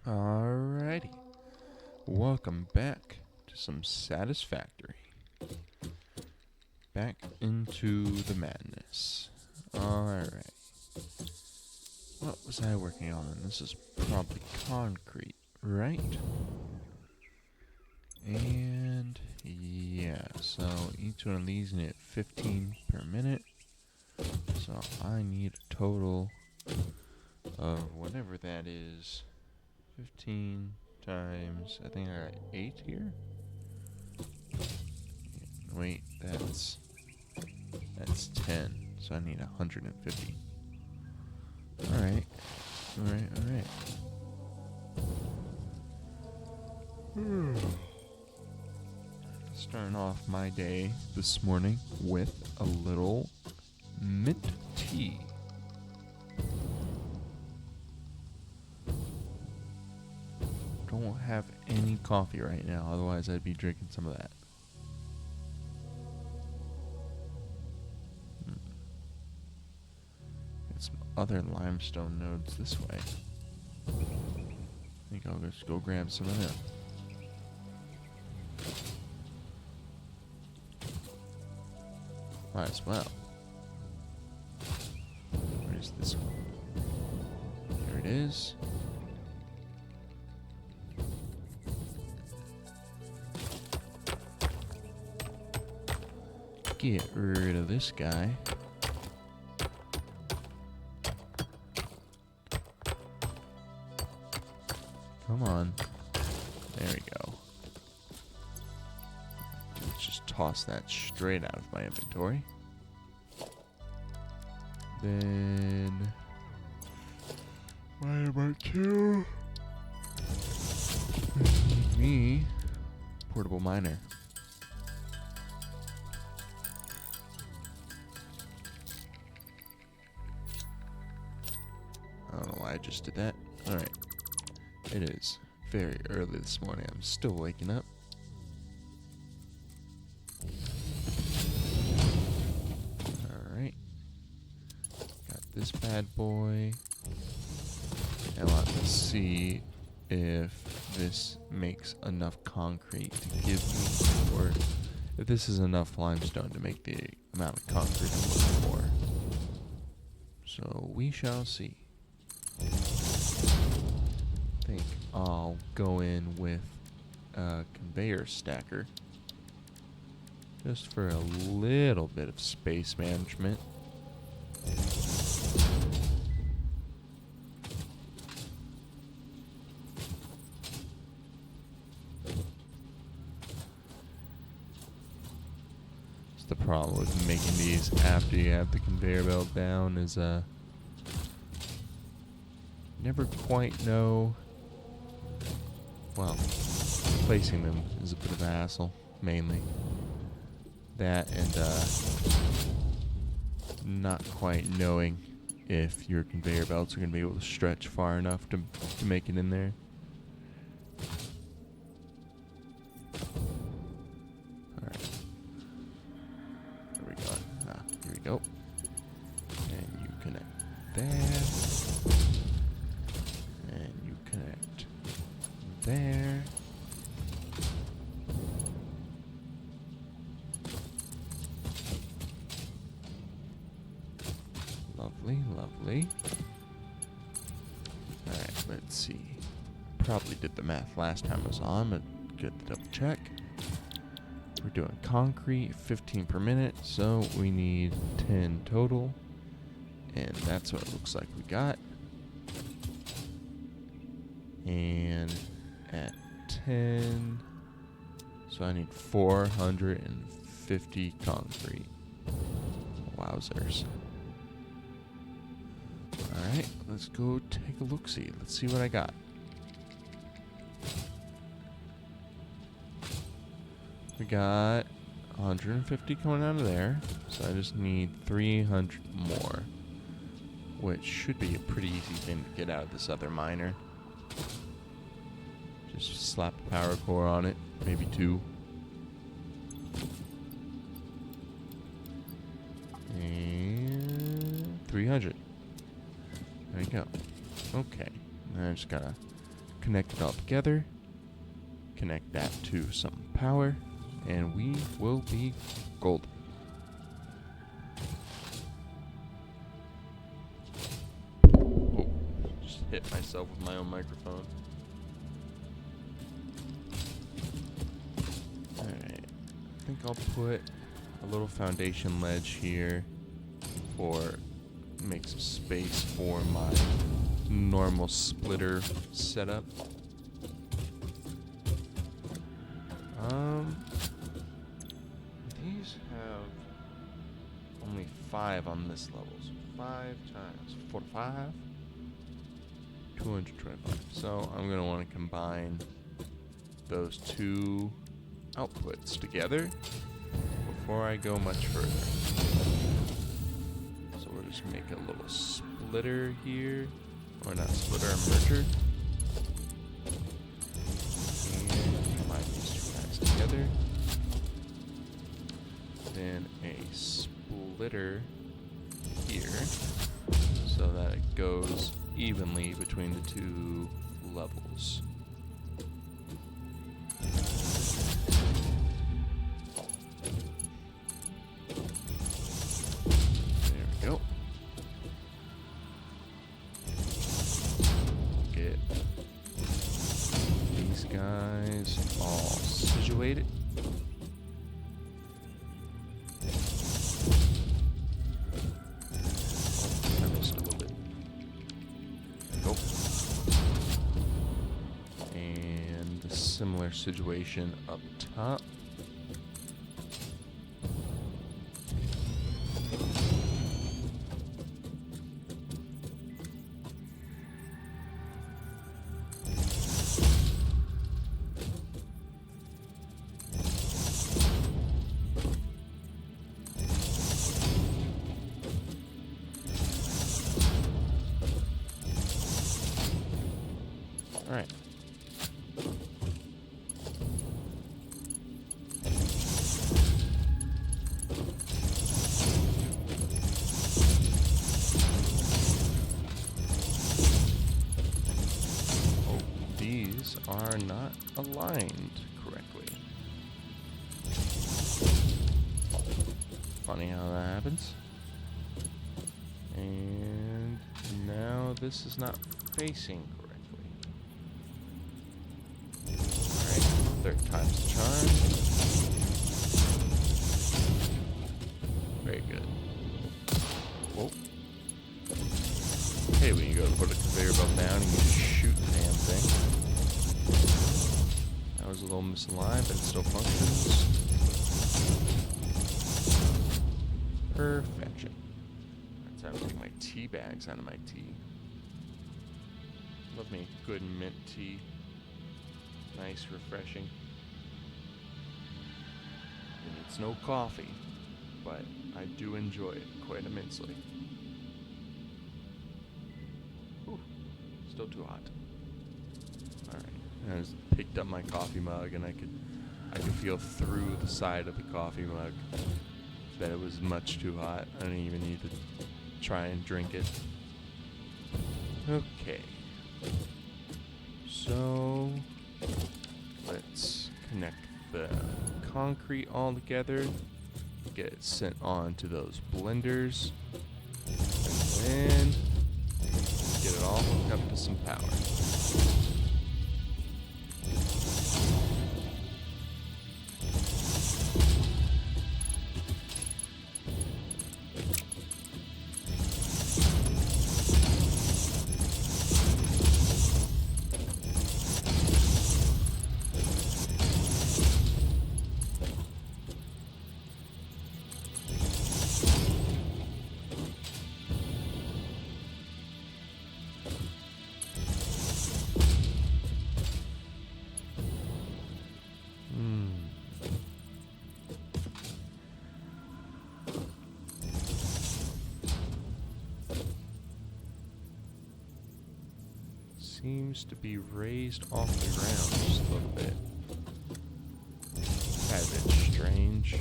Alrighty. Welcome back to some Satisfactory. Back into the madness. Alright. What was I working on? This is probably concrete, right? And yeah, so each one of these need 15 per minute. So I need a total of whatever that is. 15 times, I think I got 8 here. Wait, that's 10, so I need 150. Alright. Starting off my day this morning with a little mint tea. Don't have any coffee right now, otherwise I'd be drinking some of that. Get some other limestone nodes this way. I think I'll just go grab some of them. Might as well. Where's this one? Here it is. Get rid of this guy. Come on. There we go. Let's just toss that straight out of my inventory. Then... why am I two? Me. Portable miner. I don't know why I just did that. Alright. It is very early this morning. I'm still waking up. Alright. Got this bad boy. I want to see if this makes enough concrete to give me, or if this is enough limestone to make the amount of concrete I'm looking for. So we shall see. I think I'll go in with a conveyor stacker just for a little bit of space management. It's the problem with making these after you have the conveyor belt down is never quite know. Well, placing them is a bit of a hassle, mainly. That and not quite knowing if your conveyor belts are going to be able to stretch far enough to make it in there. Alright. There we go. Here we go. And you connect there. And you connect there. Lovely. Alright, let's see. Probably did the math last time I was on, but good to double check. We're doing concrete, 15 per minute, so we need 10 total. And that's what it looks like we got. And at 10, so I need 450 concrete. Wowzers. Alright, let's go take a look-see. Let's see what I got. We got 150 coming out of there, so I just need 300 more, which should be a pretty easy thing to get out of this other miner. Just slap a power core on it, maybe 2. And 300. There you go. Okay. Now I just gotta connect it all together, connect that to some power, and we will be golden. Oh, just hit myself with my own microphone. Alright, I think I'll put a little foundation ledge here for make some space for my normal splitter setup. These have only 5 on this level, so 5 times 4 to 5, 225. So I'm gonna want to combine those two outputs together before I go much further. So we'll just make a little splitter here, or not splitter, a merger. And combine these two guys together. Then a splitter here, so that it goes evenly between the two levels. There we go. Get these guys all situated. Similar situation up top. All right. Are not aligned correctly. Funny how that happens. And now this is not facing correctly. Alright, third time's the charm. Very good. Whoa. Hey, when you go to put a conveyor belt down and you just shoot the damn thing. That was a little misaligned, but it still functions. Perfection. That's how I take my tea bags out of my tea. Love me a good mint tea. Nice, refreshing. And it's no coffee, but I do enjoy it quite immensely. Ooh, still too hot. Alright. I just picked up my coffee mug, and I could feel through the side of the coffee mug that it was much too hot. I didn't even need to try and drink it. Okay. So let's connect the concrete all together, get it sent on to those blenders, and then get it all hooked up to some power. Seems to be raised off the ground just a little bit. Kind of a bit strange.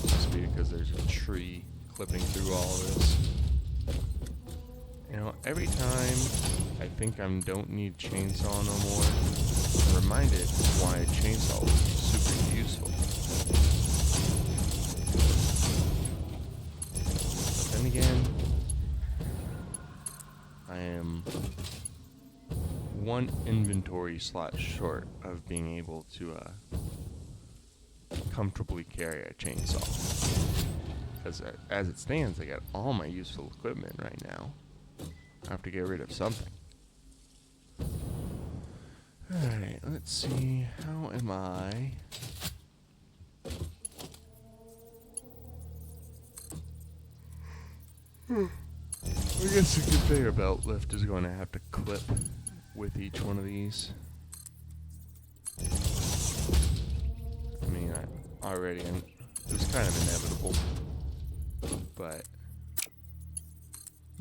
Must be because there's a tree clipping through all this. You know, every time I think I don't need chainsaw no more. I'm reminded why a chainsaw would be super useful. But then again, I am one inventory slot short of being able to comfortably carry a chainsaw. Because as it stands, I got all my useful equipment right now. I have to get rid of something. Alright, let's see. How am I? I guess the conveyor belt lift is going to have to clip with each one of these. I mean, it was kind of inevitable, but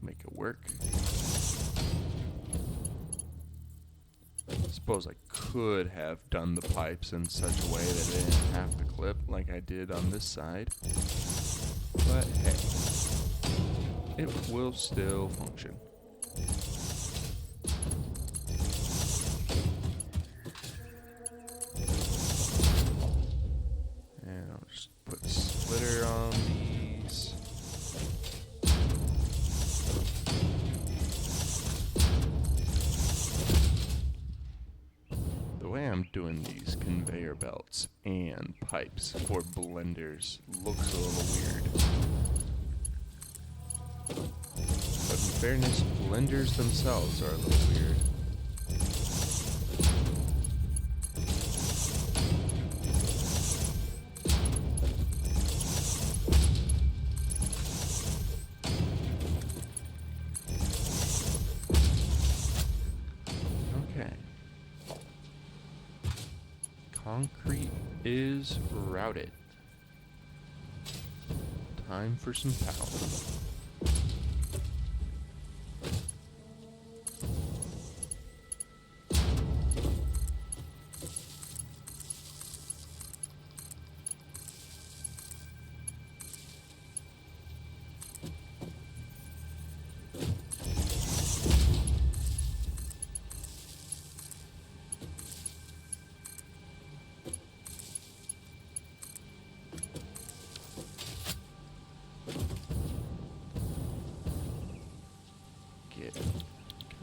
make it work. I suppose I could have done the pipes in such a way that it didn't have to clip like I did on this side, but hey. It will still function. And I'll just put a splitter on these. The way I'm doing these conveyor belts and pipes for blenders looks a little weird. But in fairness, blenders themselves are a little weird. Okay. Concrete is routed. Time for some power.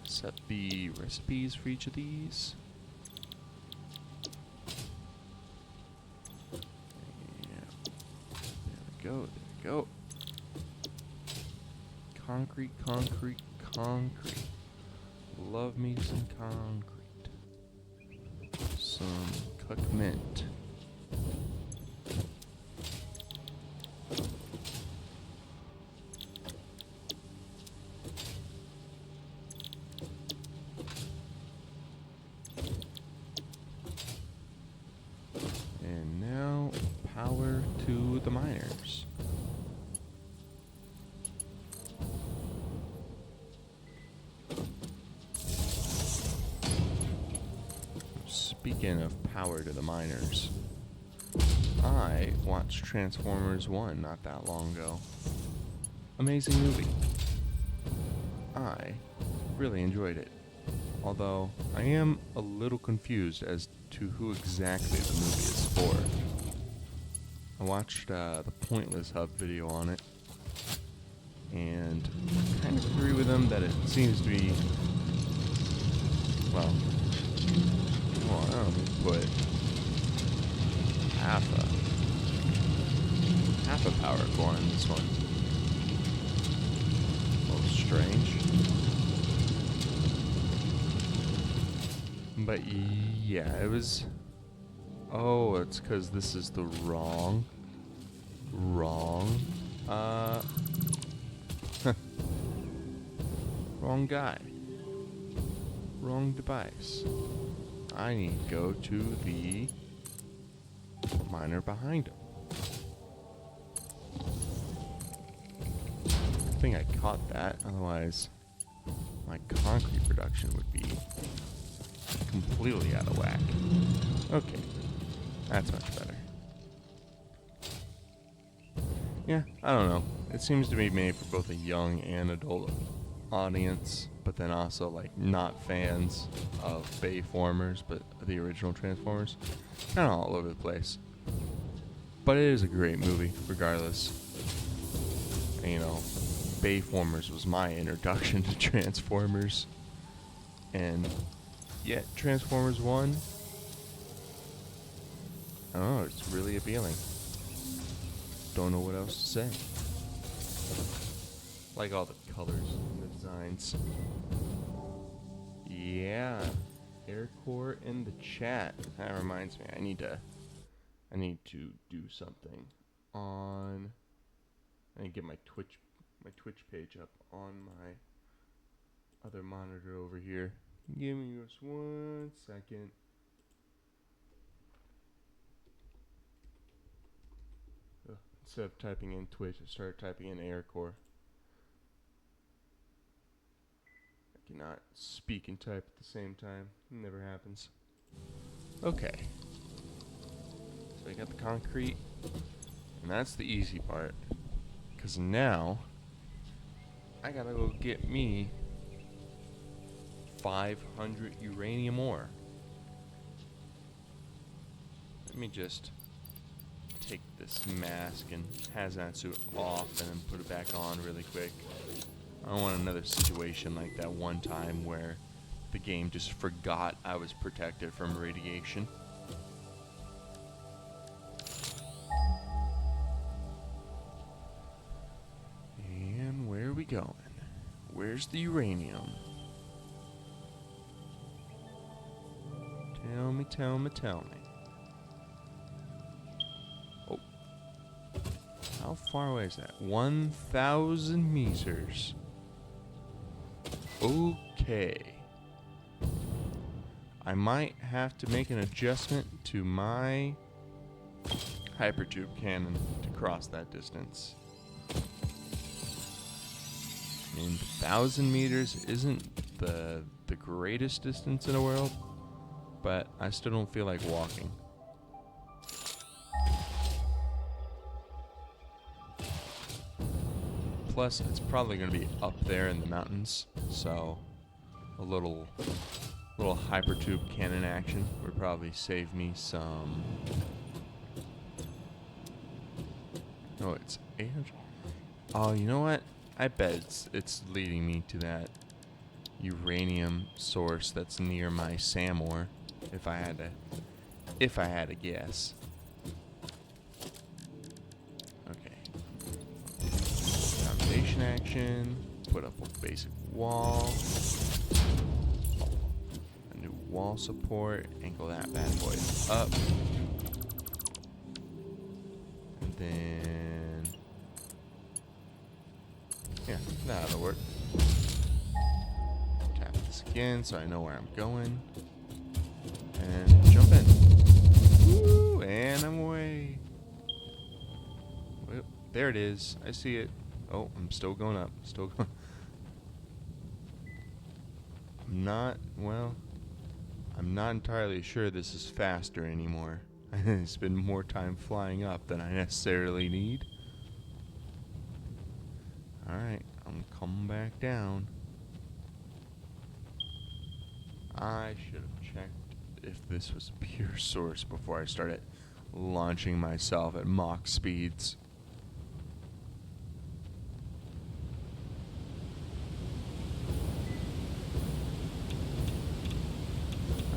Set the recipes for each of these. Yeah. There we go. Concrete. Love me some concrete. Some cooked mint. Power to the miners. Speaking of power to the miners, I watched Transformers 1 not that long ago. Amazing movie. I really enjoyed it. Although I am a little confused as to who exactly the movie is for. I watched the Pointless Hub video on it, and I kind of agree with him that it seems to be, well, I don't know, put half a power core in this one. A little strange. But yeah, it was... Oh, it's because this is the wrong wrong guy. Wrong device. I need to go to the miner behind him. I think I caught that, otherwise my concrete production would be completely out of whack. Okay. That's much better. Yeah, I don't know. It seems to be made for both a young and adult audience, but then also like not fans of Bayformers, but the original Transformers. Kind of all over the place. But it is a great movie, regardless. And, you know, Bayformers was my introduction to Transformers. And yet, Transformers 1, I don't know, it's really appealing. Don't know what else to say. Like all the colors and the designs. Yeah, Aercor in the chat. That reminds me, I need to do something on. I need to get my Twitch page up on my other monitor over here. Give me just 1 second. Instead of typing in Twitch, I started typing in Aercor. I cannot speak and type at the same time. It never happens. Okay. So I got the concrete. And that's the easy part. Because now, I gotta go get me 500 uranium ore. Let me just take this mask and hazmat suit off and then put it back on really quick. I don't want another situation like that one time where the game just forgot I was protected from radiation. And where are we going? Where's the uranium? Tell me, tell me, tell me. Oh. How far away is that? 1,000 meters. Okay. I might have to make an adjustment to my hypertube cannon to cross that distance. I mean, 1,000 meters isn't the greatest distance in the world, but I still don't feel like walking. Plus, it's probably going to be up there in the mountains, so a little hypertube cannon action would probably save me some. No, it's 800. Oh, you know what? I bet it's leading me to that uranium source that's near my SAM ore. If I had to guess. Okay. Foundation action. Put up a basic wall. A new wall support. Angle that bad boy up. And then, yeah, that'll work. Tap this again so I know where I'm going. And jump in. Woo, and I'm away. Well, there it is. I see it. Oh, I'm still going up. Still going. I'm not entirely sure this is faster anymore. I spend more time flying up than I necessarily need. Alright, I'm coming back down. I should have checked if this was a pure source before I started launching myself at Mach speeds.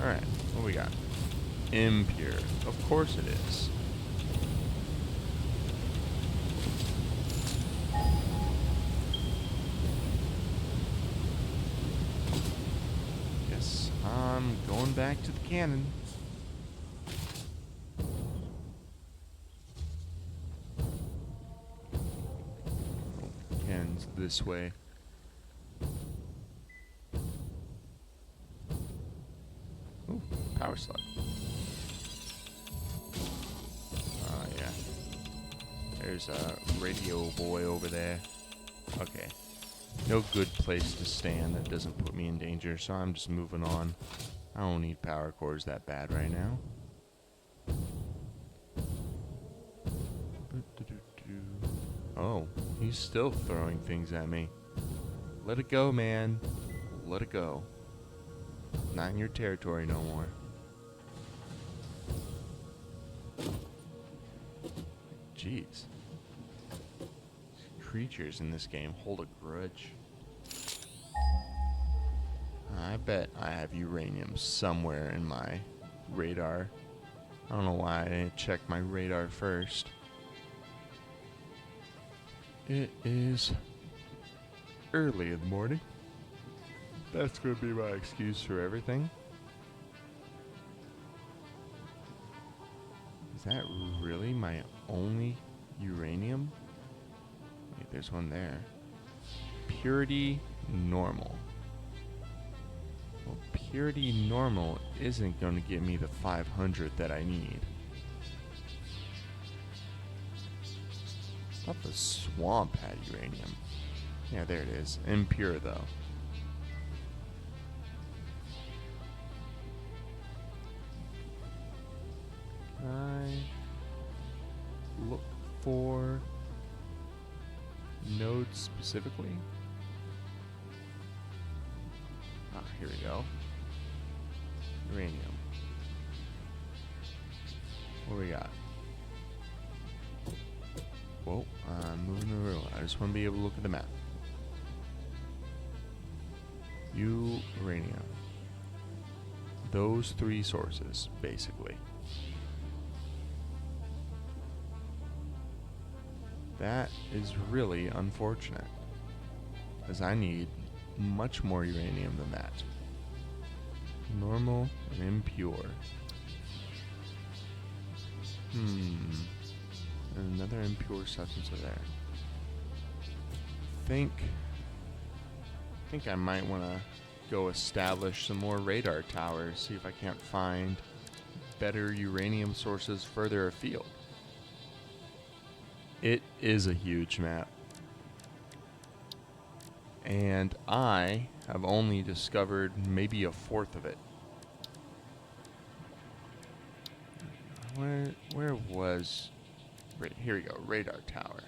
Alright, what we got? Impure. Of course it is. Guess I'm going back to the cannon. Cannon's this way. Ooh, power slug. Oh, yeah. There's a radio boy over there. Okay. No good place to stand that doesn't put me in danger, so I'm just moving on. I don't need power cores that bad right now. Oh, he's still throwing things at me. Let it go, man. let it go. Not in your territory no more. Jeez. Creatures in this game hold a grudge. I bet I have uranium somewhere in my radar. I don't know why I didn't check my radar first. It is early in the morning. That's going to be my excuse for everything. Is that really my only uranium? Wait, there's one there. Purity normal. Well, purity normal isn't going to give me the 500 that I need. I thought the swamp had uranium. Yeah, there it is. Impure, though. I look for nodes specifically. Ah, here we go. Uranium. What do we got? Whoa, I'm moving the room. I just want to be able to look at the map. Uranium. Those three sources, basically. That is really unfortunate, as I need much more uranium than that. Normal and impure. And another impure substance over there. Think I might want to go establish some more radar towers, see if I can't find better uranium sources further afield. It is a huge map. And I have only discovered maybe a fourth of it. Where was... Here we go, radar tower.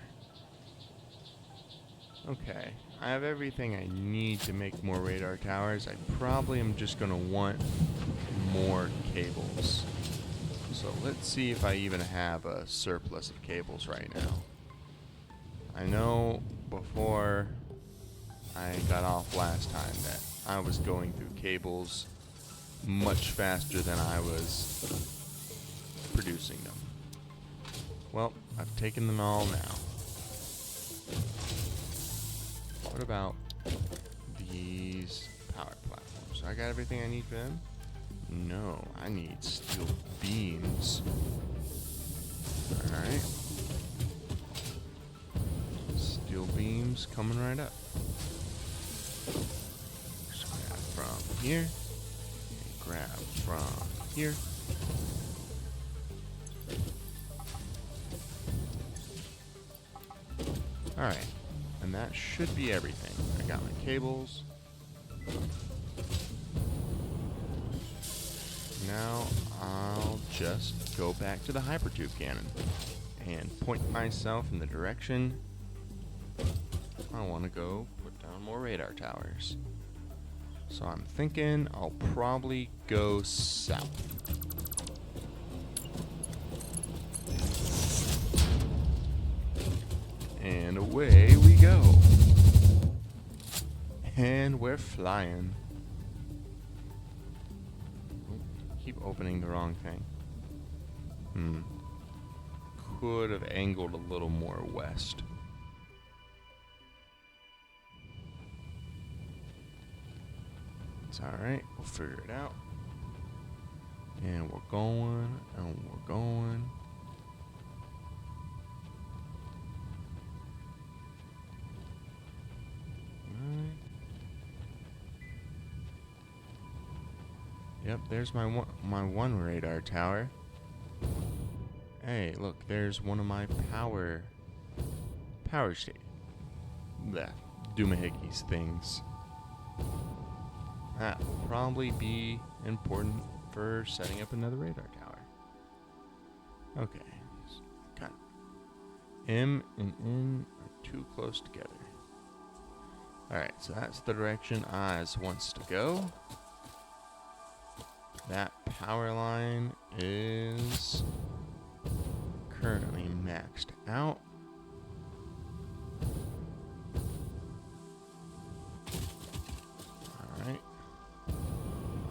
Okay, I have everything I need to make more radar towers. I probably am just going to want more cables. So let's see if I even have a surplus of cables right now. I know before I got off last time that I was going through cables much faster than I was producing them. Well, I've taken them all now. What about these power platforms? I got everything I need for them? No, I need steel beams. Alright. Steel beams coming right up. Just grab from here. And grab from here. Alright. And that should be everything. I got my cables. Now I'll just go back to the hypertube cannon and point myself in the direction I want to go put down more radar towers. So I'm thinking I'll probably go south. And away we go. And we're flying. Keep opening the wrong thing. Could have angled a little more west. It's alright, we'll figure it out. And we're going, and we're going. Yep, there's my one radar tower. Hey, look, there's one of my power station. Bleh, Doomahickeys things. That will probably be important for setting up another radar tower. Okay, got it. M and N are too close together. Alright, so that's the direction Oz wants to go. That power line is currently maxed out. Alright.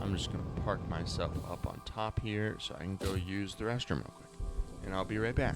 I'm just going to park myself up on top here so I can go use the restroom real quick. And I'll be right back.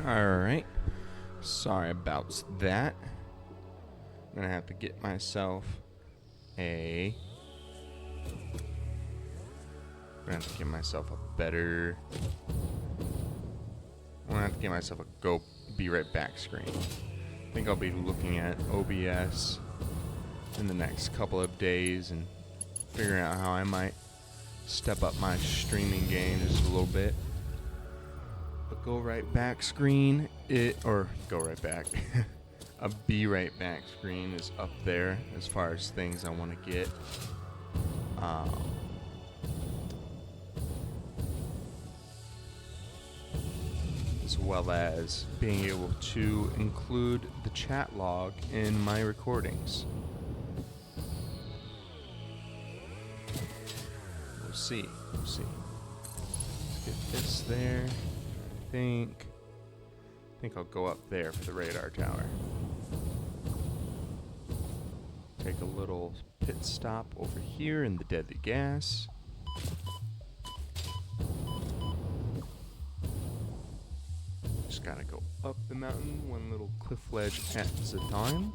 Alright. Sorry about that. I'm gonna have to get myself a... I'm gonna have to get myself a better... I'm gonna have to get myself a go be right back screen. I think I'll be looking at OBS in the next couple of days and figuring out how I might step up my streaming game just a little bit. But go right back screen, go right back. A be right back screen is up there as far as things I want to get. As well as being able to include the chat log in my recordings. We'll see. Let's get this there. I think I'll go up there for the radar tower. Take a little pit stop over here in the deadly gas. Just gotta go up the mountain, one little cliff ledge at a time.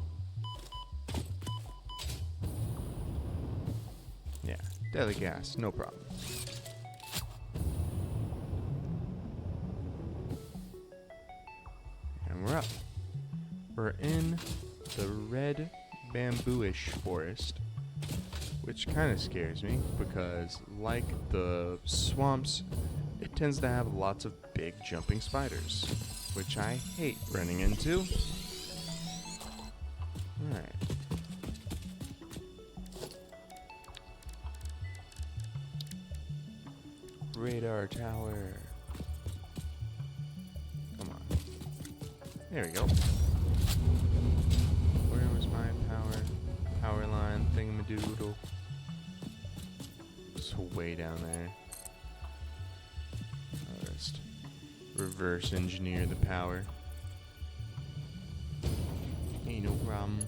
Yeah, deadly gas, no problem. And we're up. We're in the red bamboo-ish forest, which kind of scares me because, like the swamps, it tends to have lots of big jumping spiders, which I hate running into. Alright. Radar tower. Come on. There we go. Where was my power line thingamadoodle? It's way down there. I'll just reverse engineer the power. Ain't no problem.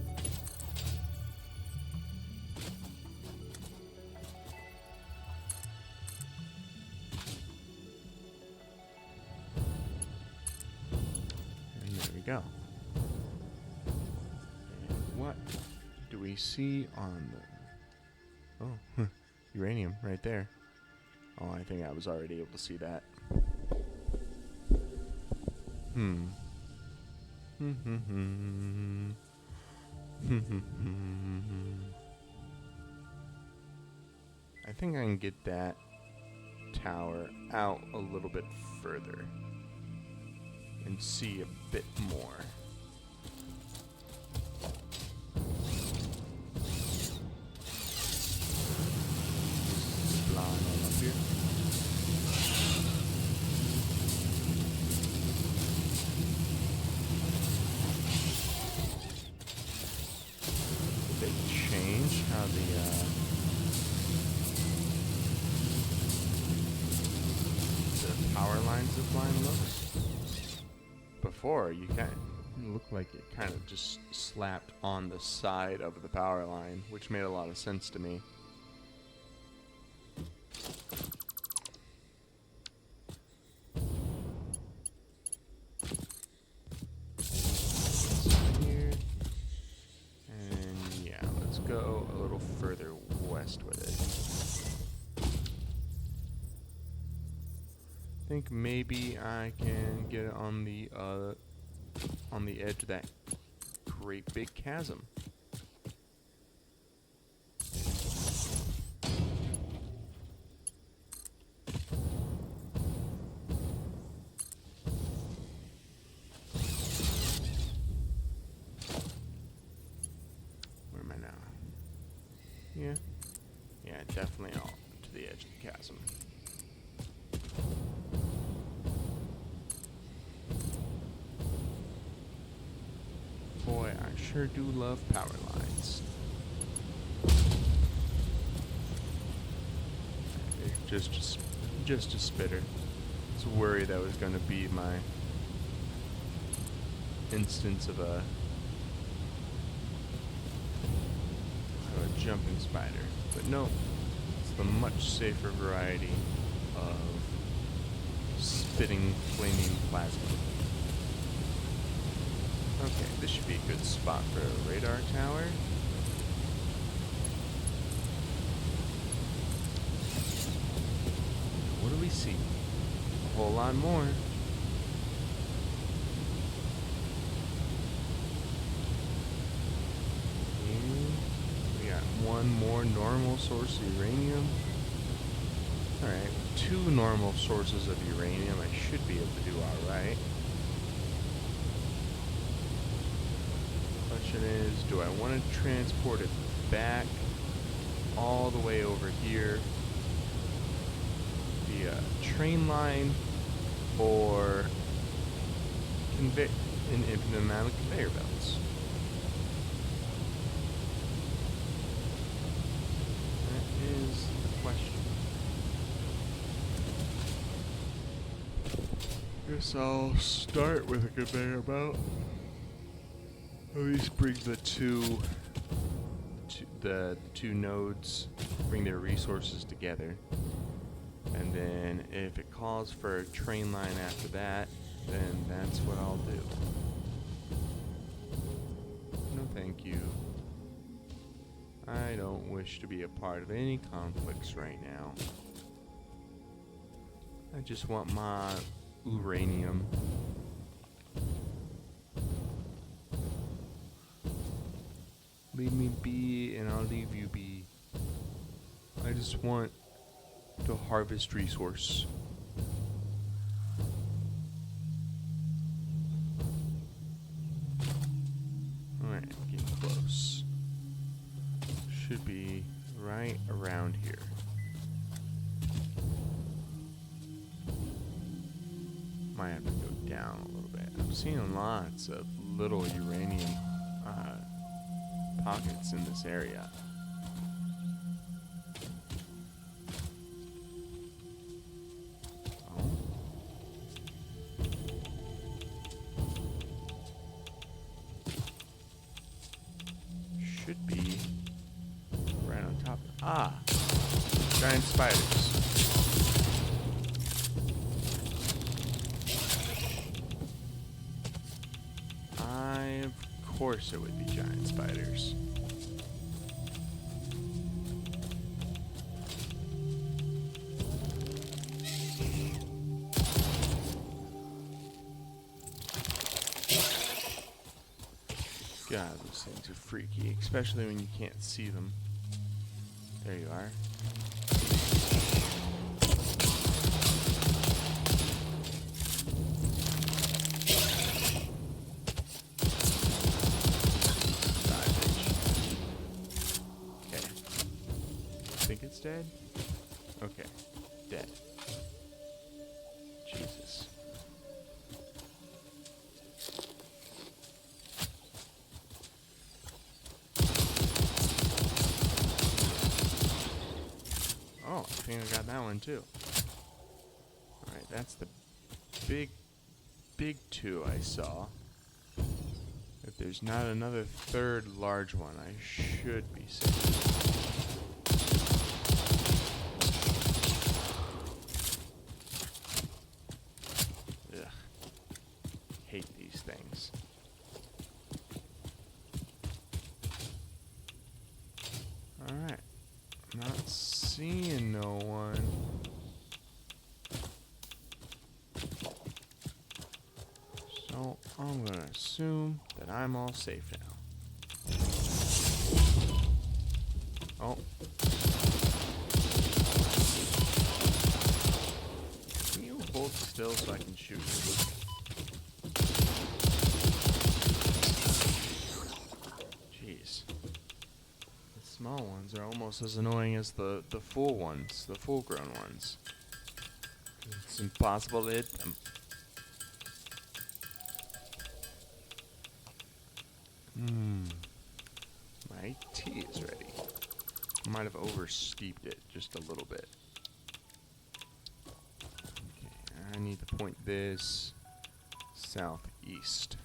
And there we go. And what do we see on the... Oh, uranium right there. Oh, I think I was already able to see that. I think I can get that tower out a little bit further and see a bit more. Flying on up here. They change how the power line zip line looks. Before, you kind of looked like it kind of just slapped on the side of the power line, which made a lot of sense to me. Here. And yeah, let's go a little further west with it. I think maybe I can get it on the edge of that great big chasm. Where am I now? Yeah, definitely all to the edge of the chasm. Boy, I sure do love power lines. Just a spitter. I was worried that was going to be my instance of a jumping spider, but no, it's the much safer variety of spitting flaming plasma. Okay, this should be a good spot for a radar tower. What do we see? A whole lot more. And we got one more normal source of uranium. Alright, 2 normal sources of uranium. I should be able to do alright. Question is, do I want to transport it back all the way over here via train line, or an infinite amount of conveyor belts? That is the question. Guess I'll start with a conveyor belt. At least bring the two nodes, bring their resources together. And then if it calls for a train line after that, then that's what I'll do. No thank you. I don't wish to be a part of any conflicts right now. I just want my uranium. Leave me be and I'll leave you be. I just want to harvest resource. Alright, getting close. Should be right around here. Might have to go down a little bit. I'm seeing lots of little uranium pockets in this area. Oh. Should be right on top. Ah! Giant spiders. Of course it would be giant spiders. God, those things are freaky, especially when you can't see them. There you are. Dead? Okay. Dead. Jesus. Oh, I think I got that one too. Alright, that's the big 2 I saw. If there's not another third large one, I should be safe. Things. Alright. Not seeing no one. So I'm gonna assume that I'm all safe now. Oh. Can you hold still so I can shoot you? Small ones are almost as annoying as the full ones, the full-grown ones. It's impossible to hit them. My tea is ready. I might have over-steeped it just a little bit. Okay, I need to point this southeast.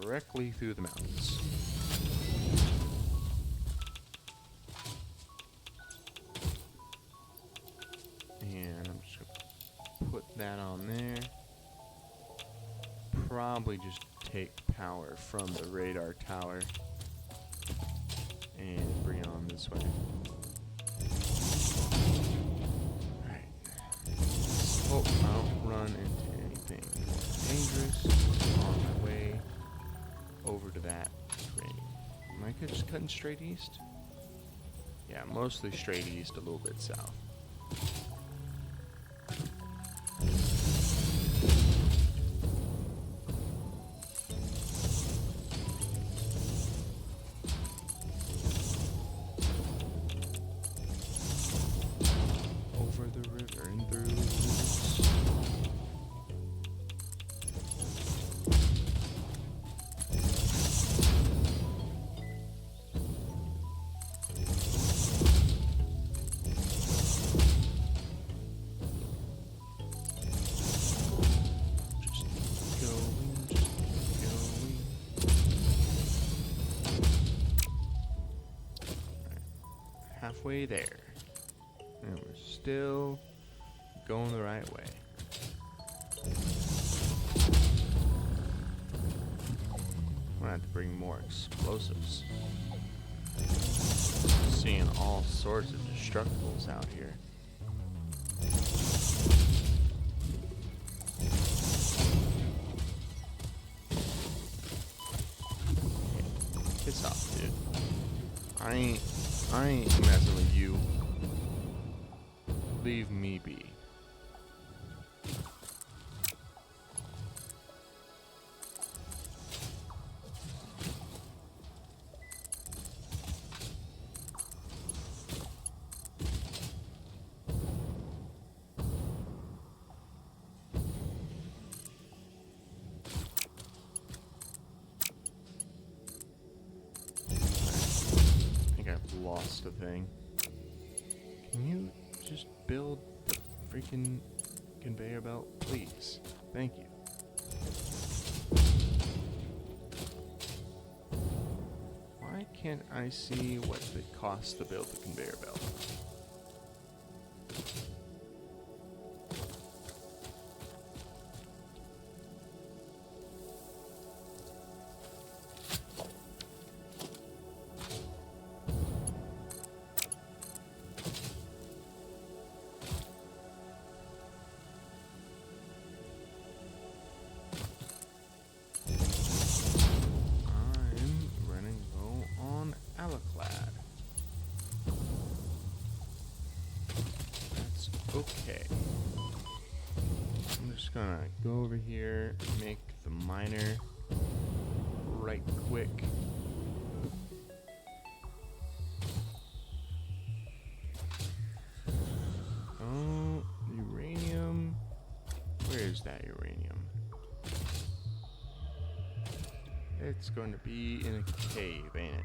Directly through the mountains. And I'm just going to put that on there. Probably just take power from the radar tower and bring it on this way. Alright. Hope I don't run into anything dangerous on my way over to that train. Am I just cutting straight east? Yeah, mostly straight east, a little bit south. Over the river and through the woods. Halfway there, and we're still going the right way. I'm gonna have to bring more explosives. Seeing all sorts of destructibles out here. Piss off, dude. I ain't messing with you. Leave me be. Lost a thing. Can you just build the freaking conveyor belt, please? Thank you. Why can't I see what it costs to build the conveyor belt? Okay. I'm just gonna go over here, make the miner right quick. Oh, uranium. Where is that uranium? It's going to be in a cave, ain't it?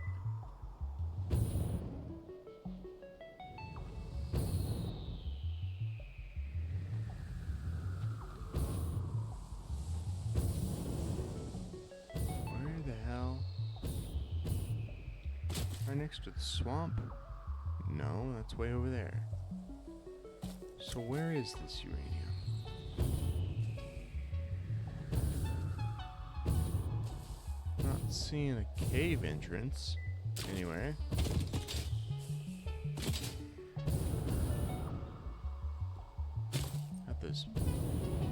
Next to the swamp? No, that's way over there. So where is this uranium? Not seeing a cave entrance anywhere. Got this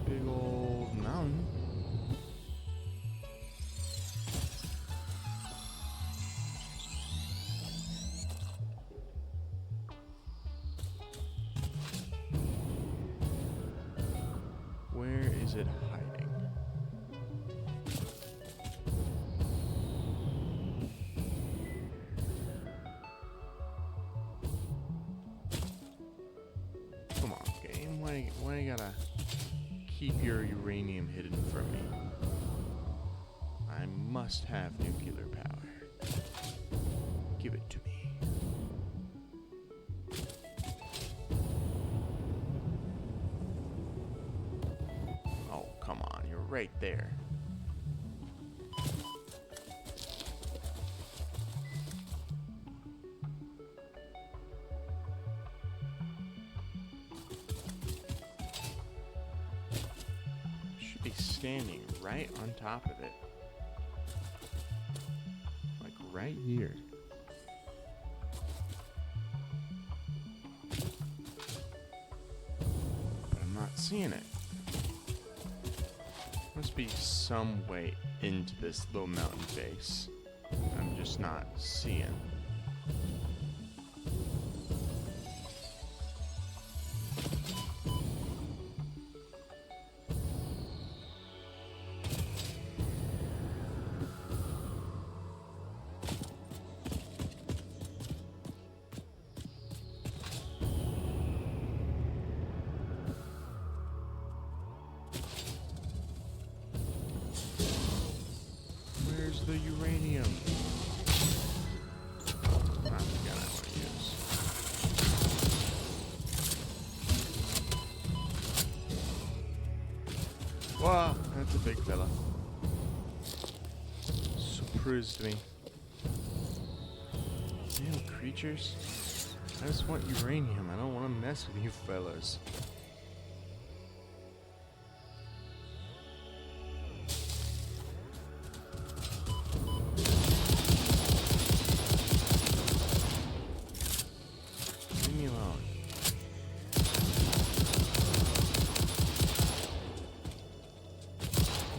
big old mountain. Is it hiding? Come on, game. Why you gotta keep your uranium hidden from me? I must have nuclear power. Give it to me. Right there. standing right on top of it. Like right here. But I'm not seeing it. Must be some way into this little mountain face. I'm just not seeing. Where's the uranium? Not the gun I want to use. Wow, that's a big fella. Surprised me. Damn creatures. I just want uranium. I don't want to mess with you fellas. Leave me alone.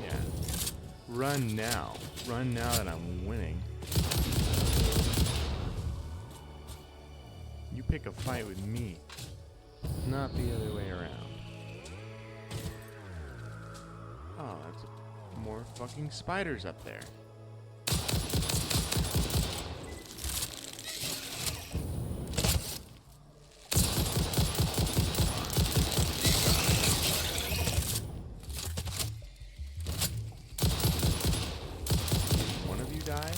Yeah. Run now. Run now that I'm winning. You pick a fight with me, not the other way around. Oh, that's more fucking spiders up there. One of you die?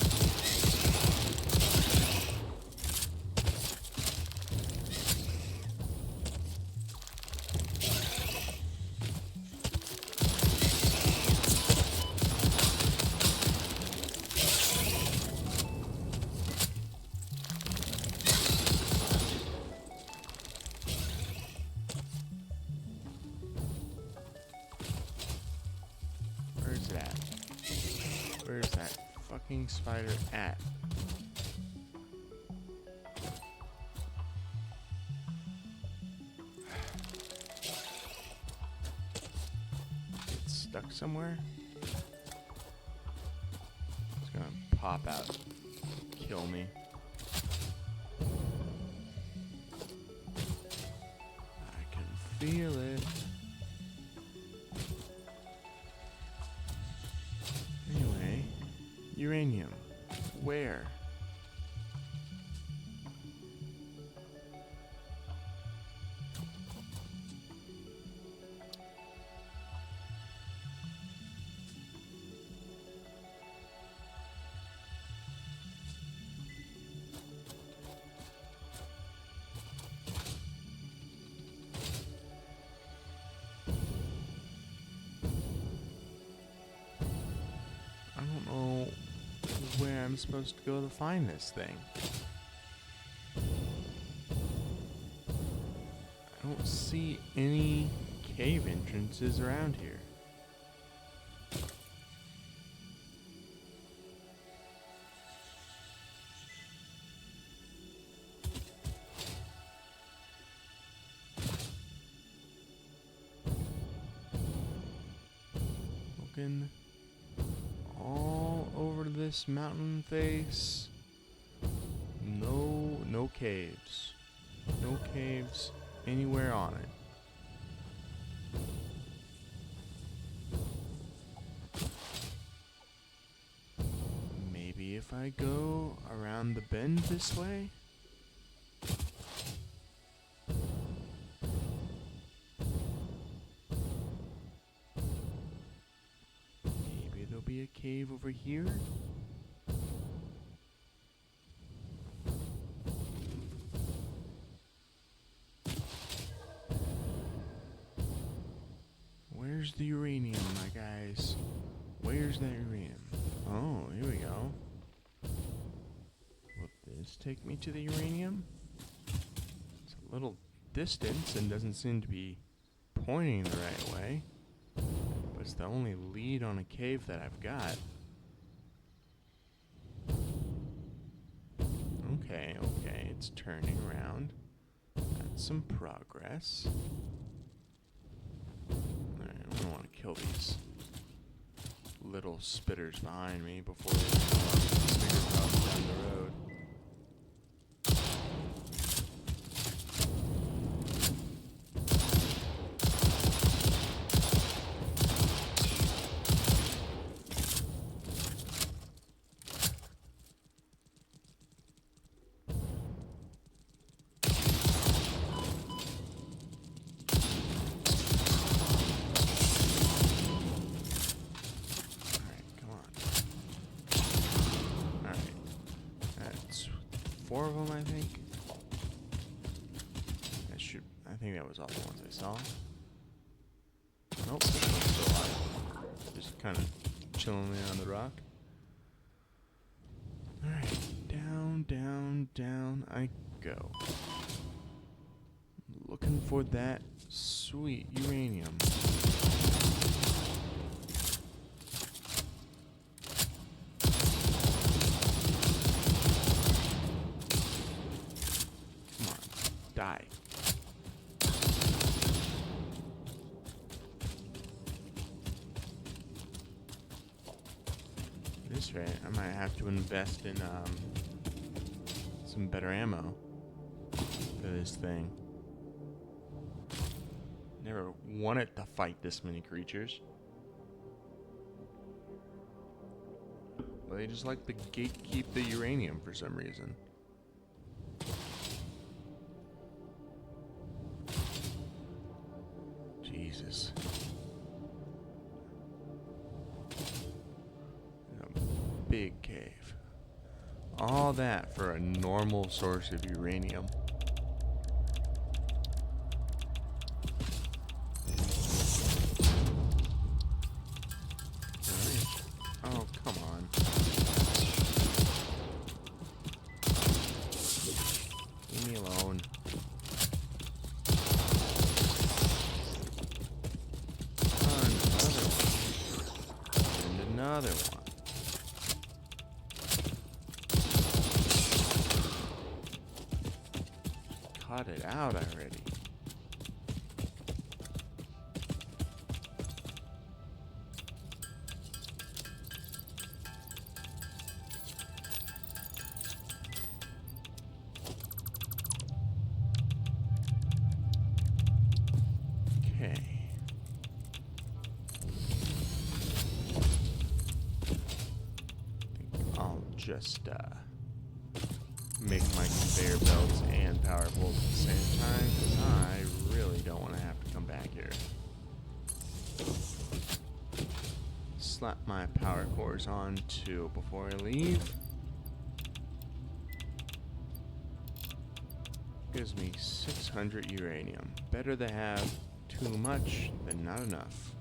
Where's it at? Where's that fucking spider at? It's stuck somewhere? It's gonna pop out. Kill me. I can feel it. Anyway, uranium. Where? I don't know where I'm supposed to go to find this thing. I don't see any cave entrances around here. Looking all over this mountain face. No caves. No caves anywhere on it. Maybe if I go around the bend this way? Maybe there'll be a cave over here? Where's the uranium, my guys? Where's that uranium? Oh, here we go. Will this take me to the uranium? It's a little distance and doesn't seem to be pointing the right way. But was the only lead on a cave that I've got. Okay, it's turning around. That's some progress. Alright, I don't want to kill these little spitters behind me before they cause bigger problems down the road. Four of them, I think. I think that was all the ones I saw. Nope, this one's still alive. Just kind of chilling on the rock. Alright, down I go. Looking for that sweet uranium. Die. At this rate, I might have to invest in some better ammo for this thing. Never wanted to fight this many creatures. But they just like to gatekeep the uranium for some reason. Jesus. A big cave. All that for a normal source of uranium. Oh, come on. Leave me alone. Another one. Cut it out already. Okay. Just make my conveyor belts and power poles at the same time, because I really don't want to have to come back here. Slap my power cores on too before I leave. Gives me 600 uranium. Better to have too much than not enough.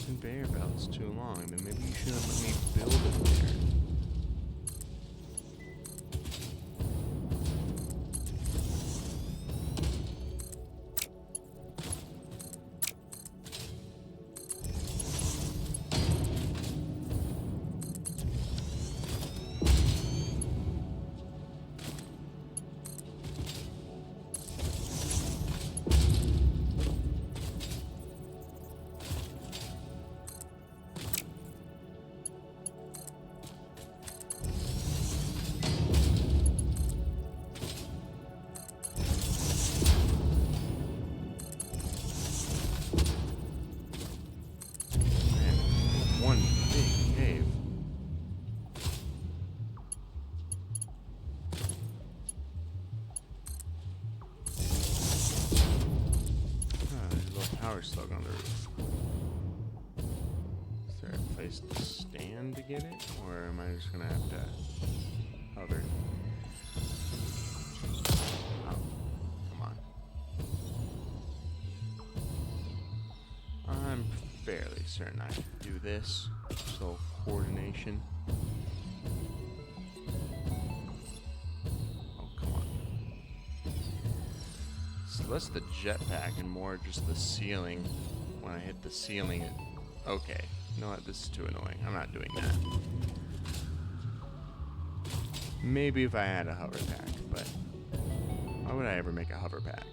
Conveyor belt's too long, then maybe you shouldn't let me build it there. power slug on the roof. Is there a place to stand to get it? Or am I just gonna have to hover? Oh, come on. I'm fairly certain I can do this. So, coordination. Oh, come on. So less the jetpack and more just the ceiling. When I hit the ceiling, okay. You know what? This is too annoying. I'm not doing that. Maybe if I had a hover pack, but why would I ever make a hover pack?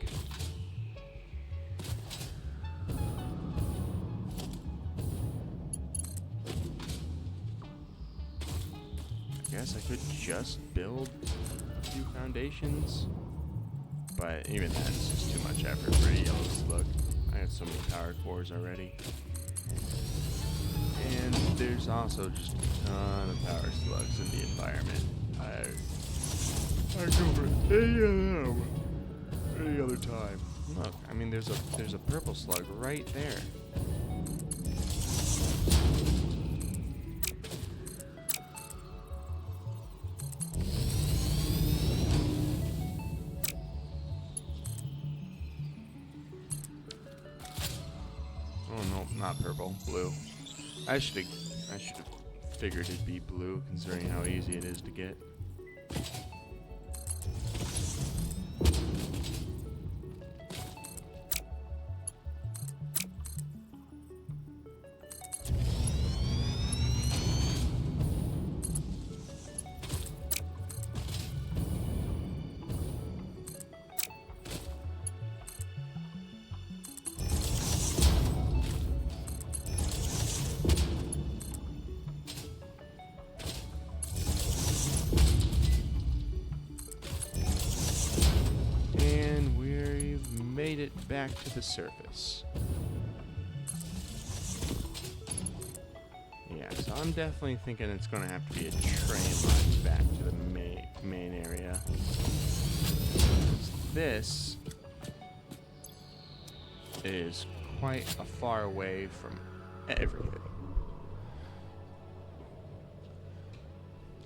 I guess I could just build a few foundations, but even that's just too much effort for a yellow slug. I have so many power cores already. And there's also just a ton of power slugs in the environment. I go for any other time. Look, I mean, there's a purple slug right there. Oh no, not purple, blue. I should have figured it'd be blue, considering how easy it is to get. Made it back to the surface. Yeah, so I'm definitely thinking it's going to have to be a train line back to the main area. This is quite a far away from everything.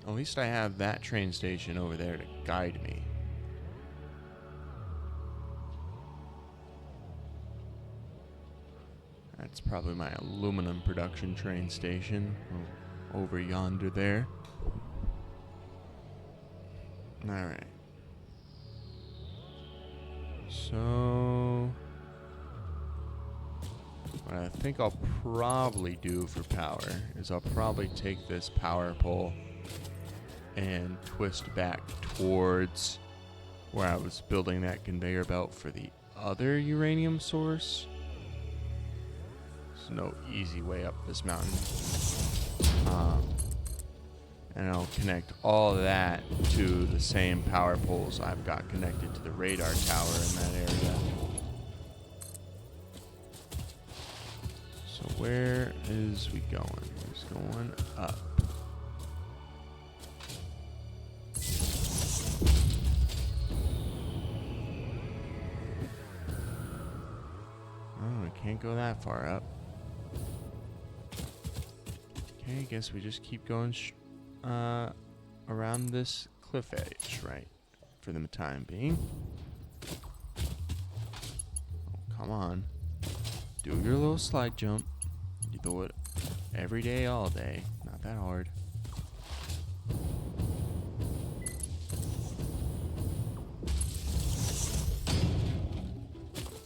At least I have that train station over there to guide me. That's probably my aluminum production train station over yonder there. Alright. So what I think I'll probably do for power is I'll probably take this power pole and twist back towards where I was building that conveyor belt for the other uranium source. No easy way up this mountain. And I'll connect all of that to the same power poles I've got connected to the radar tower in that area. So where is we going? It's going up. Oh, I can't go that far up. I guess we just keep going around this cliff edge, right? For the time being. Oh, come on. Do your little slide jump. You do it every day, all day. Not that hard.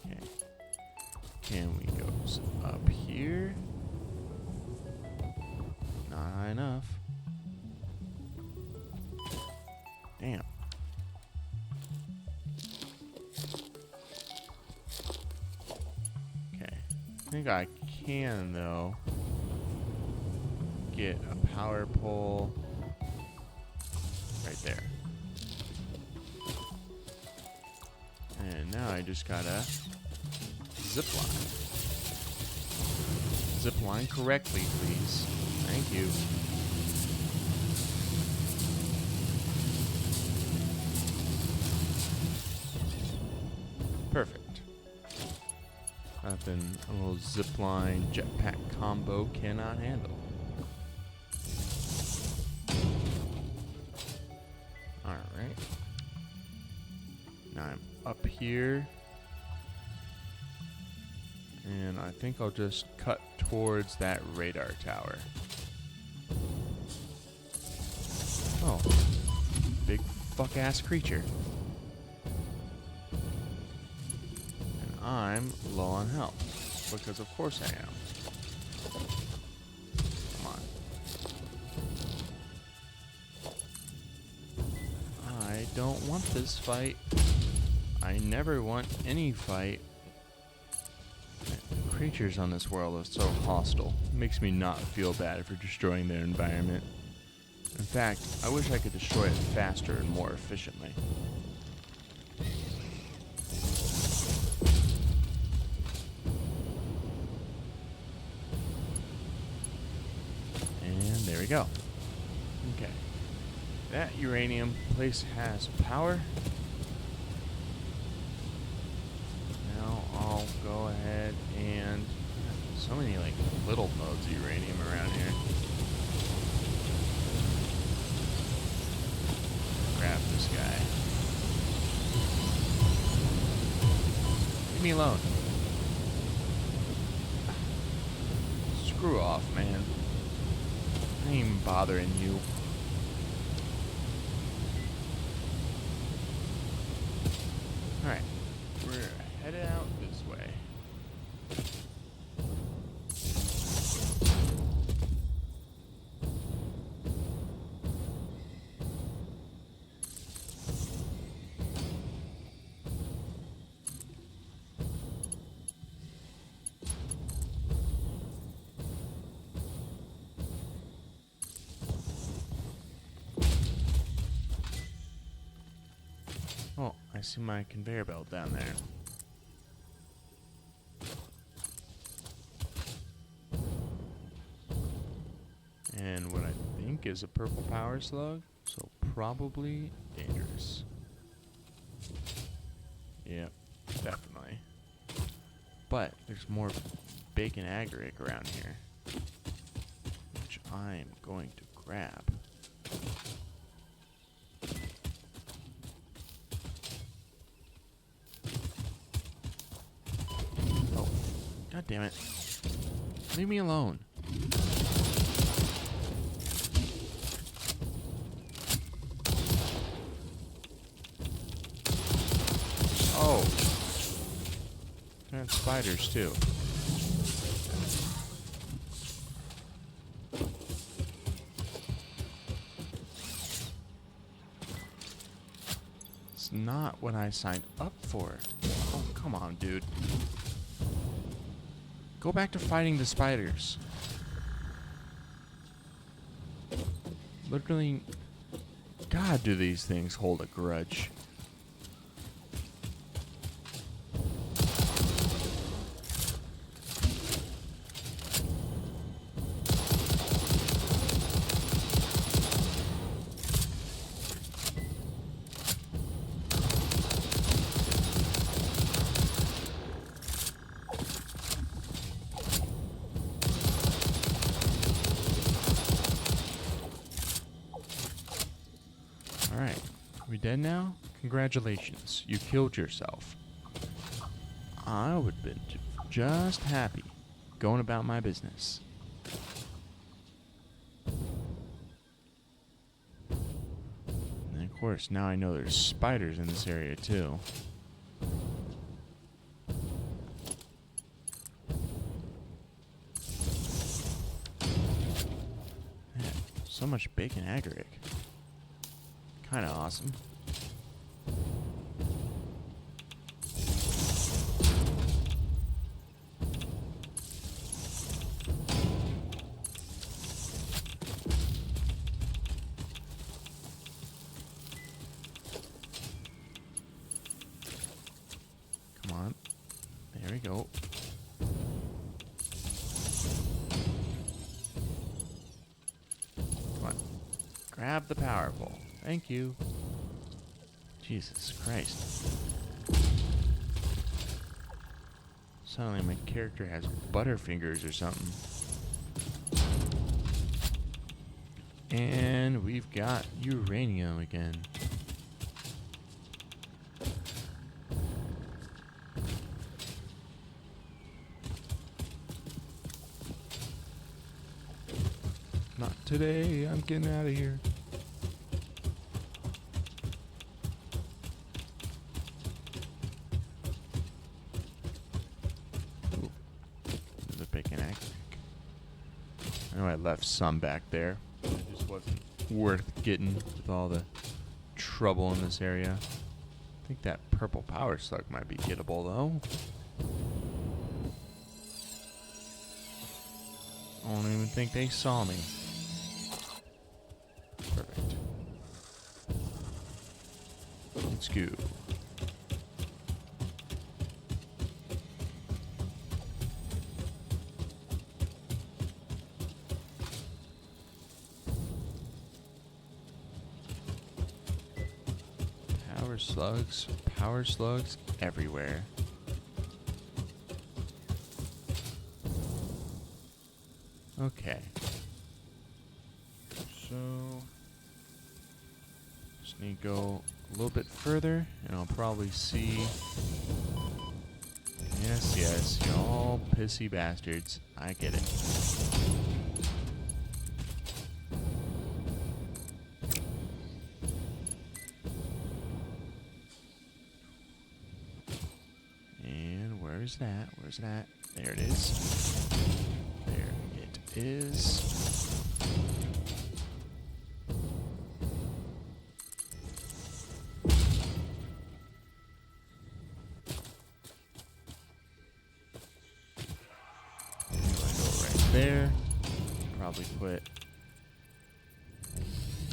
Okay. Can we go up here? Not enough. Damn. Okay. I think I can, though, get a power pole right there. And now I just gotta zip line. Zip line correctly, please. Thank you. Perfect. Nothing a little zipline jetpack combo cannot handle. Alright. Now I'm up here. And I think I'll just cut towards that radar tower. Oh. Big fuck-ass creature. And I'm low on health. Because of course I am. Come on. I don't want this fight. I never want any fight. The creatures on this world are so hostile. It makes me not feel bad for destroying their environment. In fact, I wish I could destroy it faster and more efficiently. And there we go. Okay. That uranium place has power. Now I'll go ahead and... So many, like, little modes of uranium around here. Grab this guy. Leave me alone. Screw off, man. I ain't even bothering you. Alright. We're headed out this way. Oh, I see my conveyor belt down there. And what I think is a purple power slug, so probably dangerous. Yep, definitely. But there's more bacon agaric around here, which I'm going to grab. Oh, god damn it. Leave me alone. Oh. And spiders too. It's not what I signed up for. Oh, come on, dude. Go back to fighting the spiders. Literally, God, do these things hold a grudge. Alright, we dead now? Congratulations, you killed yourself. I would have been just happy going about my business. And of course, now I know there's spiders in this area too. Man, so much bacon agaric. Kind of awesome. Come on. There we go. Come on. Grab the power pole. Thank you. Jesus Christ. Sounding like my character has butterfingers or something. And we've got uranium again. Not today. I'm getting out of here. Ooh, another bacon egg. I know I left some back there. It just wasn't worth getting with all the trouble in this area. I think that purple power slug might be gettable though. I don't even think they saw me. Perfect. Let's go. Power slugs everywhere. Okay. So, just need to go a little bit further, and I'll probably see. Yes, y'all pissy bastards. I get it. Where's that? Where's that? There it is. There it is. I go right there. Probably put.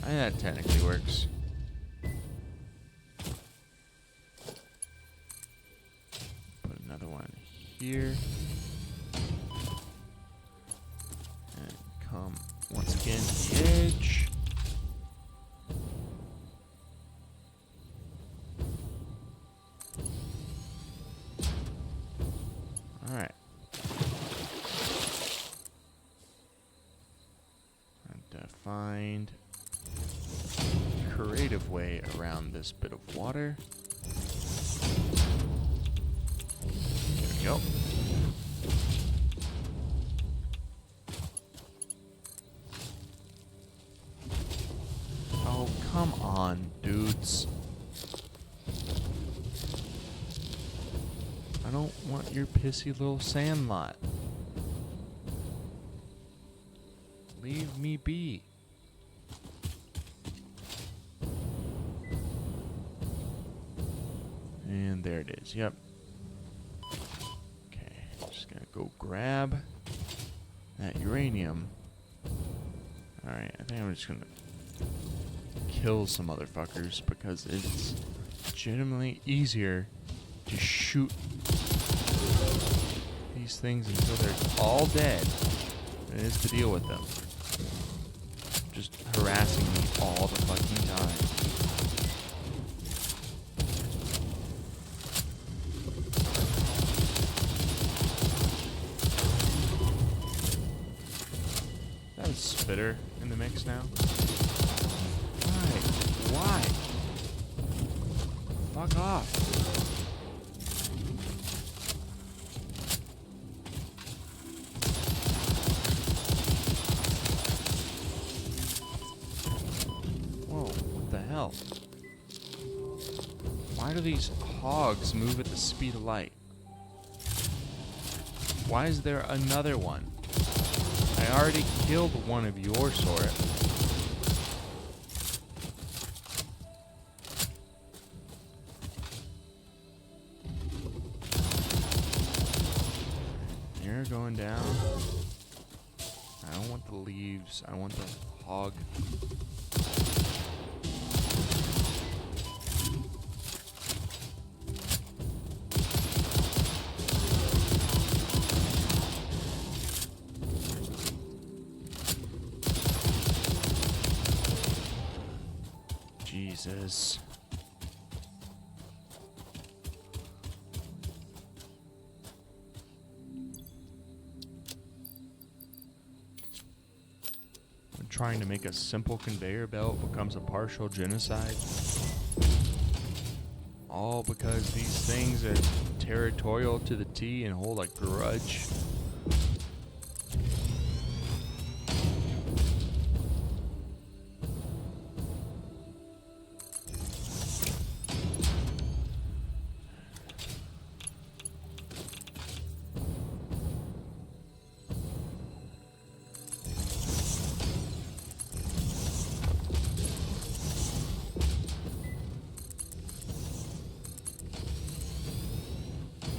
That technically works. Here and come once again to the edge. All right. And find a creative way around this bit of water. There we go. Oh, come on, dudes. I don't want your pissy little sandlot. Leave me be. And there it is. Yep. Go grab that uranium. Alright, I think I'm just gonna kill some motherfuckers because it's legitimately easier to shoot these things until they're all dead than it is to deal with them. Just harassing me all the fucking time. Spitter in the mix now. Why? Fuck off. Whoa, what the hell? Why do these hogs move at the speed of light? Why is there another one? I already killed one of your sort. You're going down. I don't want the leaves. I want the hog. Jesus. trying to make a simple conveyor belt becomes a partial genocide. All because these things are territorial to the T and hold a grudge.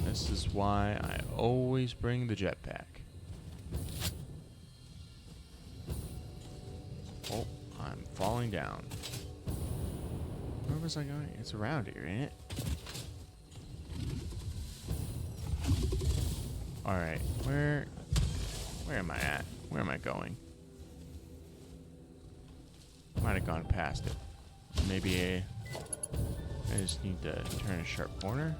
This is why I always bring the jetpack. Oh, I'm falling down. Where was I going? It's around here, ain't it? Alright, where am I at? Where am I going? Might have gone past it. Maybe I just need to turn a sharp corner.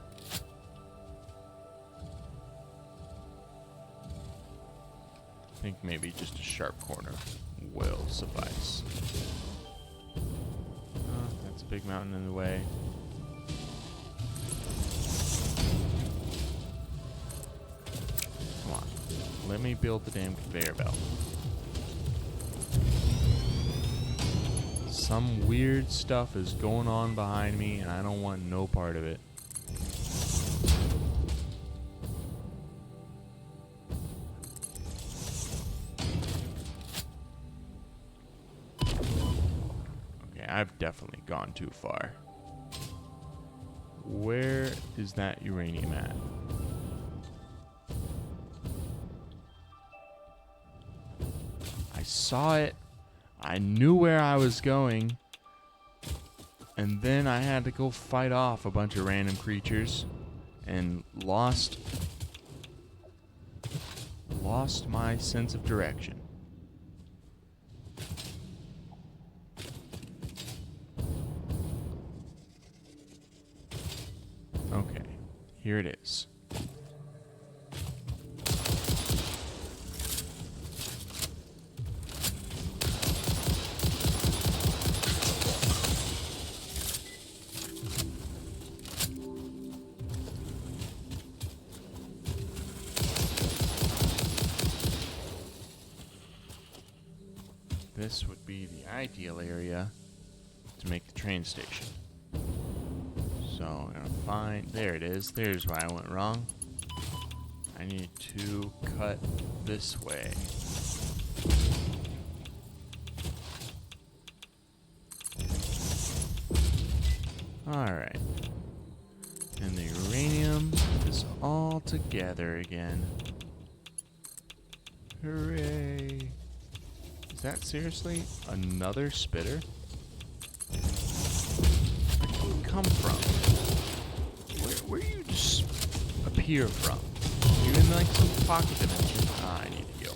I think maybe just a sharp corner will suffice. Oh, that's a big mountain in the way. Come on. Let me build the damn conveyor belt. Some weird stuff is going on behind me and I don't want no part of it. I've definitely gone too far. Where is that uranium at? I saw it. I knew where I was going. And then I had to go fight off a bunch of random creatures and lost my sense of direction. Okay, here it is. This would be the ideal area to make the train station. So I'm gonna find, there it is. There's why I went wrong. I need to cut this way. Alright. And the uranium is all together again. Hooray! Is that seriously another spitter? Where did you come from? Where do you just appear from? You're in like some pocket dimension. Ah, I need to heal.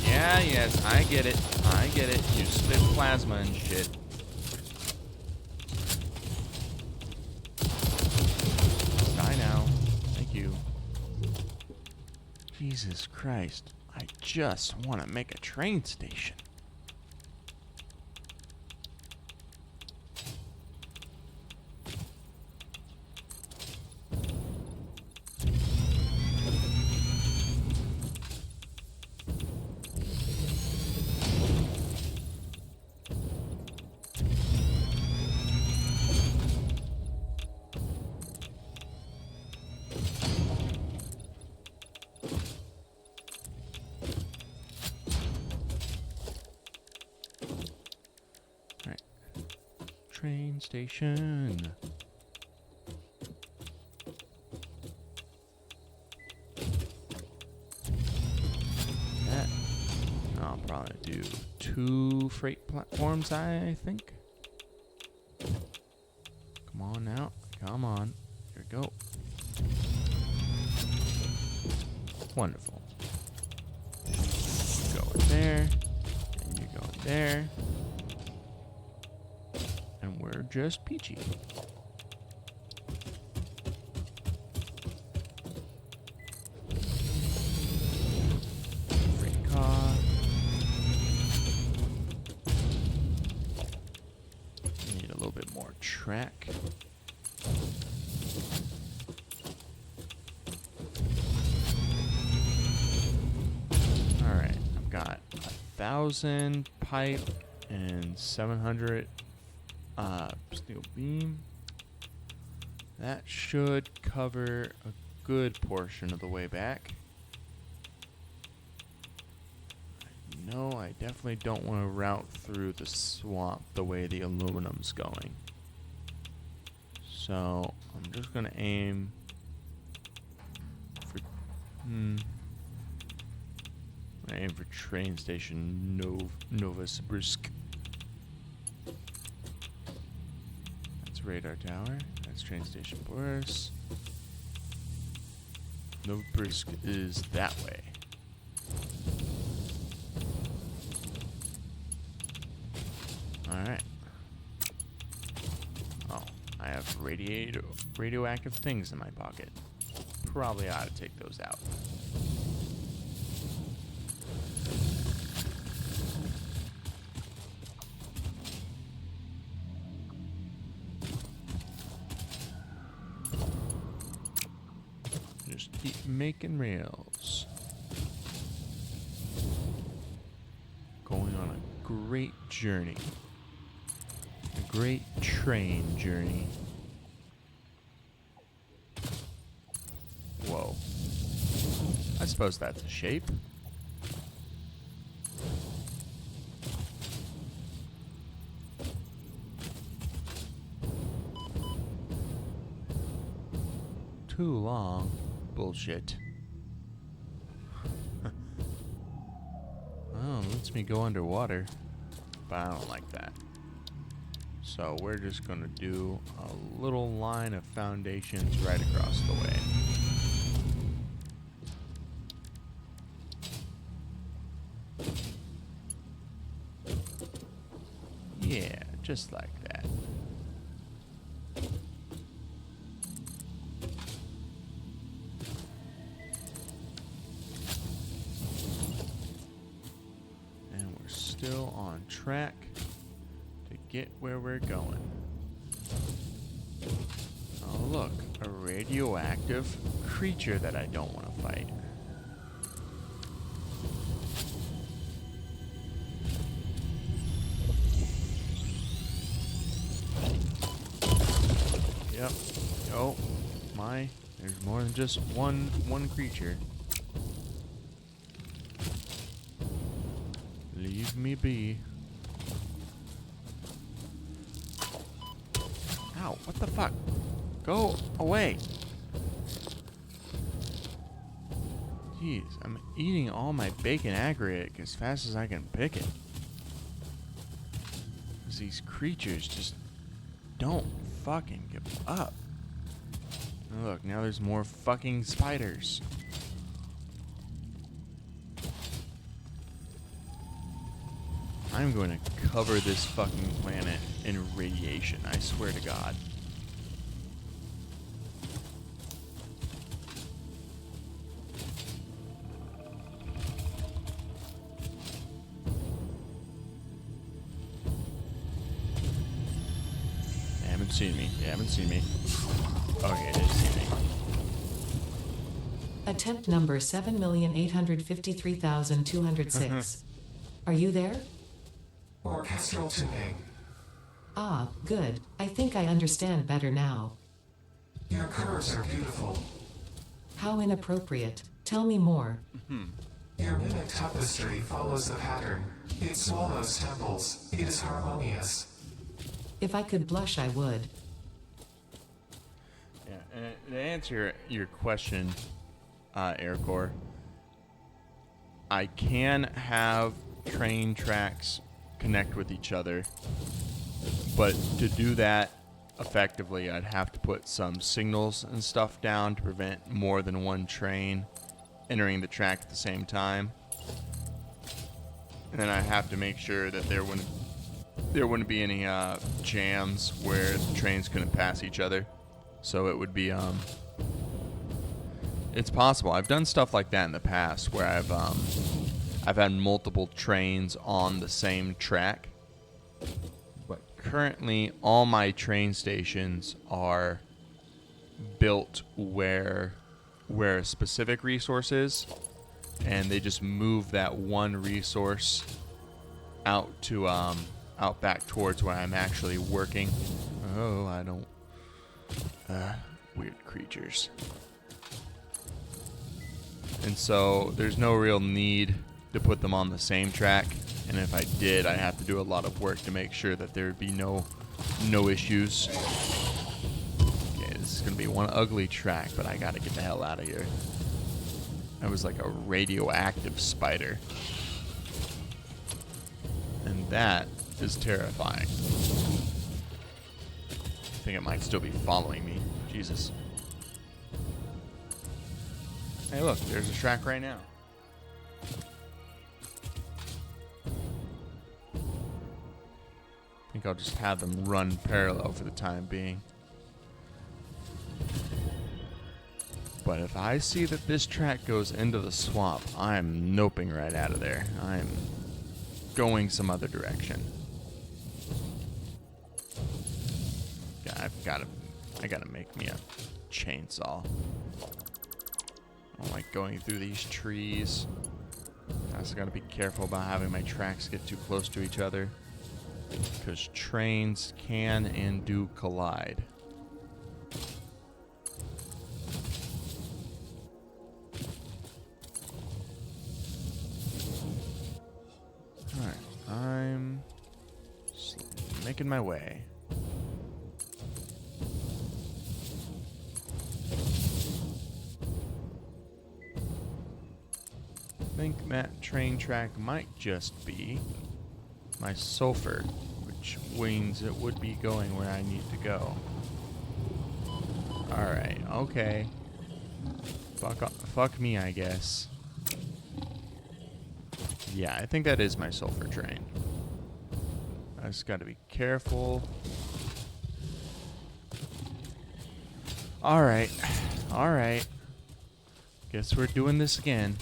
Yeah, yes, I get it. You spit plasma and shit. Die now. Thank you. Jesus Christ. I just want to make a train station. Train station. That I'll probably do 2 freight platforms, I think. Come on now. Come on. Here we go. Wonderful. You go in there. And you go in there. And we're just peachy. track. Alright, I've got 1,000 pipe and 700 steel beam. That should cover a good portion of the way back. No, I definitely don't want to route through the swamp the way the aluminum's going. So I'm just gonna aim for train station Novosibirsk. That's radar tower. That's train station Boris. Novosibirsk is that way. Alright. Oh, I have radioactive things in my pocket. Probably ought to take those out. Just keep making rails. Going on a great journey. A great train journey. Whoa. I suppose that's a shape. Too long. Bullshit. Oh, lets me go underwater. But I don't like that. So we're just gonna do a little line of foundations right across the way. Yeah, just like that. And we're still on track to get where we're going. Oh look, a radioactive creature that I don't want to fight. Yep. Oh my, there's more than just one creature. Leave me be. Ow, what the fuck? Go away. Jeez, I'm eating all my bacon aggregate as fast as I can pick it. 'Cause these creatures just don't fucking give up. Oh, look, now there's more fucking spiders. I'm going to cover this fucking planet in radiation, I swear to God. They haven't seen me. They haven't seen me. Okay, they see me. Attempt number 7,853,206. Are you there? Orchestral tuning. Ah, good. I think I understand better now. Your curves are beautiful. How inappropriate. Tell me more. Your mimic tapestry follows a pattern. It swallows temples. It is harmonious. If I could blush, I would. Yeah, and to answer your question, Aercor, I can have train tracks connect with each other, but to do that effectively, I'd have to put some signals and stuff down to prevent more than one train entering the track at the same time. And then I have to make sure that there wouldn't be any jams where the trains couldn't pass each other. So it would be it's possible. I've done stuff like that in the past where I've had multiple trains on the same track. But currently all my train stations are built where a specific resource is, and they just move that one resource out to out back towards where I'm actually working. Oh, I don't weird creatures. And so there's no real need to put them on the same track, and if I did, I'd have to do a lot of work to make sure that there would be no issues. Okay, this is gonna be one ugly track, but I gotta get the hell out of here. That was like a radioactive spider, and that is terrifying. I think it might still be following me. Jesus. Hey, look, there's a track right now. I think I'll just have them run parallel for the time being. But if I see that this track goes into the swamp, I'm noping right out of there. I'm going some other direction. Yeah, I gotta make me a chainsaw. I don't like going through these trees. I also gotta be careful about having my tracks get too close to each other, because trains can and do collide. Alright, I'm making my way. I think that train track might just be my sulfur, which means it would be going where I need to go. Alright, okay. Fuck me, I guess. Yeah, I think that is my sulfur train. I just gotta be careful. Alright. Alright. Guess we're doing this again.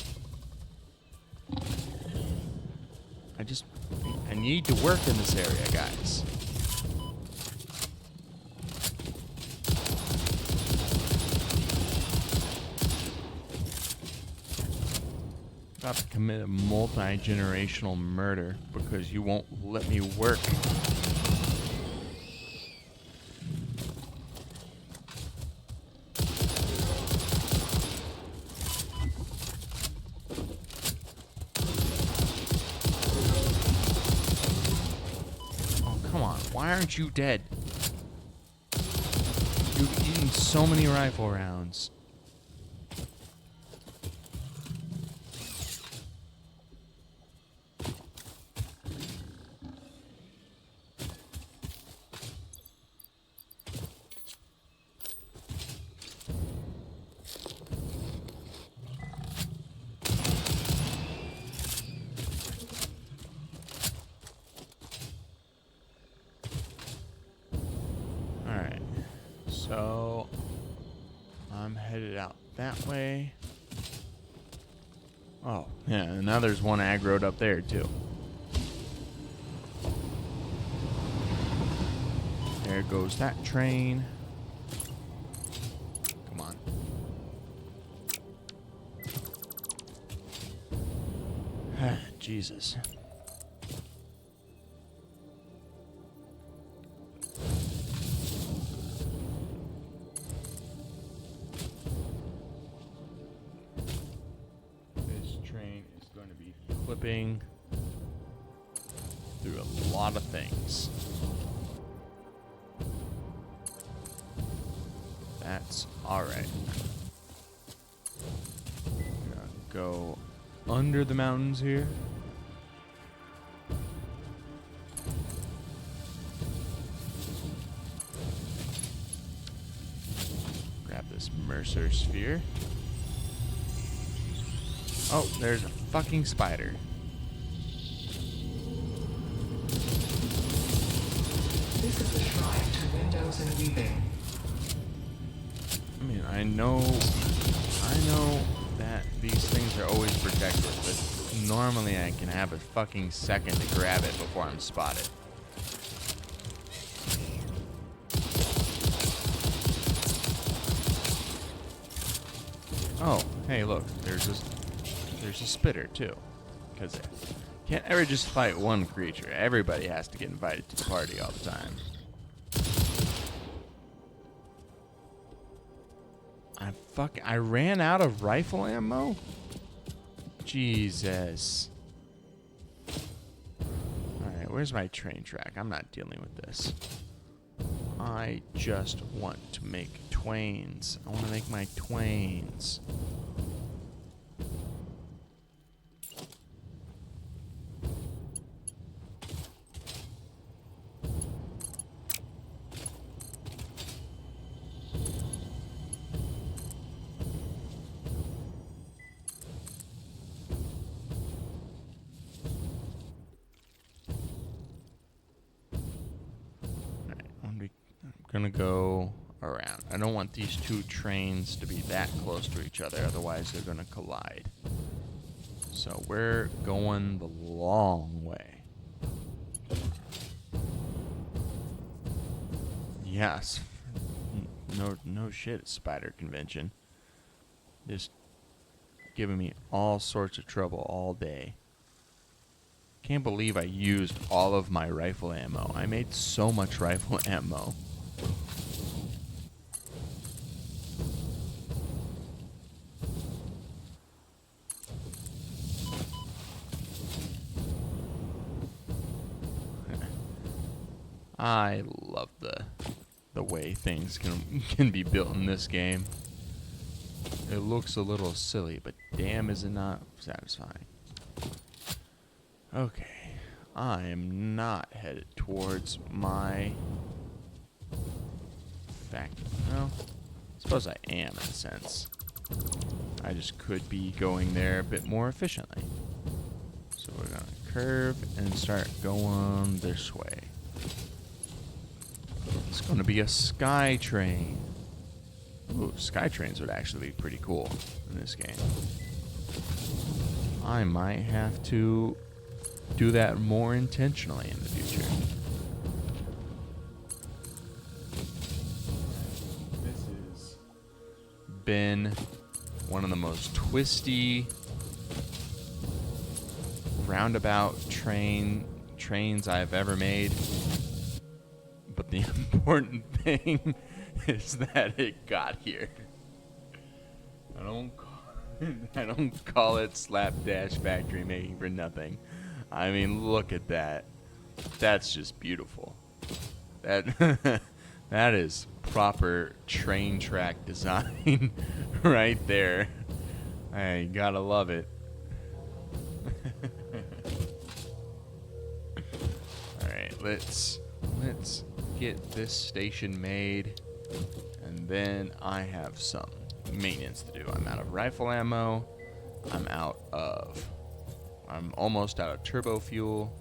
I need to work in this area, guys. About to commit a multi-generational murder because you won't let me work. Why aren't you dead? You've eaten so many rifle rounds. So, I'm headed out that way. Oh, yeah, and now there's one aggroed up there, too. There goes that train. Come on. Jesus. Flipping through a lot of things. That's alright. Go under the mountains here. Grab this Mercer sphere. Oh, there's a fucking spider. This is the shrine to windows and weaving. I mean, I know that these things are always protected, but normally I can have a fucking second to grab it before I'm spotted. Oh, hey, look. There's a spitter, too. Because can't ever just fight one creature. Everybody has to get invited to the party all the time. I ran out of rifle ammo? Jesus. Alright, where's my train track? I'm not dealing with this. I just want to make twains. I want to make my twains. Gonna go around. I don't want these two trains to be that close to each other, otherwise they're gonna collide. So we're going the long way. Yes. No shit, spider convention. Just giving me all sorts of trouble all day. Can't believe I used all of my rifle ammo. I made so much rifle ammo. I love the way things can be built in this game. It looks a little silly, but damn is it not satisfying. Okay, I am not headed towards my factory. Well, I suppose I am in a sense. I just could be going there a bit more efficiently. So we're gonna curve and start going this way. It's going to be a sky train. Ooh, sky trains would actually be pretty cool in this game. I might have to do that more intentionally in the future. This has been one of the most twisty, roundabout trains I've ever made. But the important thing is that it got here. I don't call it Slapdash factory making for nothing. I mean, look at that. That's just beautiful. That that is proper train track design right there. I gotta love it. All right, let's get this station made, and then I have some maintenance to do. I'm out of rifle ammo. I'm almost out of turbo fuel.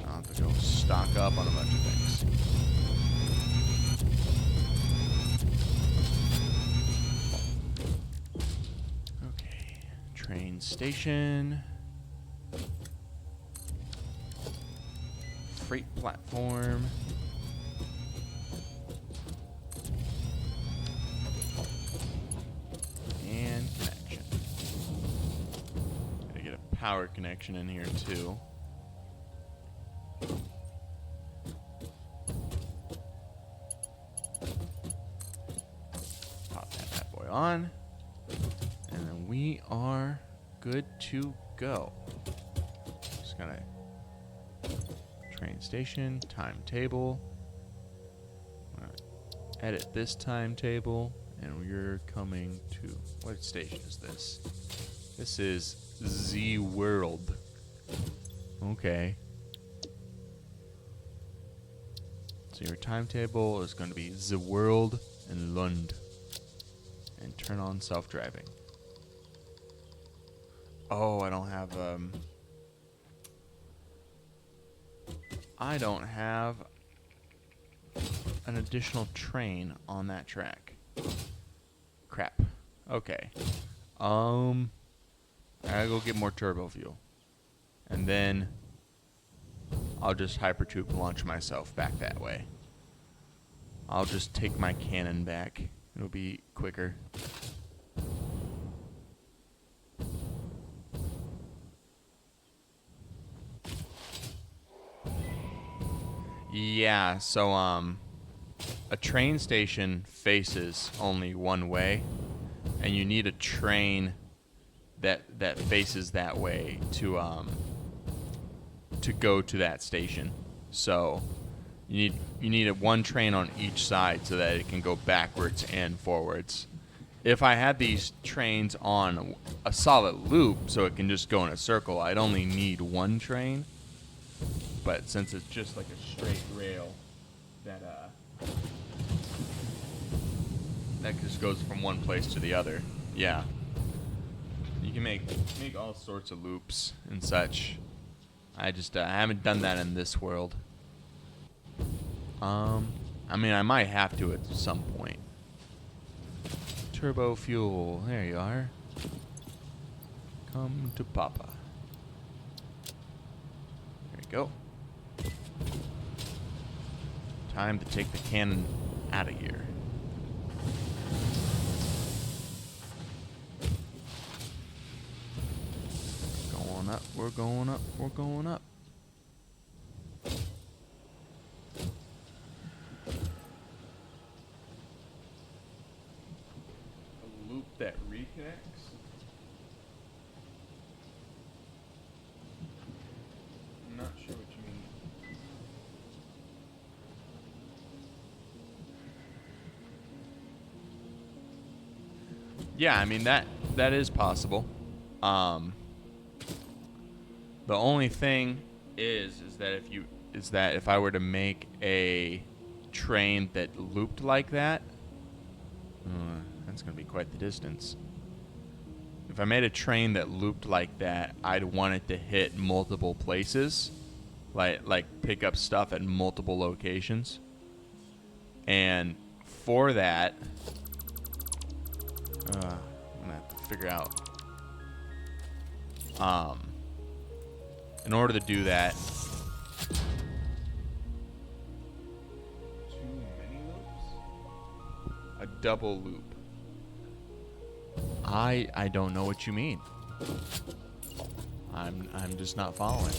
I'll have to go stock up on a bunch of things. Train station. Freight platform. And connection. Gotta get a power connection in here too. Pop that bad boy on. And then we are good to go. Just gonna train station, timetable. I'm gonna edit this timetable, and we're coming to, what station is this? This is Z World. Okay. So your timetable is going to be Z World and Lund. And turn on self-driving. Oh, I don't have an additional train on that track. Crap. Okay. I gotta go get more turbo fuel. And then I'll just hypertube launch myself back that way. I'll just take my cannon back. It'll be quicker. Yeah, so a train station faces only one way, and you need a train that faces that way to go to that station. So you need one train on each side so that it can go backwards and forwards. If I had these trains on a solid loop so it can just go in a circle, I'd only need one train. But since it's just like a straight rail that just goes from one place to the other, yeah. You can make all sorts of loops and such. I haven't done that in this world. I mean, I might have to at some point. Turbo fuel, there you are. Come to Papa. There you go. Time to take the cannon out of here. Going up, we're going up, we're going up. A loop that reconnects? I'm not sure what you mean. Yeah, I mean that is possible. The only thing is that if I were to make a train that looped like that, that's gonna be quite the distance. If I made a train that looped like that, I'd want it to hit multiple places, like pick up stuff at multiple locations. And for that, I'm gonna have to figure out. In order to do that, too many loops? A double loop. I don't know what you mean. I'm just not following.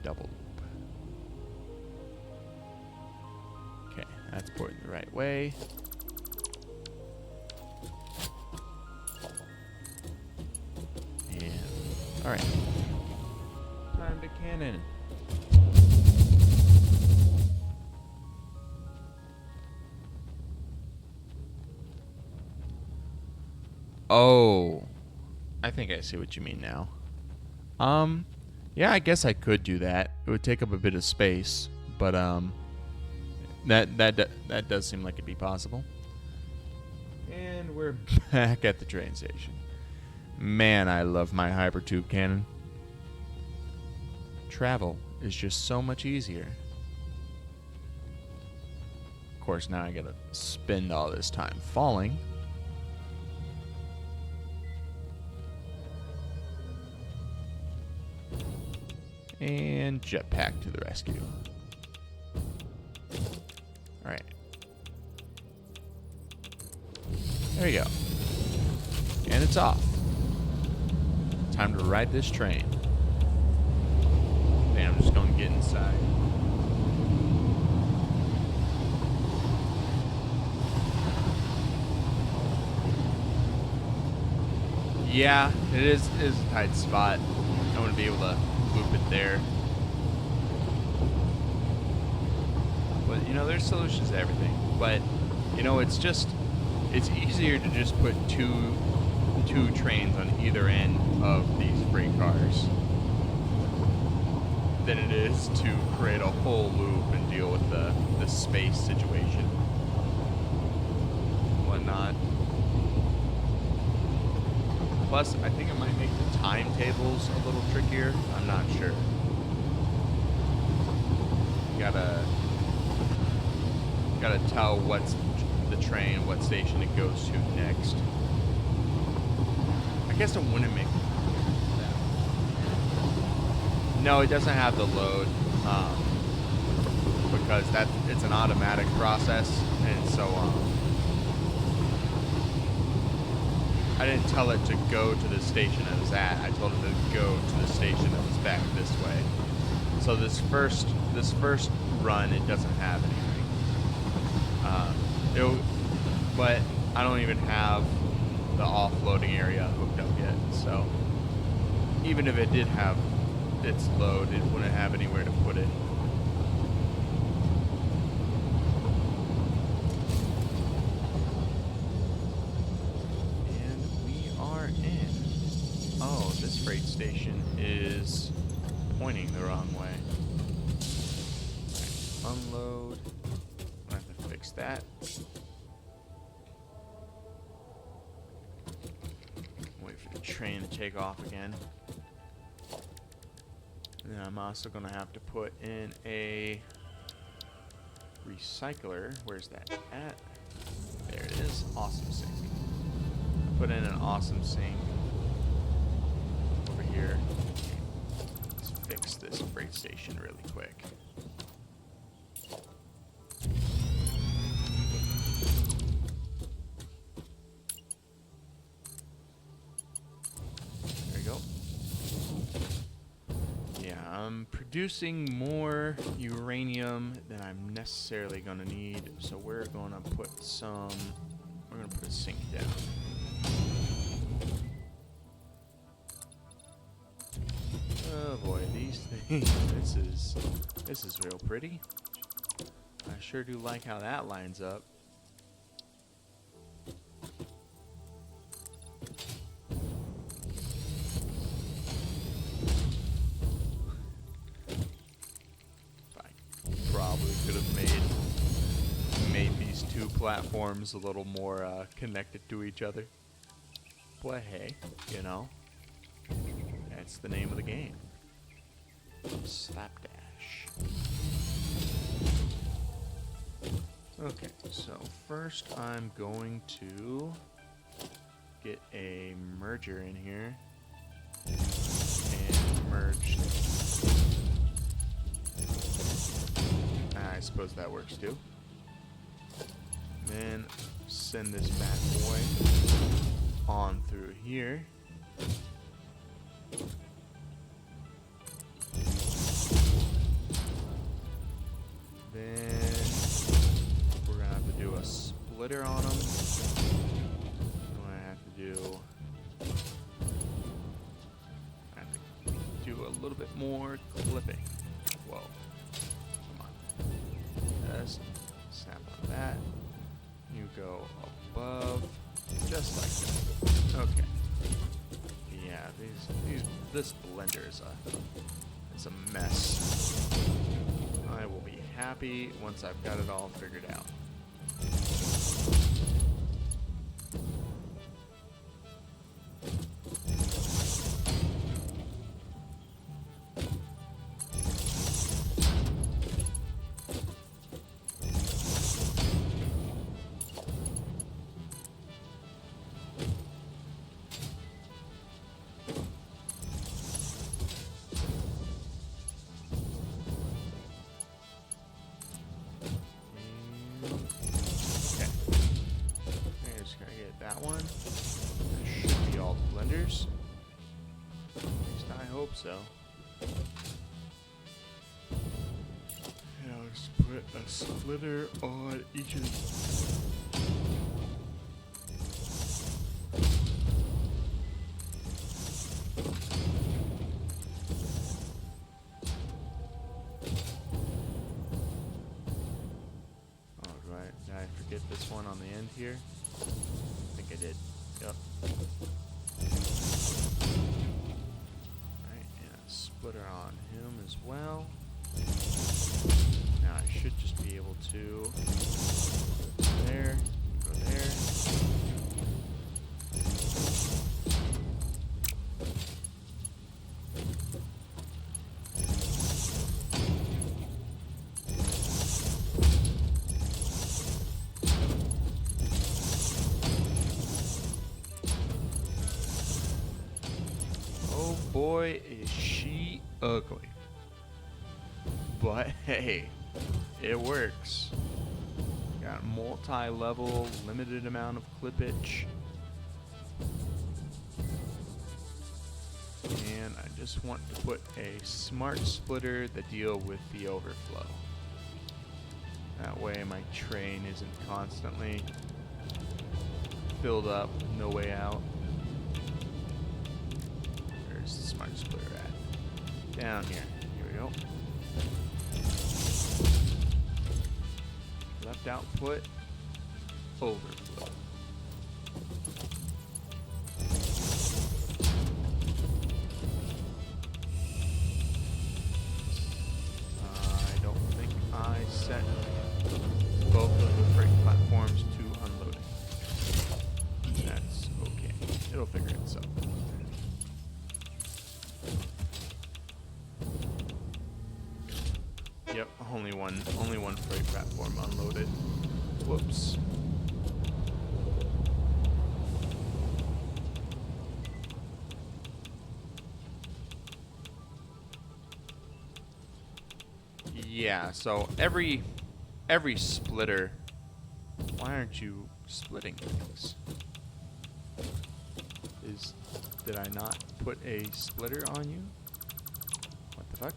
Double loop. Okay, that's pointing the right way. All right. Time to cannon. Oh, I think I see what you mean now. Yeah, I guess I could do that. It would take up a bit of space, but that does seem like it'd be possible. And we're back at the train station. Man, I love my hypertube cannon. Travel is just so much easier. Of course, now I gotta spend all this time falling. And jetpack to the rescue. Alright. There you go. And it's off. Time to ride this train. Man, I'm just going to get inside. Yeah, it is a tight spot. I want to be able to loop it there. But, you know, there's solutions to everything. But, you know, it's easier to just put two trains on either end of these freight cars than it is to create a whole loop and deal with the space situation. Whatnot. Plus, I think it might make the timetables a little trickier. I'm not sure. Gotta tell what's the train, what station it goes to next. guess it wouldn't make that. No, it doesn't have the load because it's an automatic process, and so I didn't tell it to go to the station it was at. I told it to go to the station that was back this way. So this first run, it doesn't have anything. But I don't even have the offloading area hooked up yet. So even if it did have its load, it wouldn't have anywhere to put it. And we are in. Oh, this freight station is pointing the wrong way. Right, unload. I have to fix that. Wait for the train to take off again. And then I'm also going to have to put in a recycler. Where's that at? There it is. Awesome sink. Put in an awesome sink over here. Let's fix this freight station really quick. There we go. Yeah, I'm producing more uranium than I'm necessarily going to need, so we're going to put a sink down. Oh boy, these things, this is real pretty. I sure do like how that lines up. I probably could have made these two platforms a little more connected to each other. But hey, you know, that's the name of the game. Slapdash. Okay, so first I'm going to get a merger in here and merge. I suppose that works too. Then send this bad boy on through here. Then we're gonna have to do a splitter on them. What I have to do a little bit more clipping. Whoa. Come on. Just snap on that. You go above. Just like that. Okay. Yeah, this blender is a mess. I will be happy once I've got it all figured out. That one. That should be all the blenders. At least I hope so. And I'll just put a splitter on each of these. Oh, right. Did I forget this one on the end here? I think I did. Yep. Alright, and a splitter on him as well. Now I should just be able to go there, go there. boy, is she ugly. But hey, it works. Got multi-level, limited amount of clippage. And I just want to put a smart splitter that deal with the overflow. That way my train isn't constantly filled up, no way out. Where's the smart splitter at? Down here. Here we go. Left output, overflow. I don't think I set both of the freight platforms to unloading. That's okay. It'll figure itself out. Yep, only one freight platform unloaded. Whoops. Yeah, so every splitter. Why aren't you splitting things? Did I not put a splitter on you? What the fuck?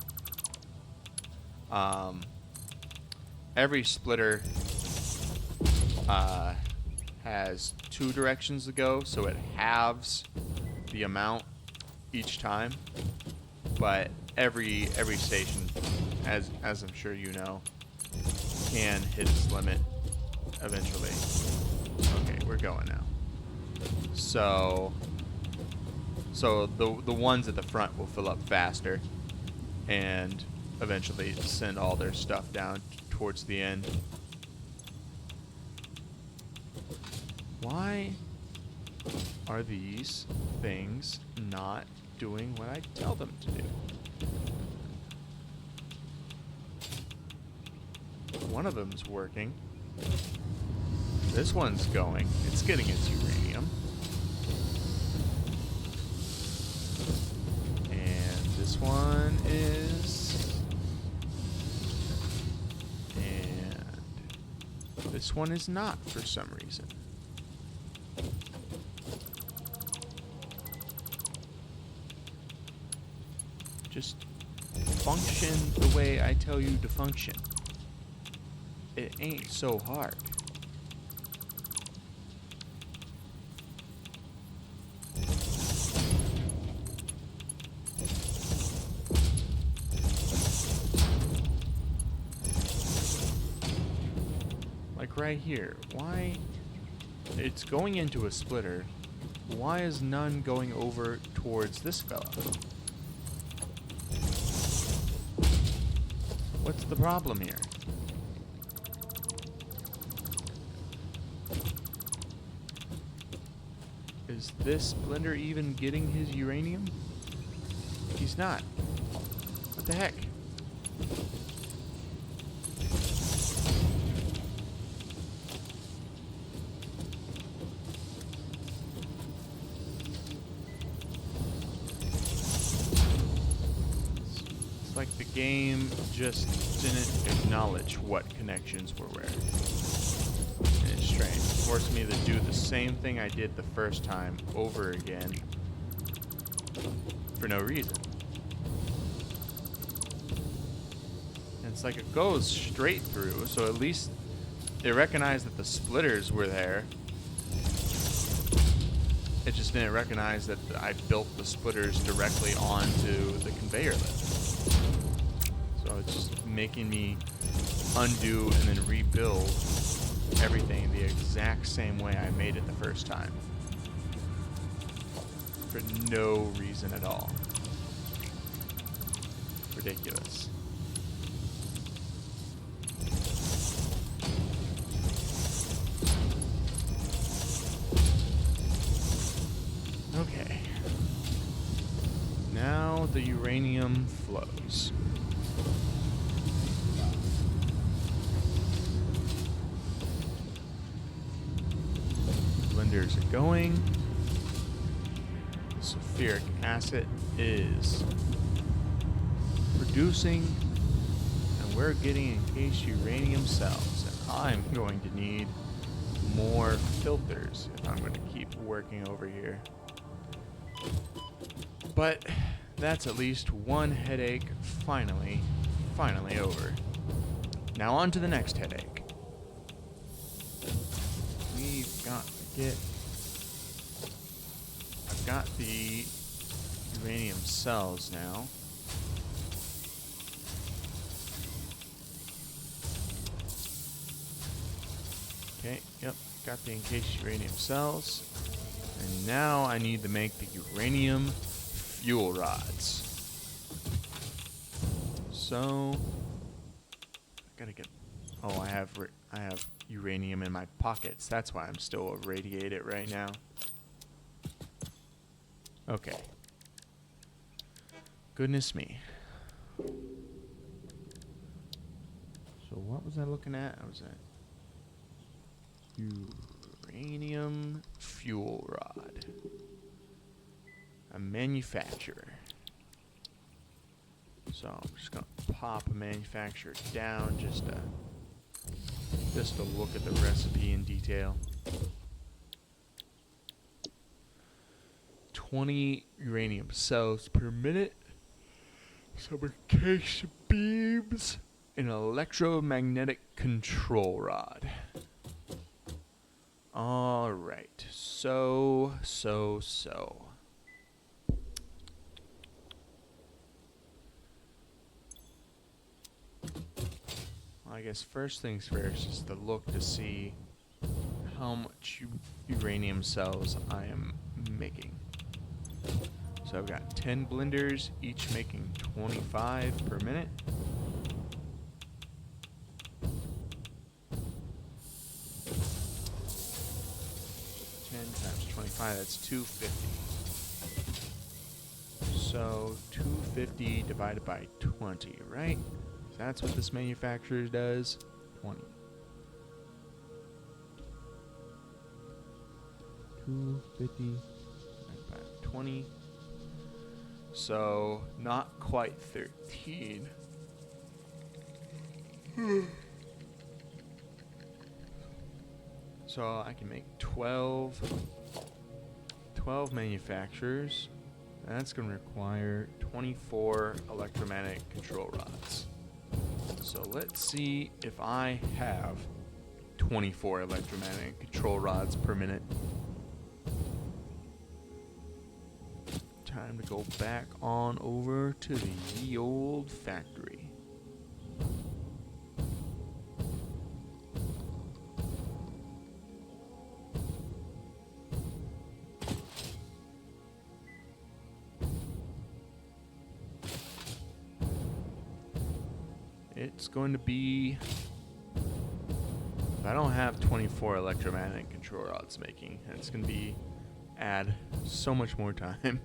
Every splitter has 2 directions to go, so it halves the amount each time. But every station, as I'm sure you know, can hit its limit eventually. Okay, we're going now. So the ones at the front will fill up faster and eventually send all their stuff down towards the end. Why are these things not doing what I tell them to do? One of them's working. This one's going. It's getting its uranium. And this one is... And this one is not for some reason. Just function the way I tell you to function. It ain't so hard. Like right here. Why? It's going into a splitter. Why is none going over towards this fella? What's the problem here? Is this blender even getting his uranium? He's not. What the heck? It's like the game just didn't acknowledge what connections were where. And it's strange. It forced me to do the same thing I did the first time over again for no reason. And it's like it goes straight through, so at least they recognized that the splitters were there. It just didn't recognize that I built the splitters directly onto the conveyor lift. So it's just making me undo and then rebuild everything the exact same way I made it the first time. For no reason at all. Ridiculous. Okay. Now the uranium flows. Blenders are going. This will sulfuric acid is producing, and we're getting encased uranium cells, and I'm going to need more filters if I'm going to keep working over here. But that's at least one headache finally over. Now on to the next headache. We've got to get... I've got the uranium cells now. Okay, yep, got the encased uranium cells. And now I need to make the uranium fuel rods. So, I gotta get... Oh, I have uranium in my pockets. That's why I'm still irradiated right now. Okay. Goodness me. So what was I looking at? I was at uranium fuel rod. A manufacturer. So I'm just gonna pop a manufacturer down just to look at the recipe in detail. 20 uranium cells per minute. Some encased beams. An electromagnetic control rod. Alright. So. I guess first things first is to look to see how much uranium cells I am making. So I've got 10 blenders, each making 25 per minute. Times 25, that's 250. So 250 divided by 20, right? That's what this manufacturer does. 20. 250 divided by 20. So not quite 13. So I can make 12 manufacturers. That's going to require 24 electromagnetic control rods. So let's see if I have 24 electromagnetic control rods per minute. Time to go back on over to the ye old factory. It's going to be... If I don't have 24 electromagnetic control rods making, it's going to be... add so much more time.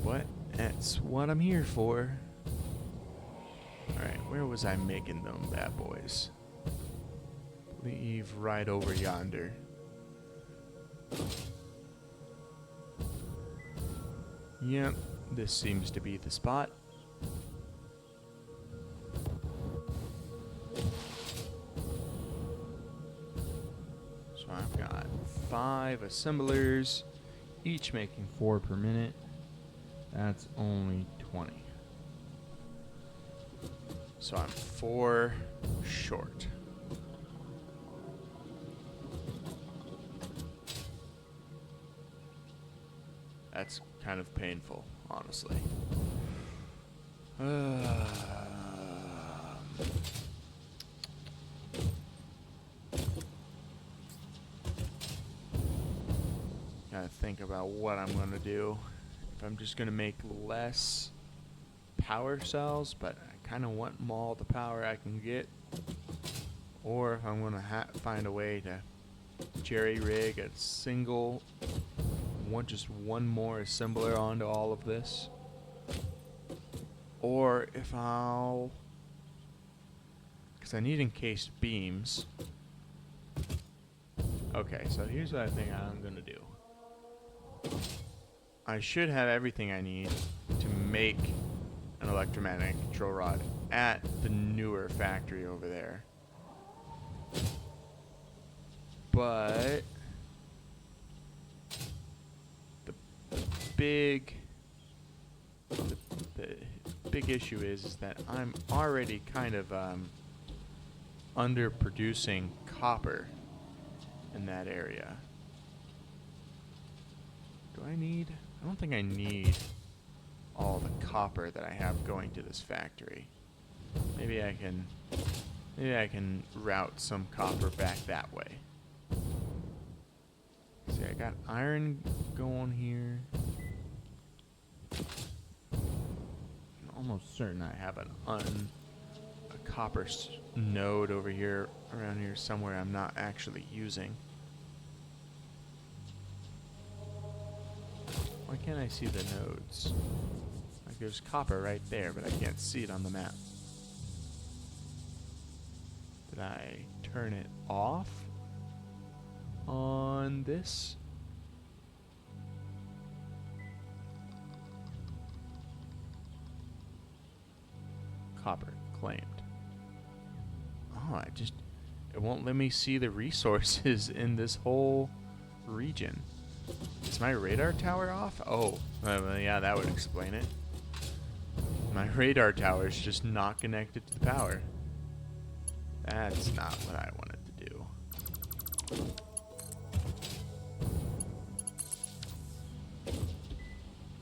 But that's what I'm here for. Alright, where was I making them bad boys? Leave right over yonder. Yep, this seems to be the spot. So I've got 5 assemblers, each making 4 per minute. That's only 20. So I'm 4 short. That's kind of painful, honestly. Gotta think about what I'm gonna do. If I'm just gonna make less power cells, but I kind of want all the power I can get, or if I'm gonna find a way to jerry rig a single just one more assembler onto all of this, or if because I need encased beams. Okay, so here's what I think I'm gonna do. I should have everything I need to make an electromagnetic control rod at the newer factory over there. But the big issue is that I'm already kind of underproducing copper in that area. Do I need? I don't think I need all the copper that I have going to this factory. Maybe I can route some copper back that way. See, I got iron going here. I'm almost certain I have a copper node over here, around here somewhere I'm not actually using. Why can't I see the nodes? Like there's copper right there, but I can't see it on the map. Did I turn it off on this? Copper claimed. Oh, it won't let me see the resources in this whole region. Is my radar tower off? Oh, well, yeah, that would explain it. My radar tower is just not connected to the power. That's not what I wanted to do.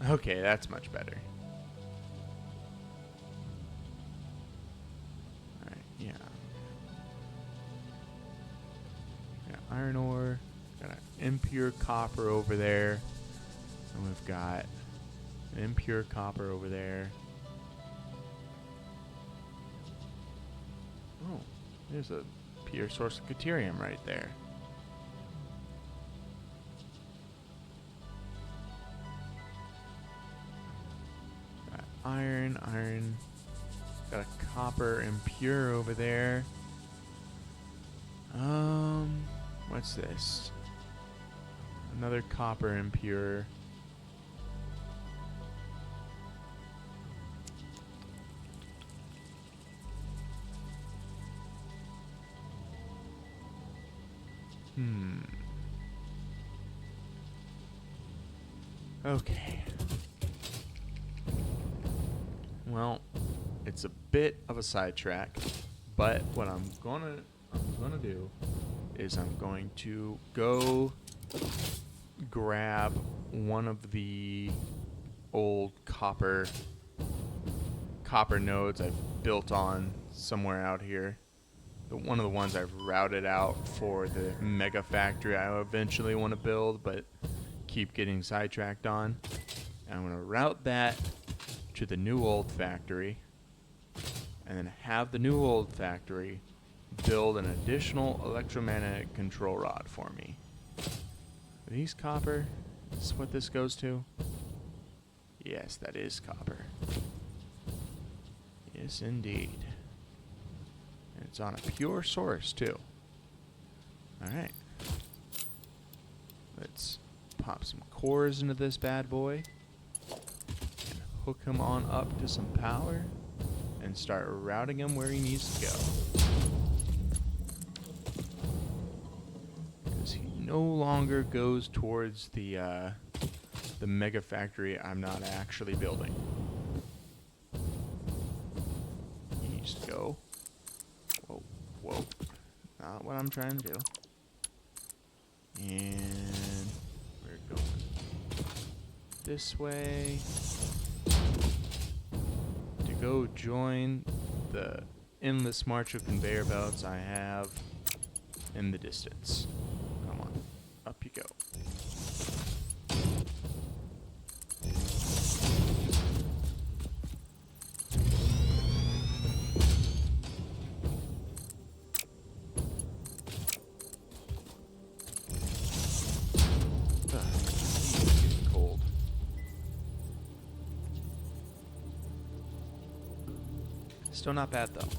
Okay, that's much better. Alright, yeah. Got iron ore. Got an impure copper over there. And we've got an impure copper over there. Oh, there's a pure source of deuterium right there. Got iron. Got a copper impure over there. What's this? Another copper impure. Okay. Well, it's a bit of a sidetrack, but what I'm gonna do is I'm going to go grab one of the old copper nodes I've built on somewhere out here. One of the ones I've routed out for the mega factory I eventually want to build, but keep getting sidetracked on. And I'm going to route that to the new old factory, and then have the new old factory build an additional electromagnetic control rod for me. Are these copper? Is this what this goes to? Yes, that is copper. Yes, indeed. And it's on a pure source, too. Alright. Let's pop some cores into this bad boy. And hook him on up to some power. And start routing him where he needs to go. Because he no longer goes towards the mega factory I'm not actually building. He needs to go. Whoa. Not what I'm trying to do. And we're going this way to go join the endless march of conveyor belts I have in the distance. Come on, up you go. Still not bad though.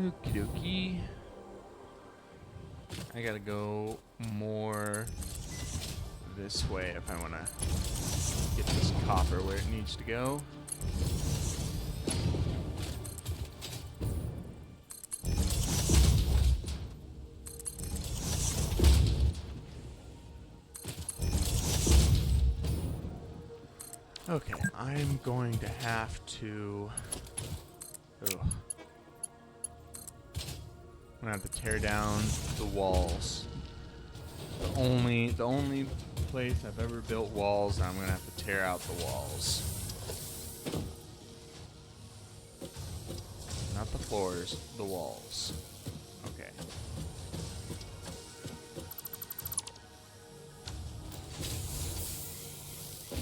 Okie dokie. I gotta go more this way if I want to get this copper where it needs to go. Okay, I'm going to have to... Ugh. I'm gonna have to tear down the walls. The only place I've ever built walls, I'm gonna have to tear out the walls. Not the floors, the walls. Okay.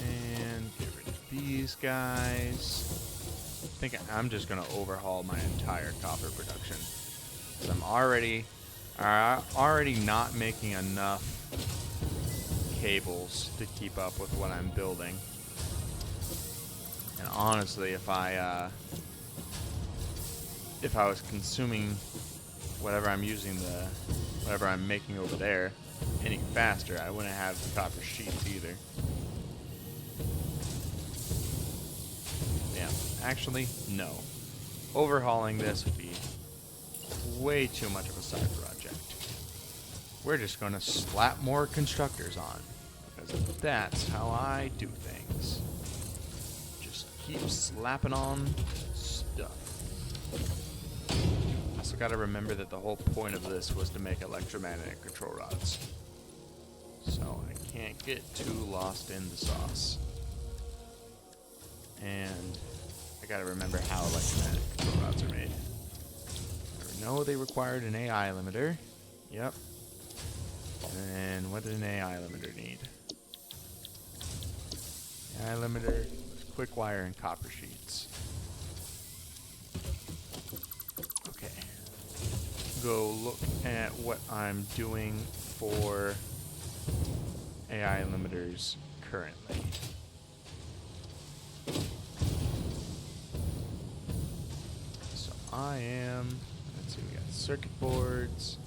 And get rid of these guys. I think I'm just gonna overhaul my entire copper production. I'm already not making enough cables to keep up with what I'm building. And honestly, if I was consuming whatever I'm making over there any faster, I wouldn't have the copper sheets either. Yeah, actually, no. Overhauling this would be way too much of a side project. We're just going to slap more constructors on, because that's how I do things. Just keep slapping on stuff. I also got to remember that the whole point of this was to make electromagnetic control rods. So I can't get too lost in the sauce. And I got to remember how electromagnetic control rods are made. No, they required an AI limiter. Yep. And what did an AI limiter need? AI limiter was quick wire and copper sheets. Okay. Go look at what I'm doing for AI limiters currently. So I am... Let's see, we got circuit boards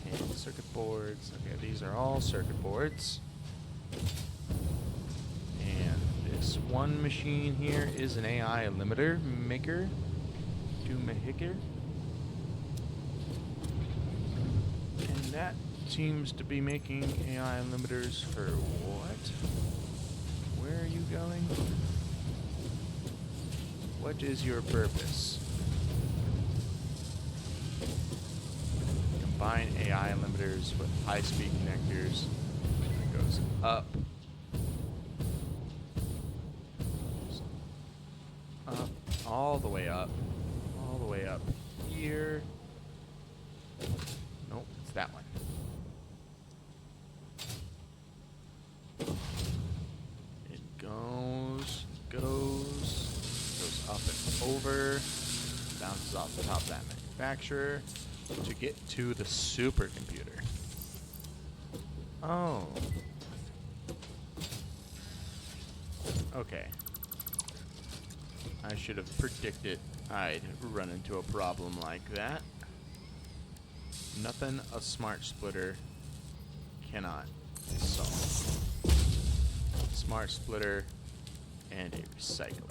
and circuit boards. Okay, these are all circuit boards. And this one machine here is an AI limiter maker. And that seems to be making AI limiters for what? Where are you going? What is your purpose? Combine AI limiters with high-speed connectors. It goes up. Up. All the way up. All the way up here. Nope, it's that one. It goes up and over. Bounces off the top of that manufacturer to get to the supercomputer. Oh. Okay. I should have predicted I'd run into a problem like that. Nothing a smart splitter cannot solve. Smart splitter and a recycler.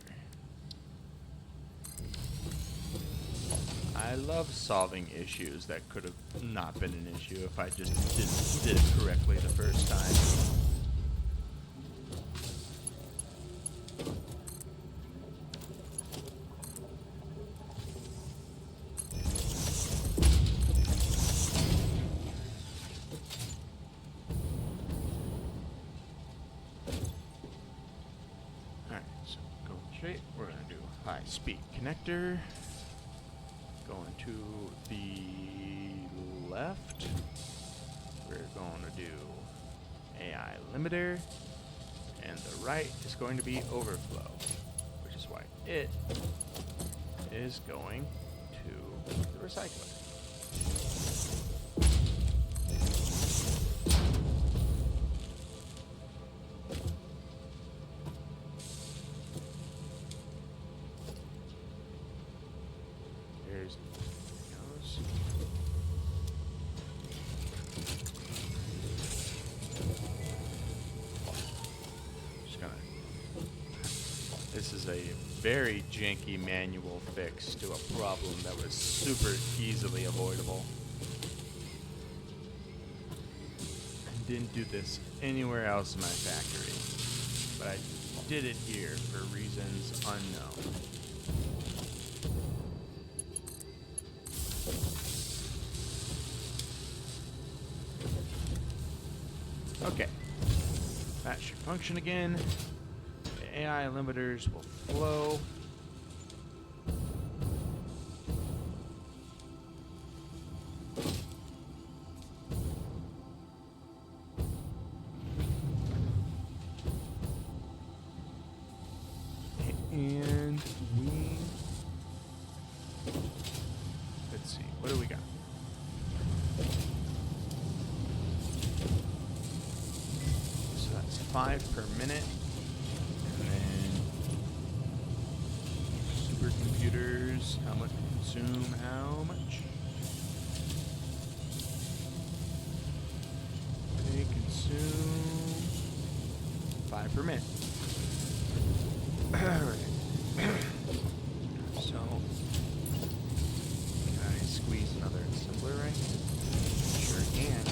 I love solving issues that could have not been an issue if I just did it correctly the first time. Alright, so going straight, we're going to do high-speed connector. Going to the left, we're going to do AI limiter, and the right is going to be overflow, which is why it is going to the recycler. There's This is a very janky manual fix to a problem that was super easily avoidable. I didn't do this anywhere else in my factory, but I did it here for reasons unknown. Okay, that should function again. The AI limiters will flow. And let's see, what do we got? So that's 5 per minute. And then supercomputers, how much consume how much? They consume 5 per minute. Alright. So, can I squeeze another assembler right here? Sure can.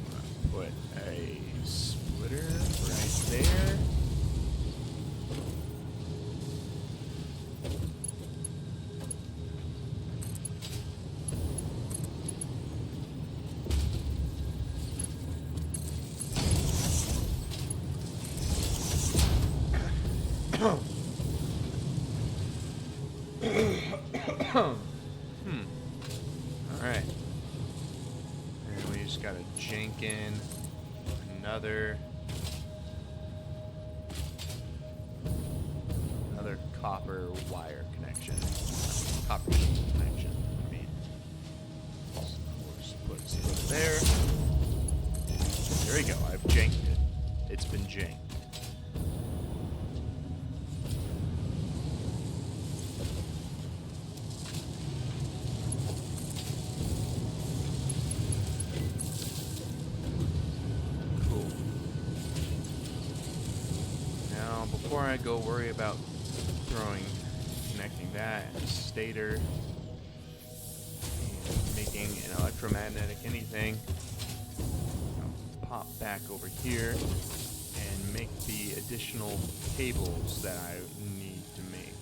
I'm gonna put a splitter right there. Alright. And we just gotta jank in another copper wire connection. Copper sheet connection, I mean. So we'll just put a splitter there. There we go, I've janked it. It's been janked. Before I go worry about connecting that stator and making an electromagnetic anything, I'll pop back over here and make the additional cables that I need to make.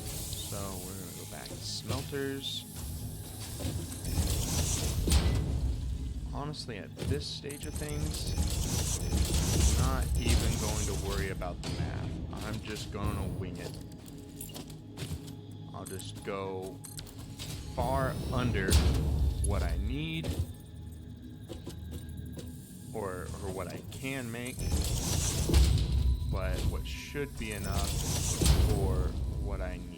So we're going to go back to smelters. Honestly, at this stage of things, I'm not even going to worry about the math. I'm just going to wing it. I'll just go far under what I need, or what I can make, but what should be enough for what I need.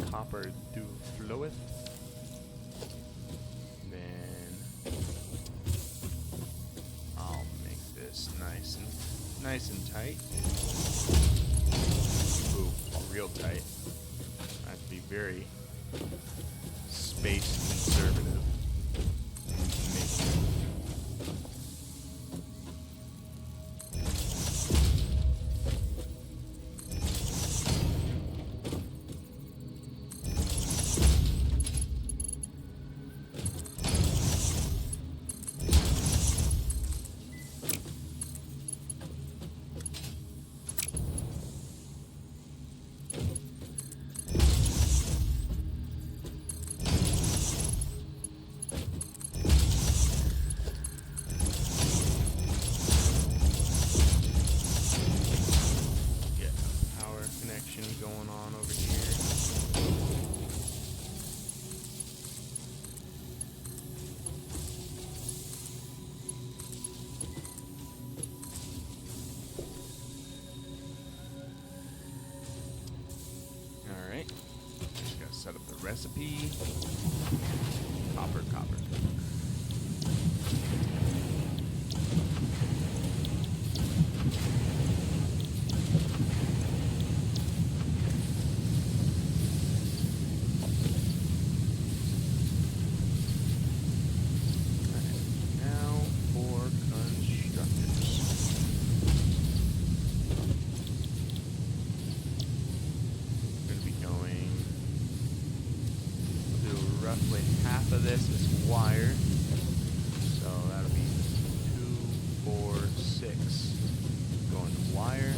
Copper do floweth. Then I'll make this nice and tight. Ooh, real tight. I have to be very space conservative. recipe. Copper. Roughly half of this is wire, so that'll be 2, 4, 6 going to wire,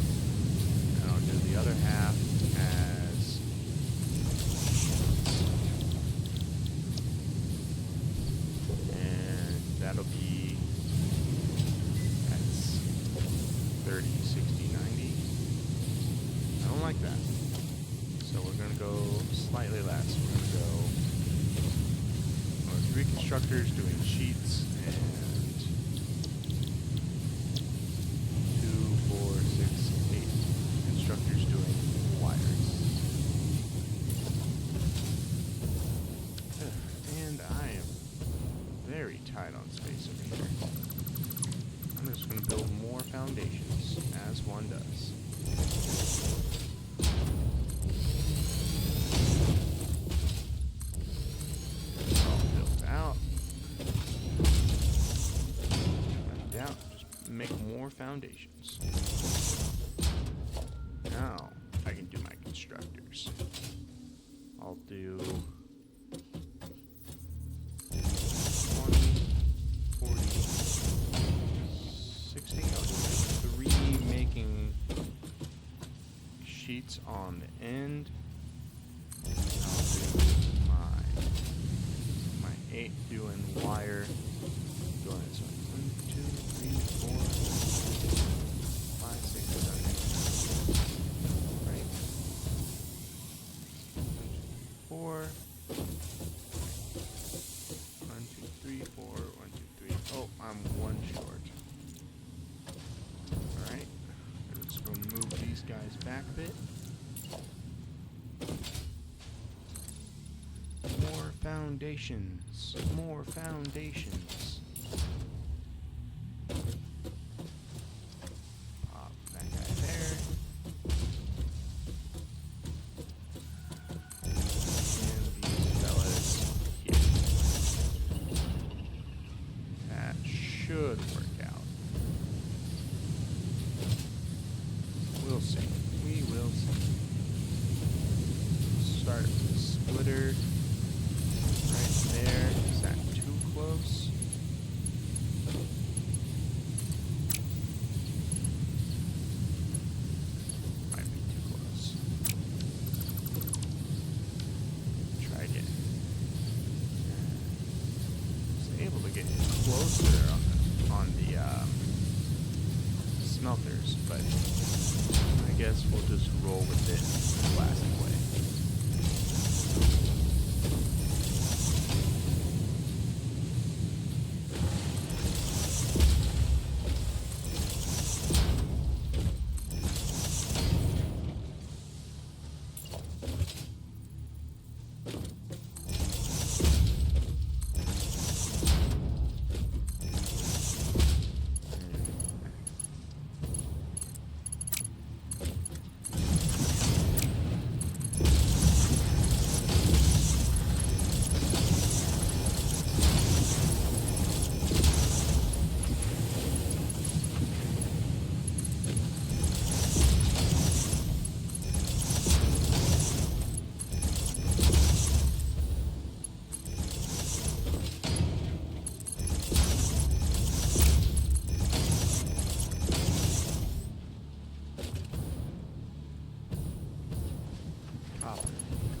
and I'll do the other half as and that'll be that's 30, 60, 90. I don't like that, so we're gonna go slightly less. We're gonna go 3 constructors doing sheets and 2, 4, 6, 8 constructors doing wires. And I am very tight on space over here. I'm just going to build more foundations, as one does. Make more foundations. Now I can do my constructors. I'll do 20, 40, 60. I'll do 3 making sheets on the end. I'll do my 8 doing wire. Doing this one. 1, 2, 3, 4, 5, 6, 7, 8. Right. 4. 1, 2, 3, 4. 1, 2, 3. Oh, I'm 1 short. Alright. Let's go move these guys back a bit. More foundations. More foundations. Pop that guy there. And these fellas here. That should work out. We'll see. We will see. Start with the splitter. Right there. Is that too close? Might be too close. Try again. Was able to get closer on the smelters, but I guess we'll just roll with it the classic way.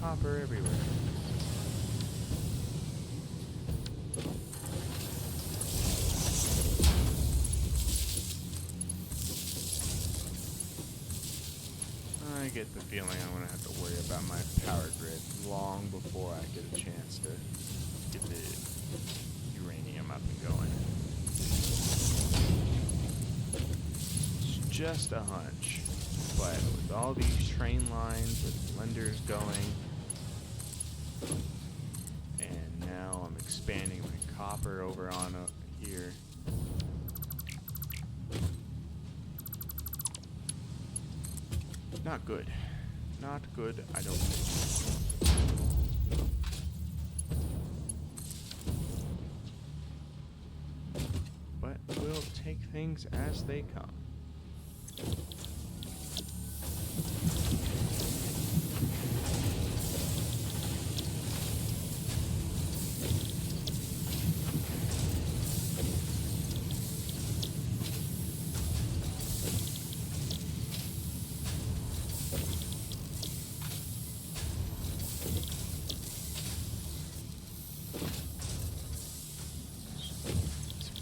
Copper everywhere. I get the feeling I'm going to have to worry about my power grid long before I get a chance to get the uranium up and going. It's just a hunch, but with all these train lines with blenders going, And now I'm expanding my copper over on here. Not good. Not good, I don't think. But we'll take things as they come.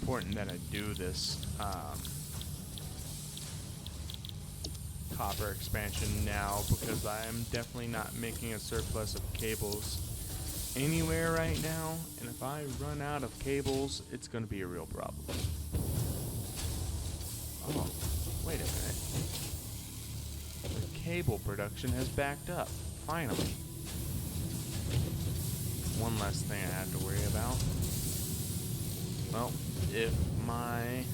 Important that I do this copper expansion now, because I am definitely not making a surplus of cables anywhere right now, and if I run out of cables, it's going to be a real problem. Oh, wait a minute. The cable production has backed up, finally. One less thing I have to worry about. Well, if I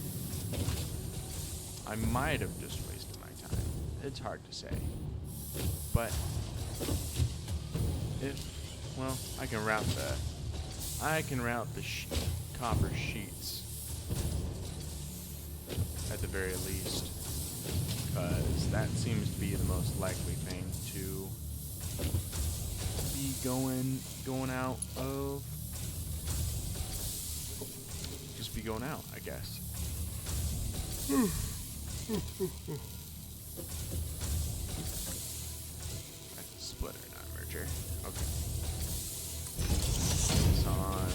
might have just wasted my time. It's hard to say. But well, I can route the copper sheets at the very least, because that seems to be the most likely thing to be going out of. Just be going out, I guess. That's a splitter, not a merger. Okay. It's on.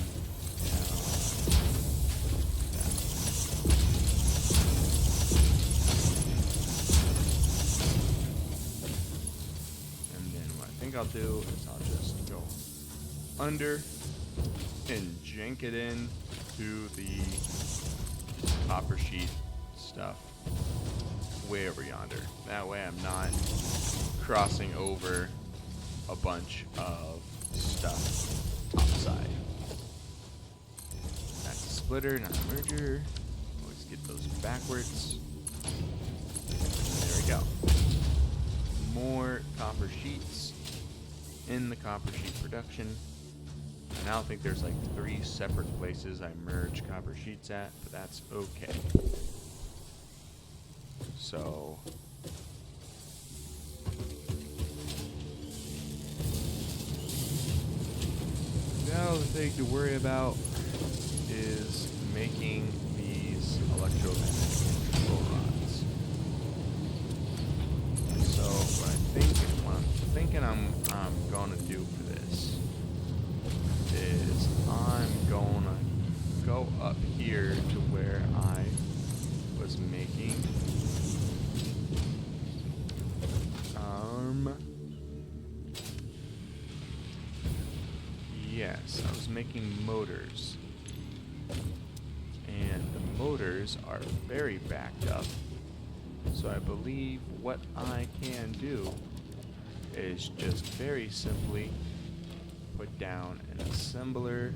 And then what I think I'll do is I'll just go under and jank it in to the copper sheet stuff way over yonder. That way I'm not crossing over a bunch of stuff topside. That's a splitter, not a merger. Always get those backwards. There we go. More copper sheets in the copper sheet production. I now think there's like 3 separate places I merge copper sheets at, but that's okay. So now the thing to worry about is making these electromagnetic control rods. So what I'm thinking I'm gonna do for this is I'm gonna go up here to where I was making yes, I was making motors, and the motors are very backed up, so I believe what I can do is just very simply put down an assembler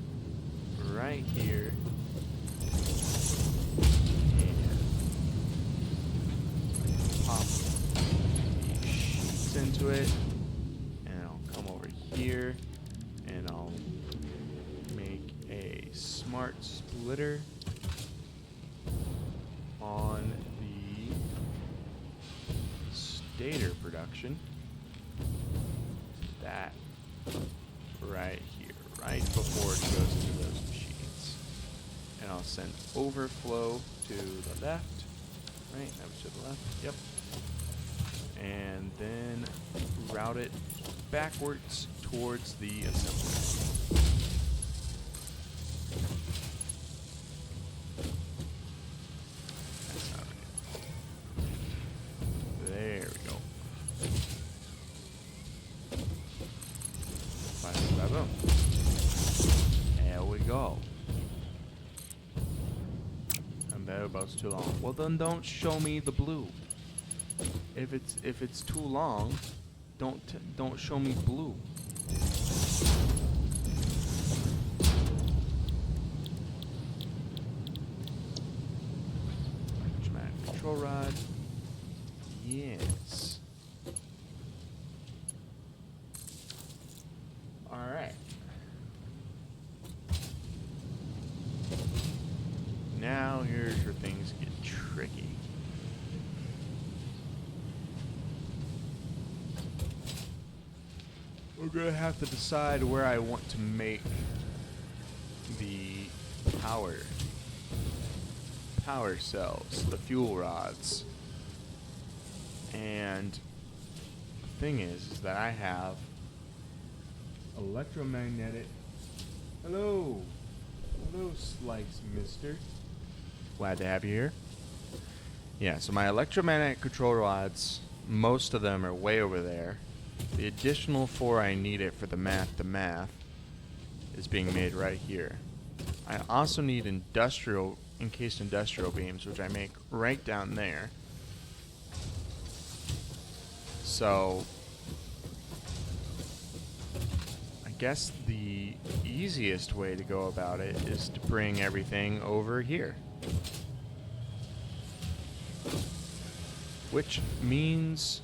right here and pop these sheets into it, and I'll come over here and I'll make a smart splitter on the stator production. That right here, right before it goes into those machines. And I'll send overflow to the left. Right, that was to the left, yep. And then route it backwards towards the assembler. That's not it. There we go. Boom. There we go. And that about's too long. Well, then don't show me the blue. If it's too long, don't show me blue. rod. Yes. Alright. Now here's where things get tricky. We're gonna have to decide where I want to make the power cells, the fuel rods. And the thing is that I have electromagnetic. Hello, Slice Mister. Glad to have you here. Yeah, so my electromagnetic control rods, most of them are way over there. The additional 4 I needed for the math to math is being made right here. I also need encased industrial beams, which I make right down there. So I guess the easiest way to go about it is to bring everything over here. Which means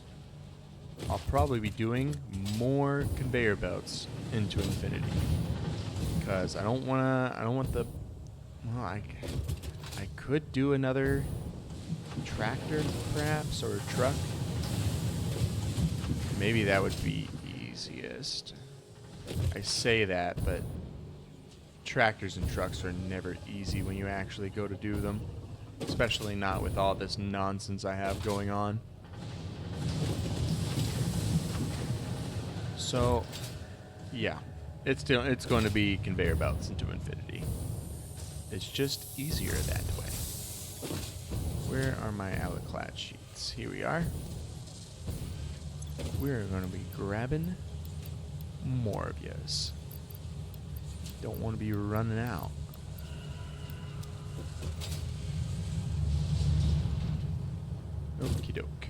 I'll probably be doing more conveyor belts into infinity. Because I don't want the, well, I could do another tractor perhaps, or a truck. Maybe that would be easiest. I say that, but tractors and trucks are never easy when you actually go to do them. Especially not with all this nonsense I have going on. So, yeah. It's going to be conveyor belts into infinity. It's just easier that way. Where are my outclad sheets? Here we are. We're going to be grabbing more of yous. Don't want to be running out. Okie doke.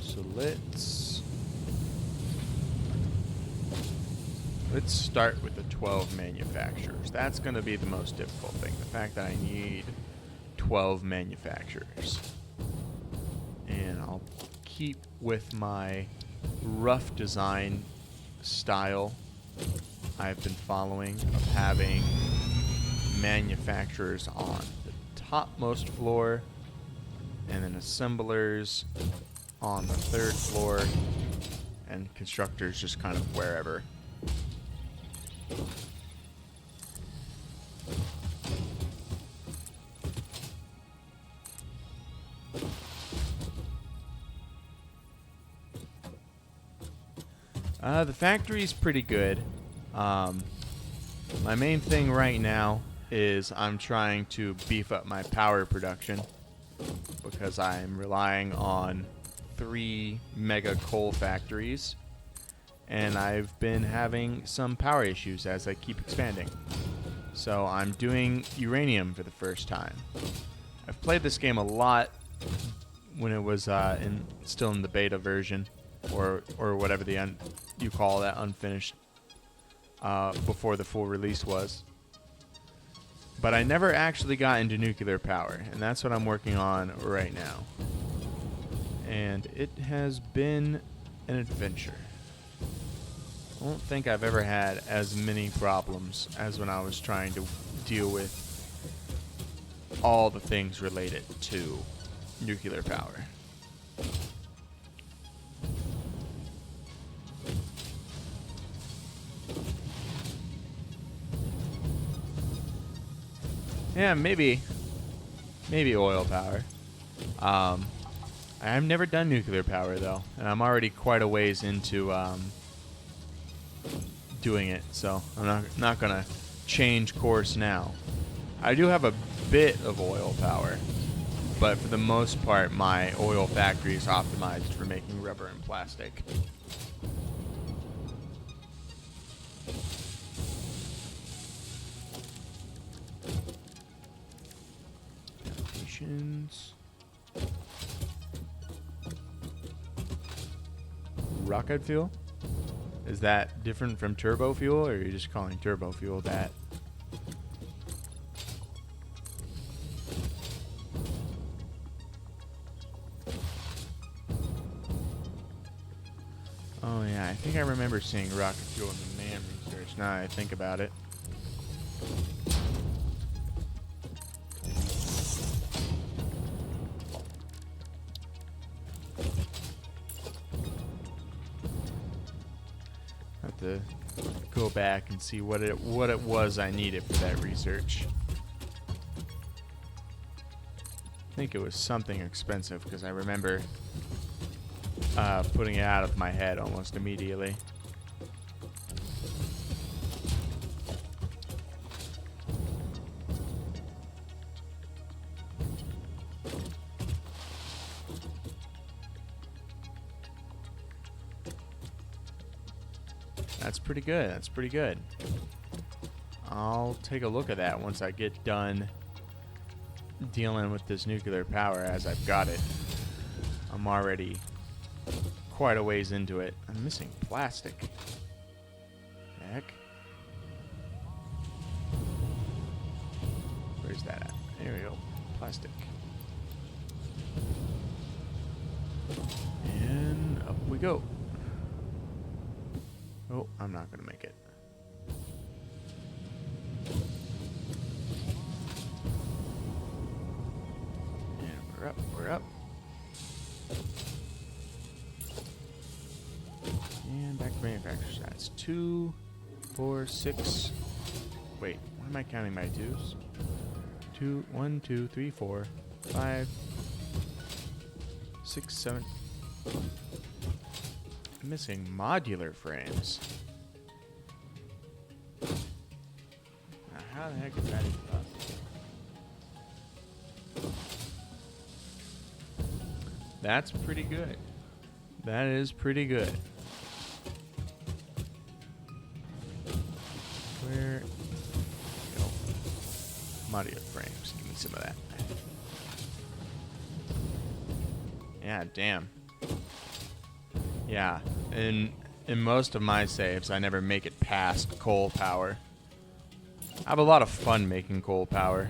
So let's start with the 12 manufacturers. That's going to be the most difficult thing. The fact that I need 12 manufacturers. And I'll keep with my rough design style I've been following of having manufacturers on the topmost floor and then assemblers on the 3rd floor and constructors just kind of wherever. The factory's pretty good. My main thing right now is I'm trying to beef up my power production because I'm relying on 3 mega coal factories, and I've been having some power issues as I keep expanding. So I'm doing uranium for the first time. I've played this game a lot when it was still in the beta version, or whatever you call that, unfinished, before the full release was. But I never actually got into nuclear power, and that's what I'm working on right now. And it has been an adventure. I don't think I've ever had as many problems as when I was trying to deal with all the things related to nuclear power. Yeah, maybe oil power. I've never done nuclear power though, and I'm already quite a ways into doing it, so I'm not gonna change course now. I do have a bit of oil power, but for the most part, my oil factory is optimized for making rubber and plastic. Rocket fuel? Is that different from turbo fuel, or are you just calling turbo fuel that? Oh yeah, I think I remember seeing rocket fuel in the NAM research, now that I think about it. Have to go back and see what it was I needed for that research. I think it was something expensive because I remember putting it out of my head almost immediately. That's pretty good. That's pretty good. I'll take a look at that once I get done dealing with this nuclear power as I've got it. I'm already quite a ways into it. I'm missing plastic. Heck. Where's that at? There we go. Plastic. And up we go. Oh, I'm not gonna make it. And we're up, we're up. And back to manufacturer. That's 2, 4, 6. Wait, why am I counting my 2s? 2, 1, 2, 3, 4, 5, 6, 7. I'm missing modular frames. Now, how the heck is that even possible? That's pretty good. That is pretty good. Where? Go. Modular frames. Give me some of that. Yeah, damn. Yeah, in most of my saves, I never make it past coal power. I have a lot of fun making coal power,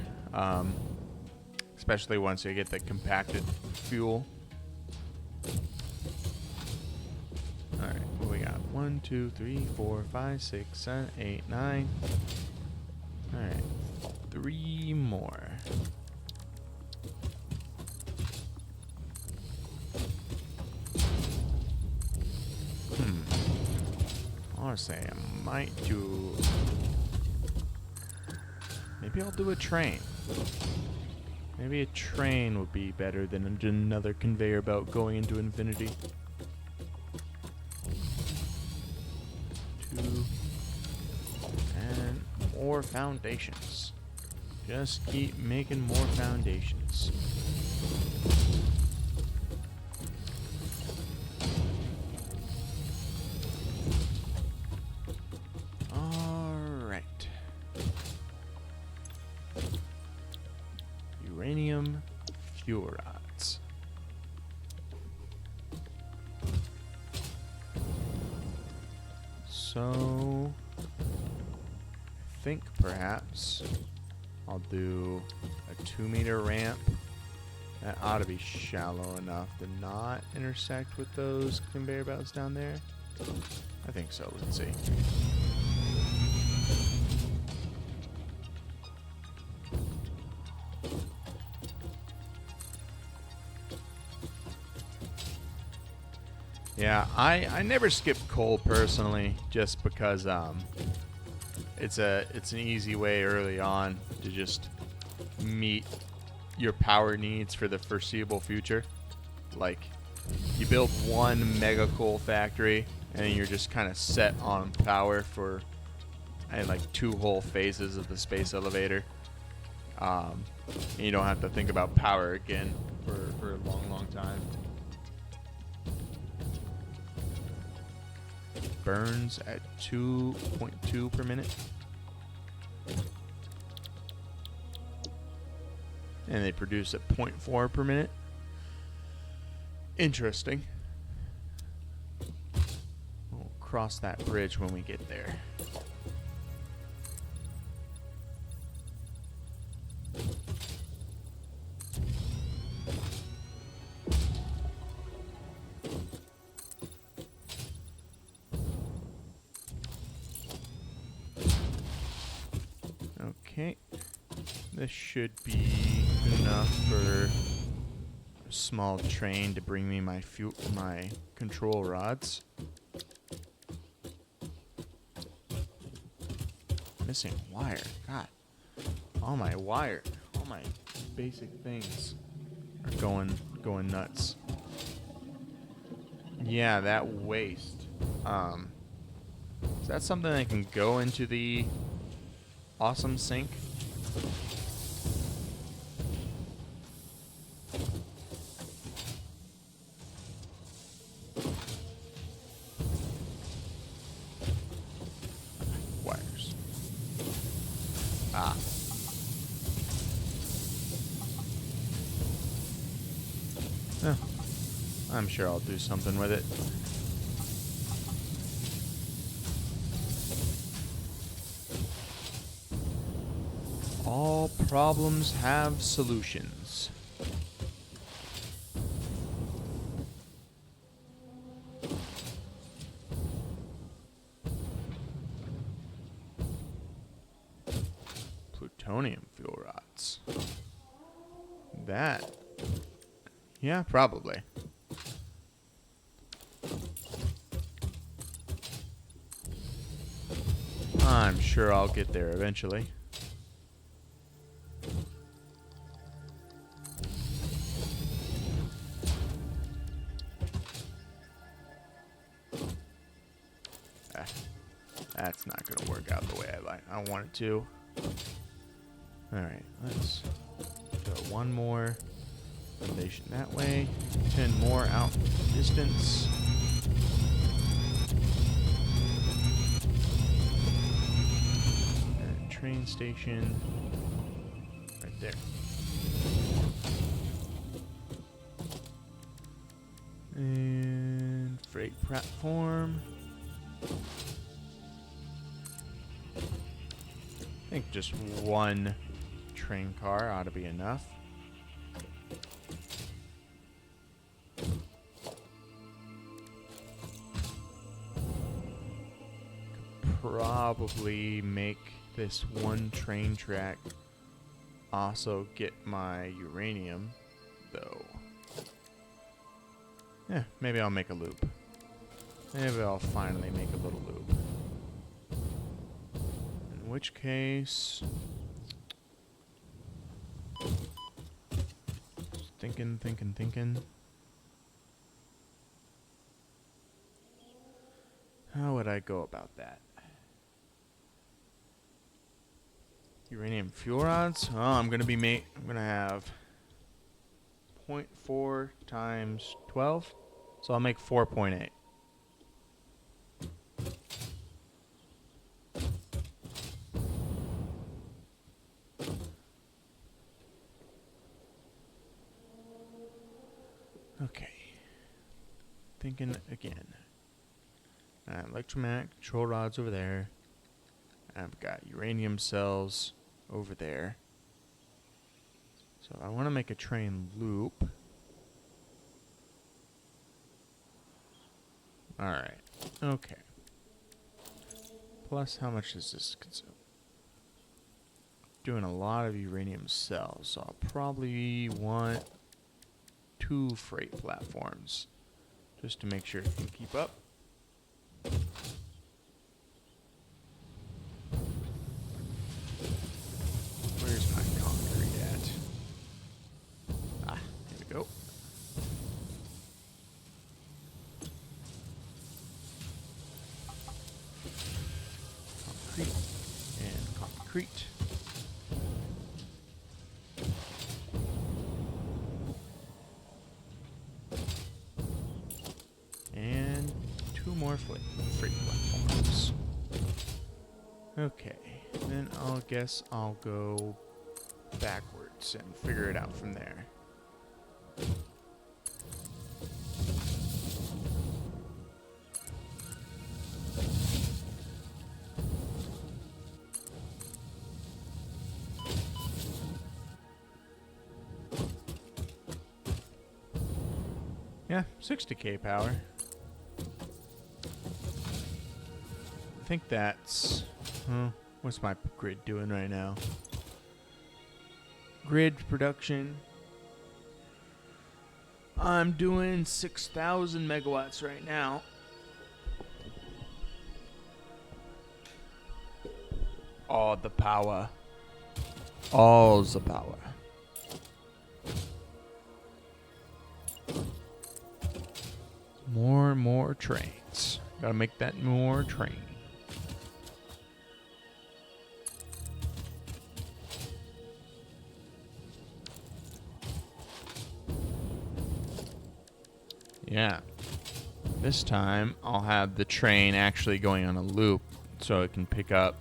especially once you get the compacted fuel. Alright, what we got? 1, 2, 3, 4, 5, 6, 7, 8, 9. Alright, 3 more. Honestly, I might do... Maybe I'll do a train. Maybe a train would be better than another conveyor belt going into infinity. 2. And more foundations. Just keep making more foundations. Uranium fuel rods. So, I think perhaps I'll do a 2-meter ramp. That ought to be shallow enough to not intersect with those conveyor belts down there. I think so. Let's see. Yeah, I never skip coal personally, just because it's an easy way early on to just meet your power needs for the foreseeable future. Like, you build one mega coal factory and you're just kind of set on power for like 2 whole phases of the space elevator. And you don't have to think about power again for a long time. Burns at 2.2 per minute. And they produce at 0.4 per minute. Interesting. We'll cross that bridge when we get there. Okay. This should be enough for a small train to bring me my control rods. Missing wire. God. All my basic things are going nuts. Yeah, that waste. Is that something that can go into the awesome sink? Wires. Ah. Oh, I'm sure I'll do something with it. All problems have solutions. Plutonium fuel rods. That. Yeah, probably. I'm sure I'll get there eventually. That's not going to work out the way I want it to. Alright, let's go one more foundation that way. 10 more out in the distance. And train station right there. And freight platform. I think just one train car ought to be enough. Could probably make this one train track also get my uranium, though. Yeah, maybe I'll make a loop. Maybe I'll finally make a little loop. In which case... Thinking. How would I go about that? Uranium fuel rods? Oh, I'm gonna have 0.4 times 12. So I'll make 4.8. Okay. Thinking again. Electromagnetic control rods over there. I've got uranium cells over there. So I want to make a train loop. Alright. Okay. Plus, how much does this consume? Doing a lot of uranium cells, so I'll probably want 2 freight platforms just to make sure it can keep up. Where's my concrete at? Ah, here we go. Concrete and concrete. And 2 more freight platforms. Okay, then I'll guess I'll go backwards and figure it out from there. Yeah, 60k power. I think that's... what's my grid doing right now? grid production. I'm doing 6,000 megawatts right now. All the power. All the power. More and more trains. Gotta make that more train. Yeah. This time I'll have the train actually going on a loop so it can pick up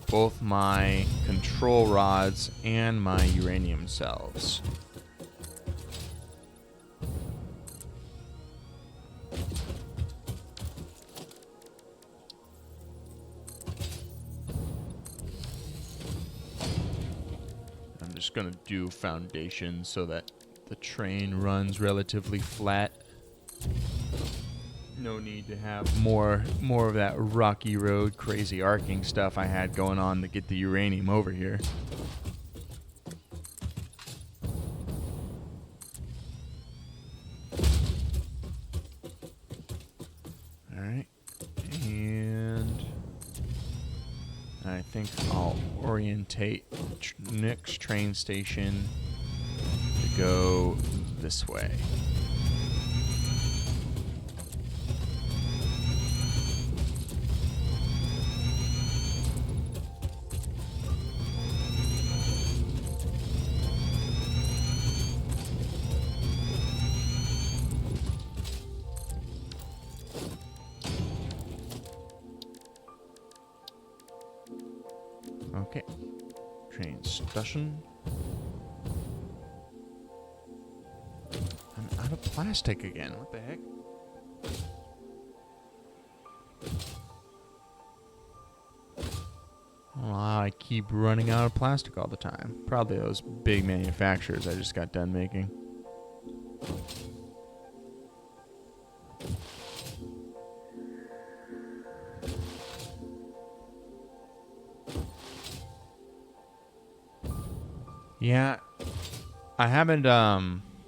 both my control rods and my uranium cells. I'm just gonna do foundations so that the train runs relatively flat. No need to have more of that rocky road crazy arcing stuff I had going on to get the uranium over here. Alright. And I think I'll orientate next train station to go this way. Okay. Train station. I'm out of plastic again. What the heck? I don't know how I keep running out of plastic all the time. Probably those big manufacturers I just got done making. Yeah, I haven't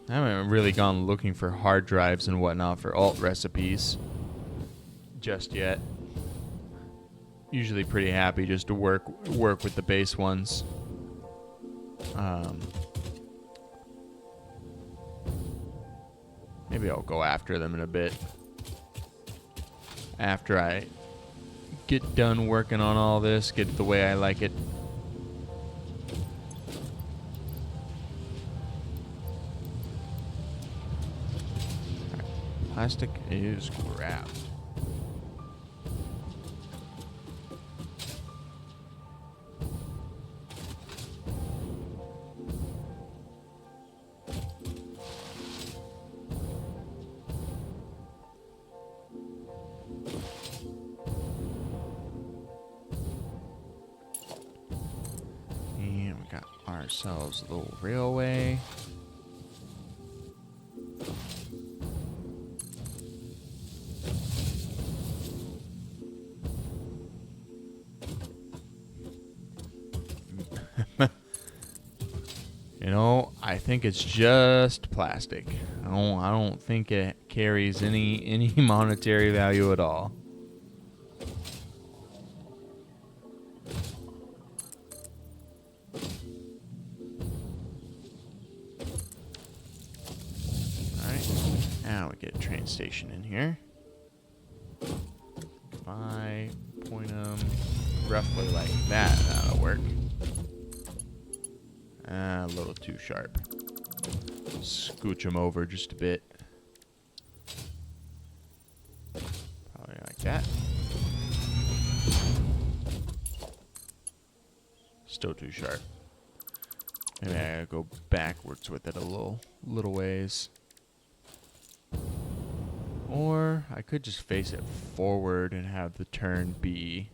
really gone looking for hard drives and whatnot for alt recipes just yet. Usually pretty happy just to work with the base ones. Maybe I'll go after them in a bit. After I get done working on all this, get it the way I like it. Plastic is grabbed. And we got ourselves a little railway. You know, I think it's just plastic. I don't think it carries any monetary value at all. Alright, now we get a train station in here. If I point them roughly like that, that'll work. A little too sharp. Scooch them over just a bit. Probably like that. Still too sharp. Maybe I gotta go backwards with it a little ways. Or I could just face it forward and have the turn be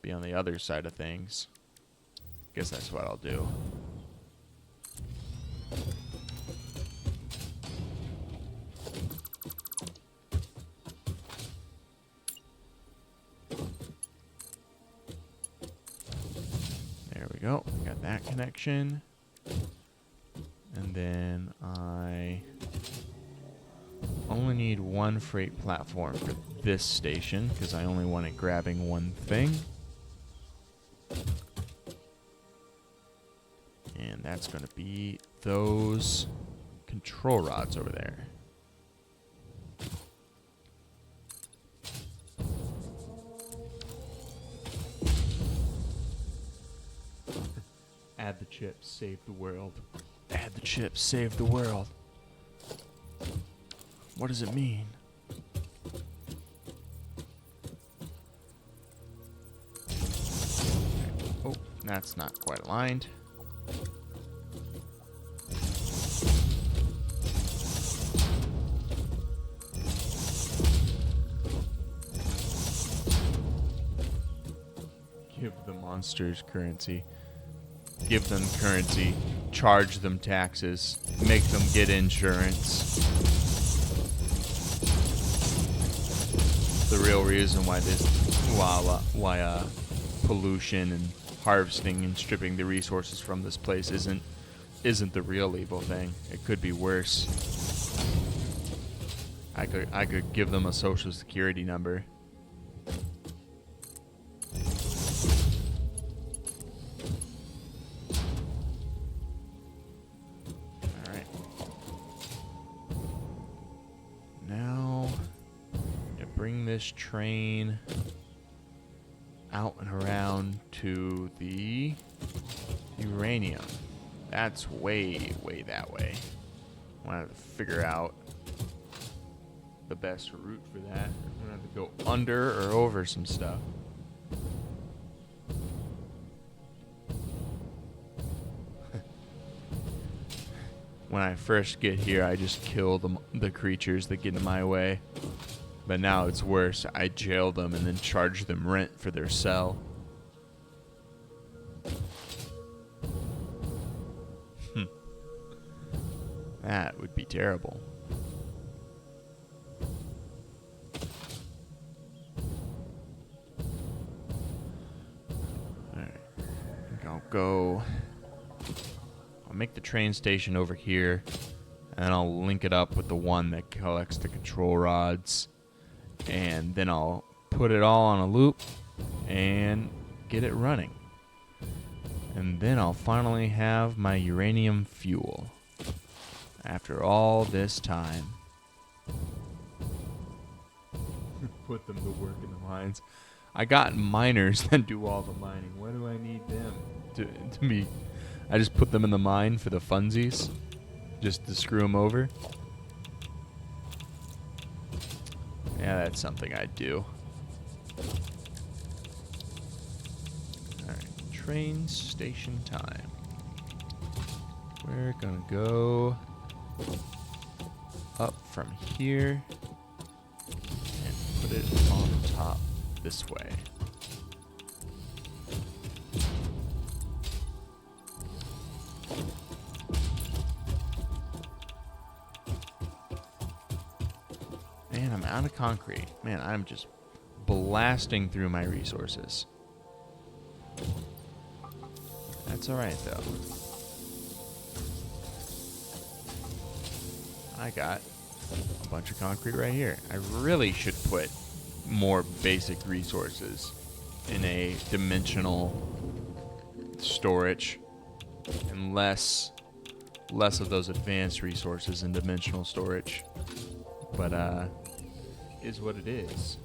on the other side of things. Guess that's what I'll do. There we go. Got that connection. And then I only need one freight platform for this station because I only want it grabbing one thing. And that's going to be those control rods over there. Add the chips, save the world. Add the chips, save the world. What does it mean? Oh, that's not quite aligned. Give the monsters currency. Give them currency. Charge them taxes. Make them get insurance. The real reason why pollution and harvesting and stripping the resources from this place isn't the real evil thing. It could be worse. I could give them a social security number. Alright. Now to bring this train out and around to the uranium. That's way that way. I want to figure out the best route for that. I'm going to have to go under or over some stuff. When I first get here, I just kill the creatures that get in my way. But now it's worse. I jail them and then charge them rent for their cell. That would be terrible. Alright. I think I'll make the train station over here, and I'll link it up with the one that collects the control rods. And then I'll put it all on a loop and get it running. And then I'll finally have my uranium fuel. After all this time. Put them to work in the mines. I got miners that do all the mining. Why do I need them to be... I just put them in the mine for the funsies. Just to screw them over. Yeah, that's something I'd do. Alright, train station time. We're gonna go up from here and put it on top this way. Man, I'm out of concrete. Man, I'm just blasting through my resources. That's alright, though. I got a bunch of concrete right here. I really should put more basic resources in a dimensional storage and less of those advanced resources in dimensional storage. But, is what it is.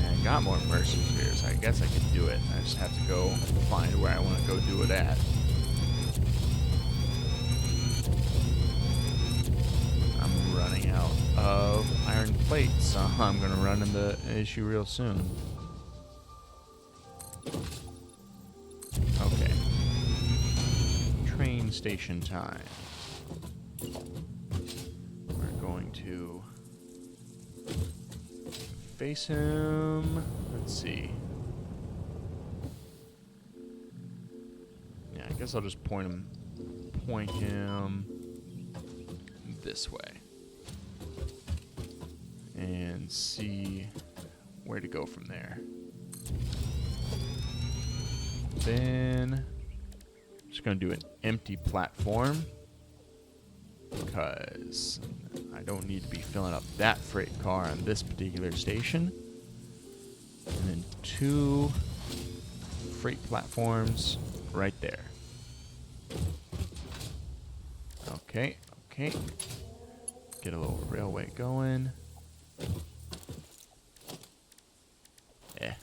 I got more mercy spheres. I guess I could do it. I just have to go find where I want to go do it at. I'm running out of iron plates, so I'm going to run into an issue real soon. Okay. Train station time. We're going to face him. Let's see. Yeah, I guess I'll just point him this way and see where to go from there. Then I'm just going to do an empty platform because I don't need to be filling up that freight car on this particular station. And then 2 freight platforms right there. Okay, okay. Get a little railway going. Eh.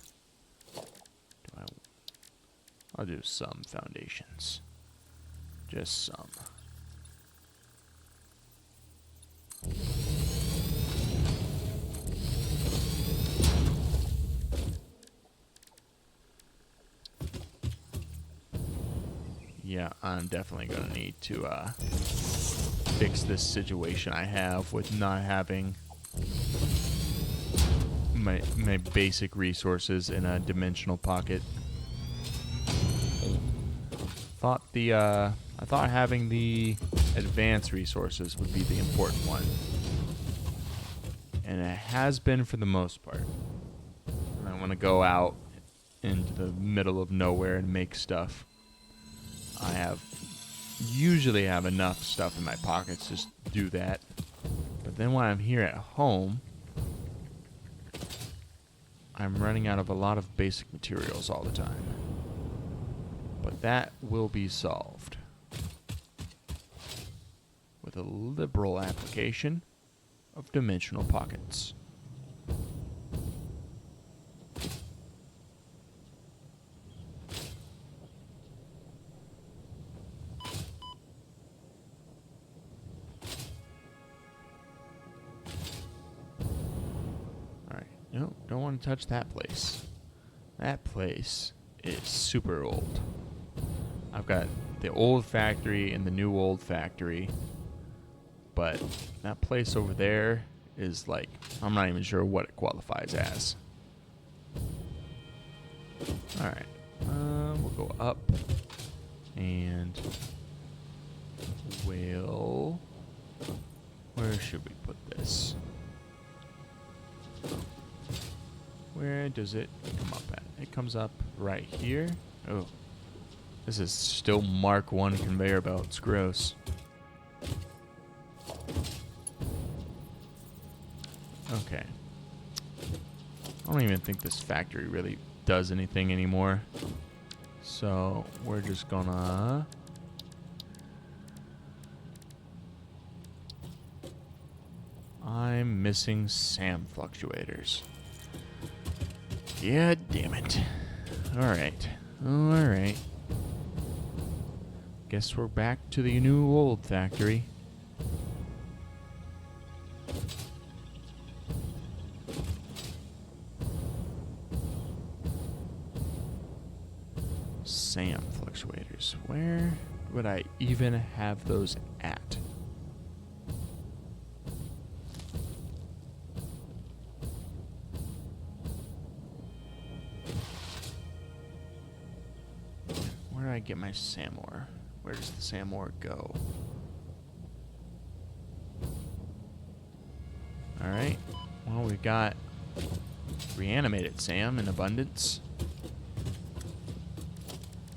I'll do some foundations. Just some. Yeah, I'm definitely going to need to fix this situation I have with not having my basic resources in a dimensional pocket. I thought having the advanced resources would be the important one. And it has been for the most part. And I want to go out into the middle of nowhere and make stuff. I usually have enough stuff in my pockets to just do that. But then when I'm here at home, I'm running out of a lot of basic materials all the time. But that will be solved with a liberal application of dimensional pockets. Alright, no, don't want to touch that place. That place is super old. I've got the old factory and the new old factory, but that place over there is like, I'm not even sure what it qualifies as. Alright, we'll go up and we'll, where should we put this? Where does it come up at? It comes up right here. Oh, this is still Mark 1 conveyor belts. Gross. Okay. I don't even think this factory really does anything anymore. So we're just gonna I'm missing SAM fluctuators. Yeah, damn it. Alright. Alright. Guess we're back to the new old factory. SAM fluctuators. Where would I even have those at? Where do I get my SAM ore? Where does the SAM ore go? Alright. Well, we've got reanimated SAM in abundance.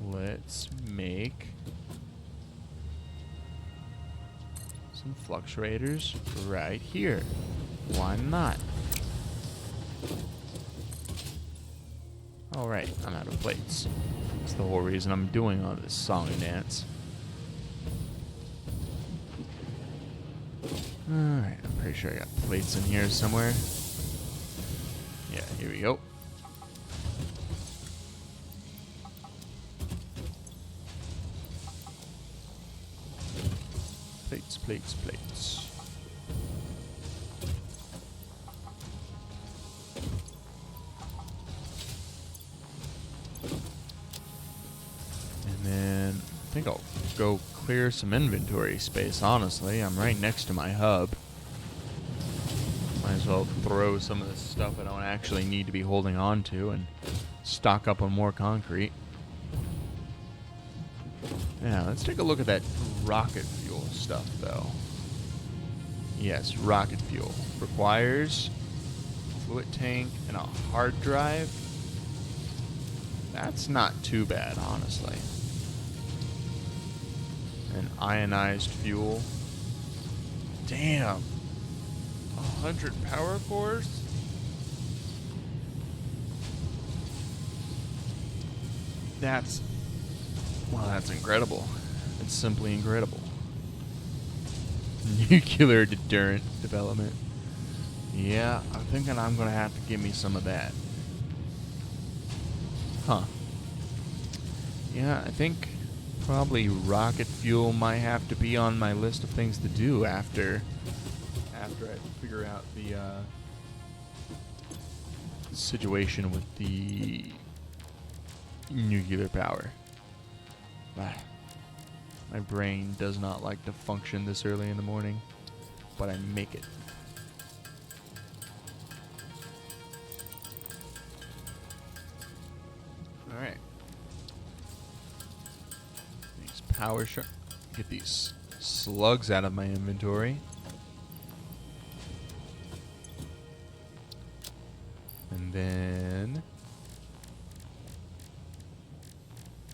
Let's make some fluctuators right here. Why not? Alright, I'm out of plates. That's the whole reason I'm doing all this song and dance. Alright, I'm pretty sure I got plates in here somewhere. Yeah, here we go. Plates, plates, plates. And then I think I'll go clear some inventory space, honestly. I'm right next to my hub. Might as well throw some of this stuff I don't actually need to be holding on to and stock up on more concrete. Yeah, let's take a look at that rocket fuel stuff, though. Yes, rocket fuel requires fluid tank, and a hard drive. That's not too bad, honestly. And ionized fuel. Damn. 100 power cores? That's incredible. It's simply incredible. Nuclear deterrent development. Yeah, I'm thinking I'm gonna have to give me some of that. Huh. Yeah, I think probably rocket fuel might have to be on my list of things to do after I figure out the situation with the nuclear power. My brain does not like to function this early in the morning, but I make it. Alright. These power get these slugs out of my inventory. And then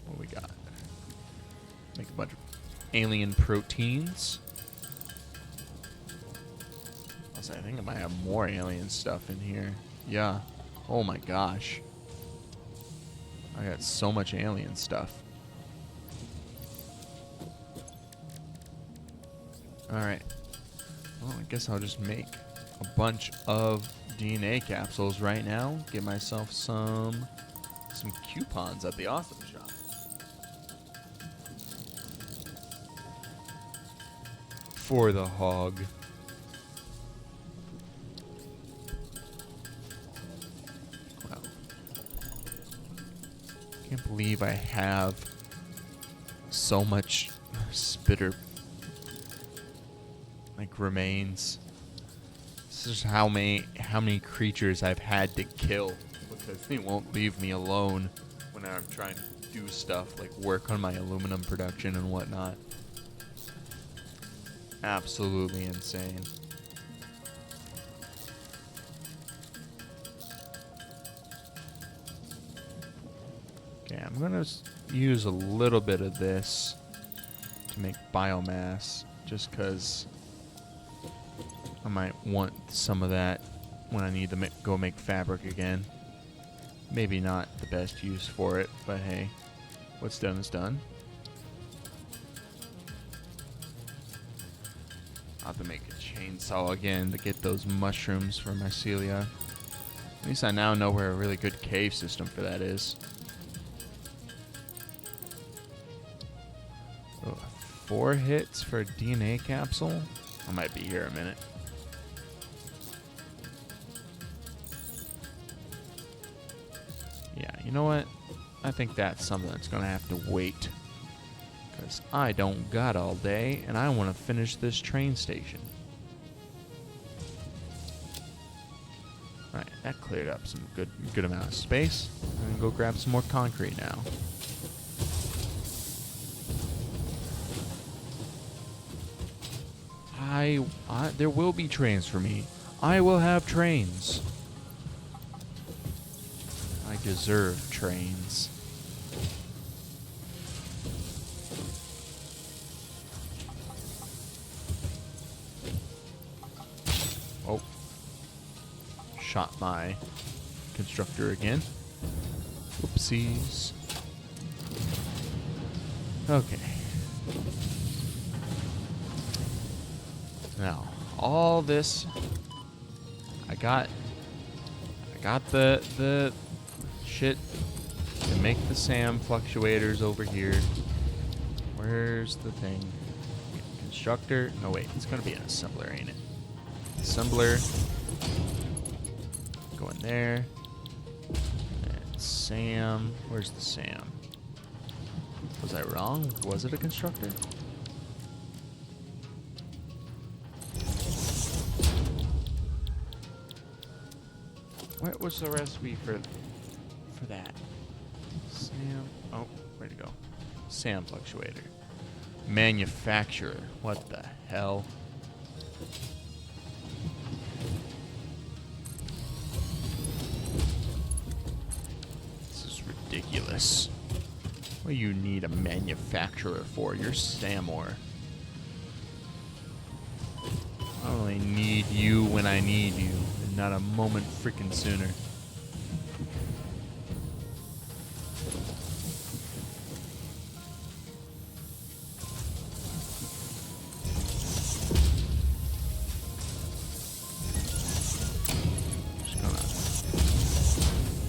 what we got? Make a bunch of alien proteins. Also, I think I might have more alien stuff in here. Yeah. Oh my gosh. I got so much alien stuff. Alright. Well, I guess I'll just make a bunch of DNA capsules right now. Get myself some coupons at the awesome shop. For the hog. Wow. Can't believe I have so much spitter remains. This is how many creatures I've had to kill because they won't leave me alone when I'm trying to do stuff like work on my aluminum production and whatnot. Absolutely insane. Okay, I'm gonna use a little bit of this to make biomass just because I might want some of that when I need to go make fabric again. Maybe not the best use for it, but hey, what's done is done. I'll have to make a chainsaw again to get those mushrooms for mycelia. At least I now know where a really good cave system for that is. Oh, 4 hits for a DNA capsule? I might be here a minute. Yeah, you know what? I think that's something that's going to have to wait. Because I don't got all day, and I want to finish this train station. Alright, that cleared up some good amount of space. I'm going to go grab some more concrete now. There will be trains for me. I will have trains. I deserve trains. Oh. Shot my constructor again. Oopsies. Okay. Now, all this I got the shit to make the SAM fluctuators over here. Where's the thing? Constructor? No, wait. It's going to be an assembler, ain't it? Assembler. Go in there. And SAM. Where's the SAM? Was I wrong? Was it a constructor? What was the recipe for that? SAM. Oh, where'd it go? SAM fluctuator. Manufacturer. What the hell? ridiculous. What do you need a manufacturer for? You're Samor. I only need you when I need you, and not a moment freaking sooner.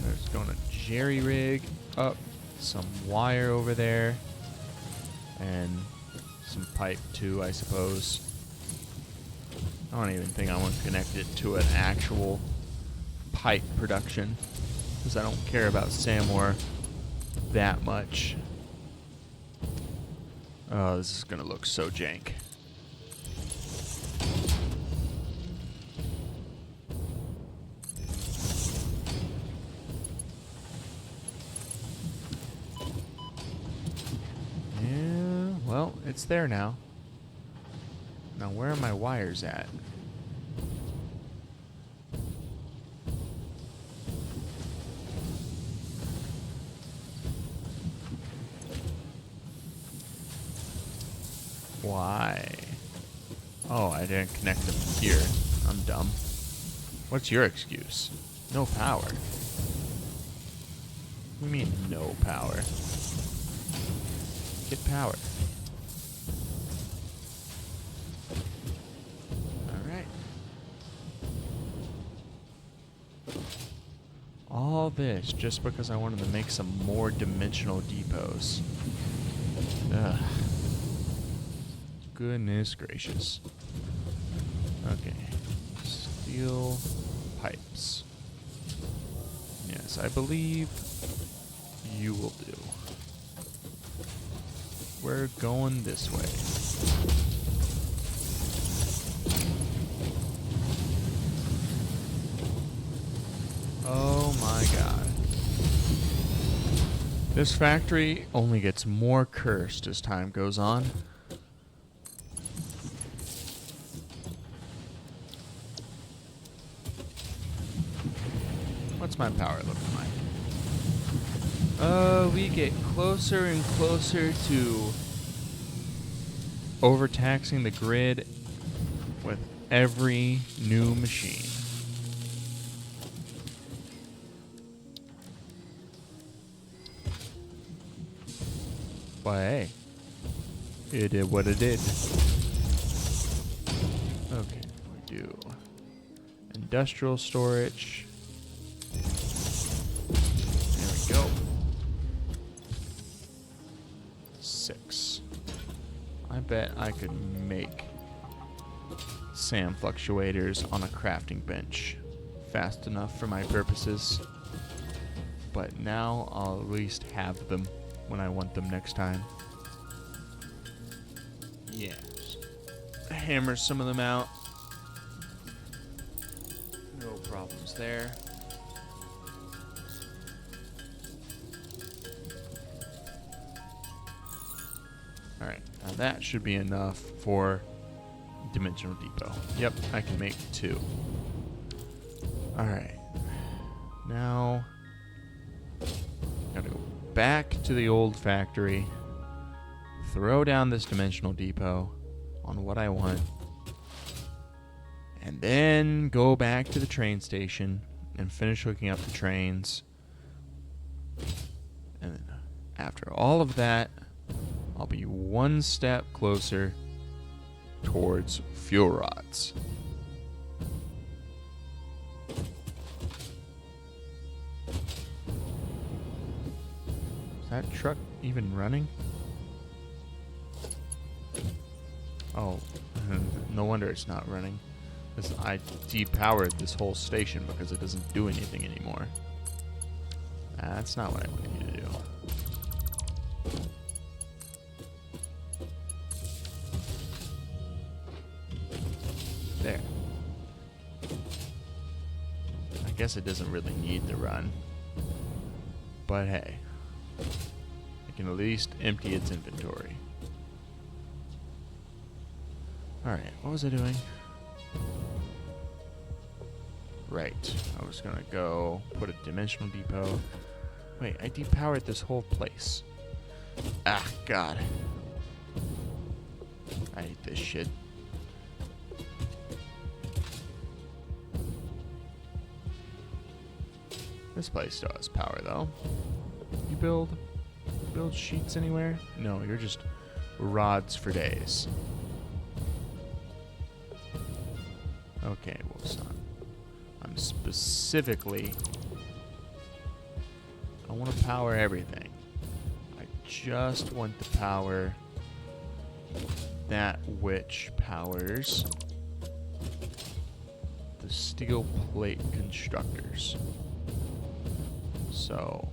Just gonna jerry rig up some wire over there, and some pipe too, I suppose. I don't even think I want to connect it to an actual pipe production, because I don't care about Samor that much. Oh, this is going to look so jank. Yeah, well, it's there now. Now, where are my wires at? Why? Oh, I didn't connect them here. I'm dumb. What's your excuse? No power. What do you mean, no power? Get power. Alright. All this just because I wanted to make some more dimensional depots. Ugh. Goodness gracious. Okay. Steel pipes. Yes, I believe you will do. We're going this way. Oh my god. This factory only gets more cursed as time goes on. What's my power looking like? We get closer and closer to overtaxing the grid with every new machine. But hey, it did what it did. Okay, we do industrial storage. There we go. 6. I bet I could make sand fluctuators on a crafting bench fast enough for my purposes. But now I'll at least have them when I want them next time. Yes. Hammer some of them out. No problems there. Alright, now that should be enough for Dimensional Depot. Yep, I can make 2. Alright. Now, gotta go back to the old factory, throw down this Dimensional Depot on what I want, and then go back to the train station and finish hooking up the trains. And then after all of that, I'll be one step closer towards fuel rods. Is that truck even running? Oh, no wonder it's not running. I depowered this whole station because it doesn't do anything anymore. That's not what I wanted you to do. There. I guess it doesn't really need to run. But hey, it can at least empty its inventory. Alright, what was I doing? Right, I was gonna go put a Dimensional Depot Wait, I depowered this whole place. Ah, God. I hate this shit. This place still has power, though. You build sheets anywhere? No, you're just rods for days. Okay, well, son. I'm specifically... I want to power everything. I just want to power that which powers the steel plate constructors. So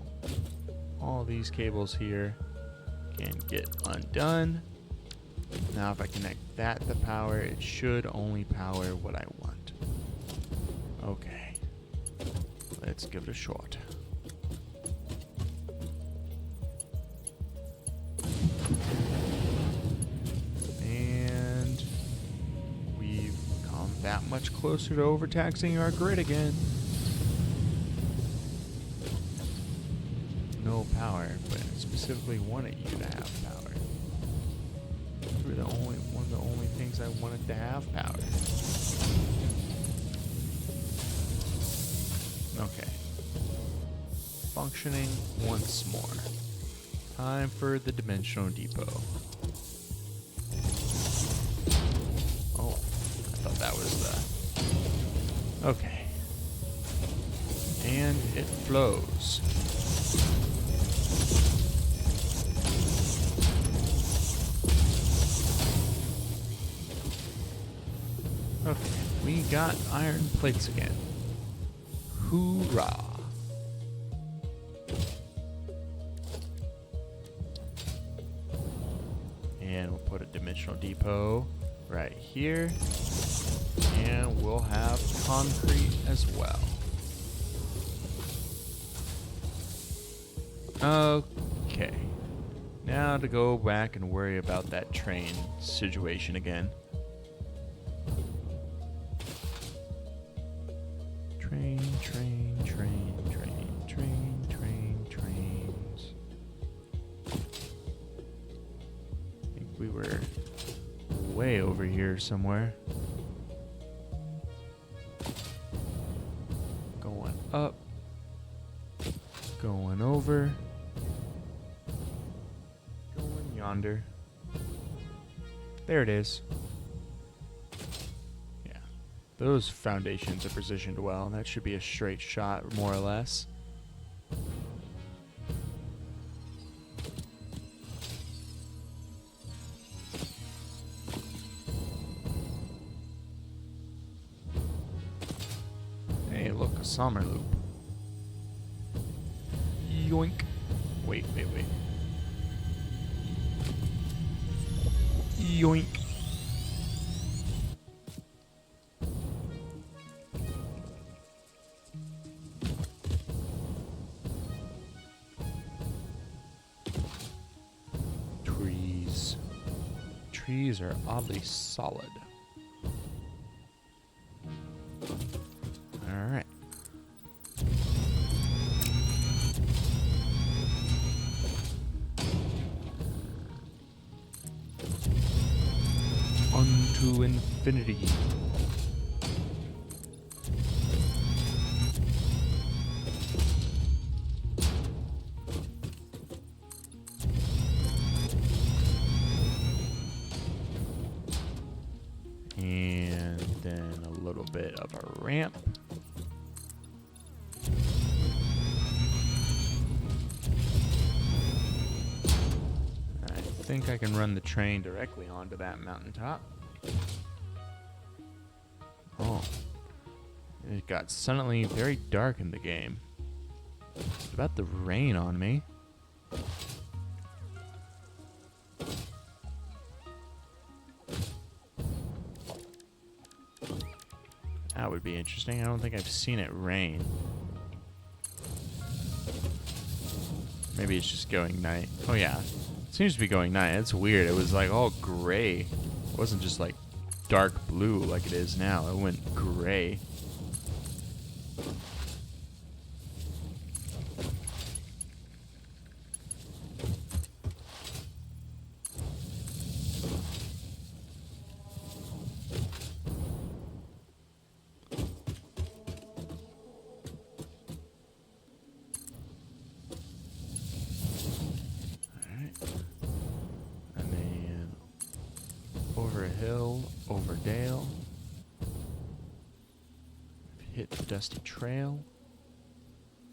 all these cables here can get undone. Now if I connect that to power, it should only power what I want. Okay, let's give it a shot. And we've come that much closer to overtaxing our grid again. No power, but I specifically wanted you to have power. You were one of the only things I wanted to have power. Okay. Functioning once more. Time for the dimensional depot. Oh, I thought that was the... Okay. And it flows. Okay, we got iron plates again. Hoorah! And we'll put a dimensional depot right here. And we'll have concrete as well. Okay. Now to go back and worry about that train situation again. Trains. I think we were way over here somewhere. Going up. Going over. Going yonder. There it is. Those foundations are positioned well. That should be a straight shot, more or less. Hey, look, a summer loop. Yoink. Wait. Yoink. Trees are oddly solid. Alright. On to infinity. And then a little bit of a ramp. I think I can run the train directly onto that mountaintop. Oh. It got suddenly very dark in the game. It's about to rain on me. That would be interesting. I don't think I've seen it rain. Maybe it's just going night. Oh yeah, it seems to be going night. It's weird. It was like all gray. It wasn't just like dark blue like it is now. It went gray. Over a hill, over dale. Hit the dusty trail.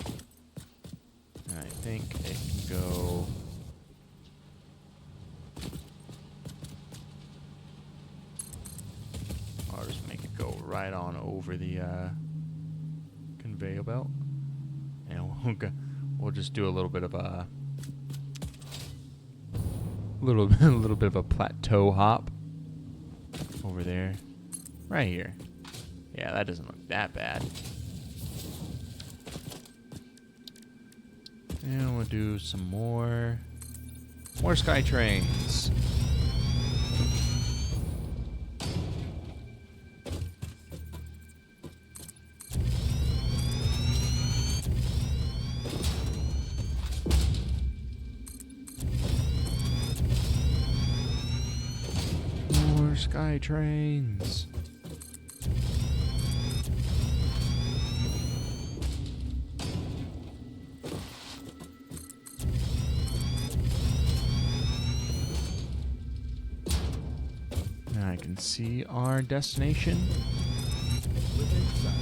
And I think it can go... I'll just make it go right on over the conveyor belt. And we'll just do a little bit of a... little bit of a plateau hop over there, right here. Yeah, that doesn't look that bad. And we'll do some more sky trains. Sky trains. Now I can see our destination within sight.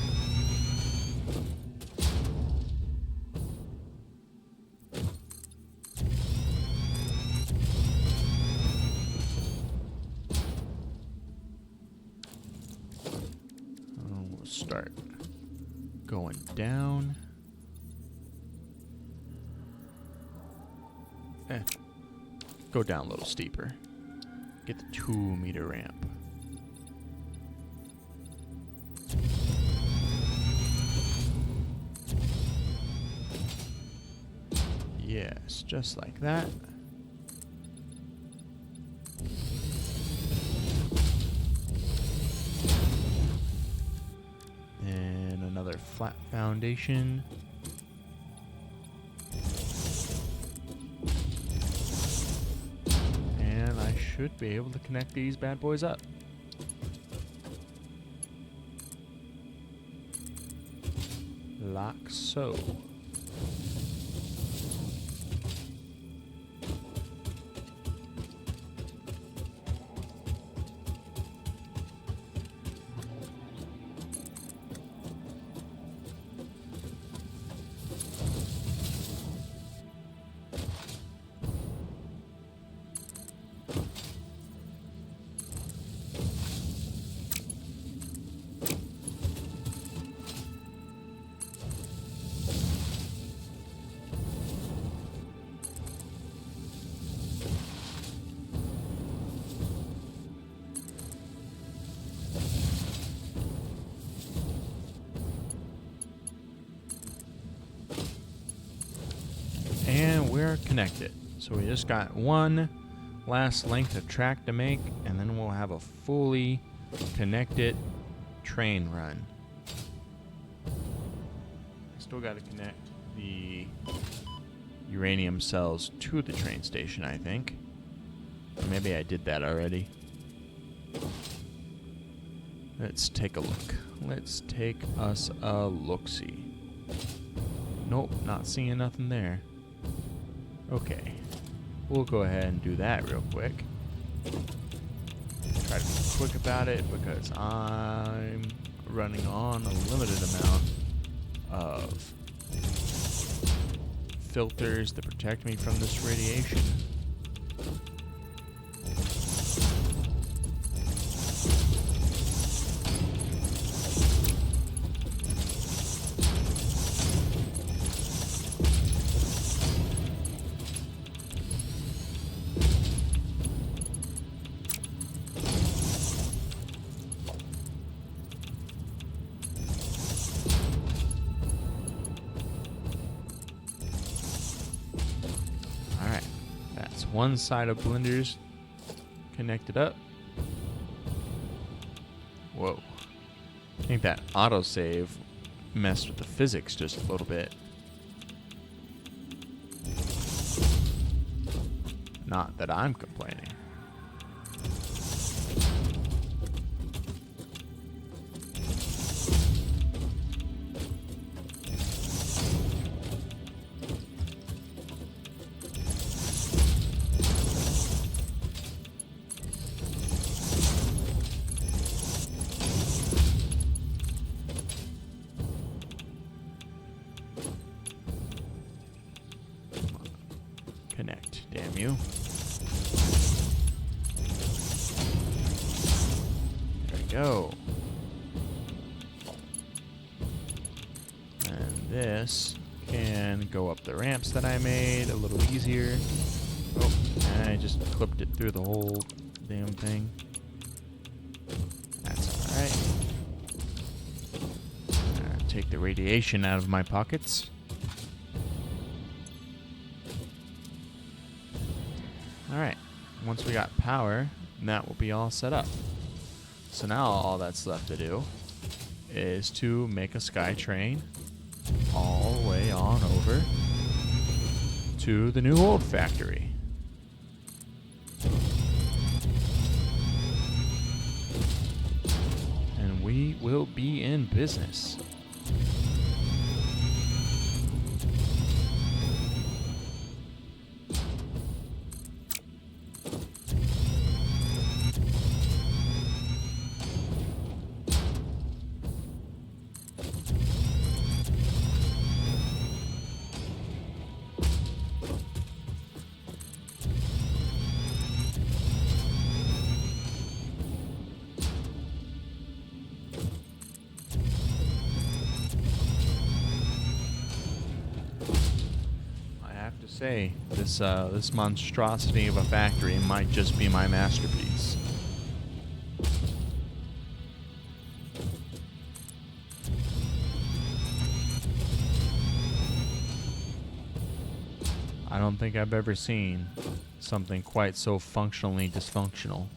Start going down. Go down a little steeper. Get the 2-meter ramp. Yes, just like that. Another flat foundation. And I should be able to connect these bad boys up. Like so. And we're connected. So we just got one last length of track to make, and then we'll have a fully connected train run. Still got to connect the uranium cells to the train station, I think. Or maybe I did that already. Let's take a look. Let's take us a look-see. Nope, not seeing nothing there. Okay, we'll go ahead and do that real quick. Try to be quick about it because I'm running on a limited amount of filters that protect me from this radiation. One side of blenders connected up. Whoa. I think that autosave messed with the physics just a little bit. Not that I'm complaining. you. There we go. And this can go up the ramps that I made a little easier. Oh, and I just clipped it through the whole damn thing. That's alright. Take the radiation out of my pockets. Alright, once we got power, that will be all set up. So now all that's left to do is to make a sky train all the way on over to the new old factory. And we will be in business. Say this monstrosity of a factory might just be my masterpiece. I don't think I've ever seen something quite so functionally dysfunctional.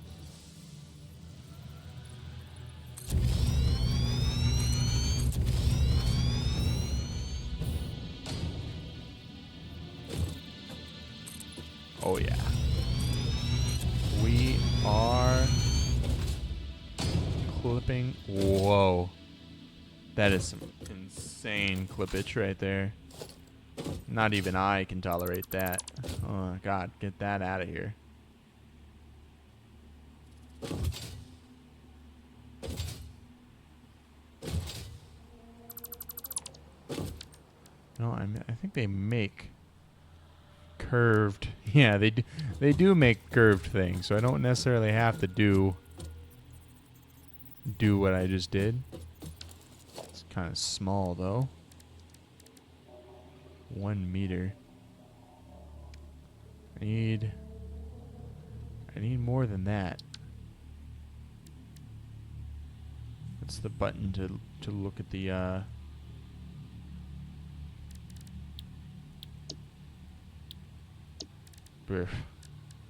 Oh yeah. We are clipping. Whoa. That is some insane clippage right there. Not even I can tolerate that. Oh god, get that out of here. No, I think they make curved. Yeah, they do make curved things, so I don't necessarily have to do what I just did. It's kind of small though. 1 meter. I need more than that. That's the button to look at the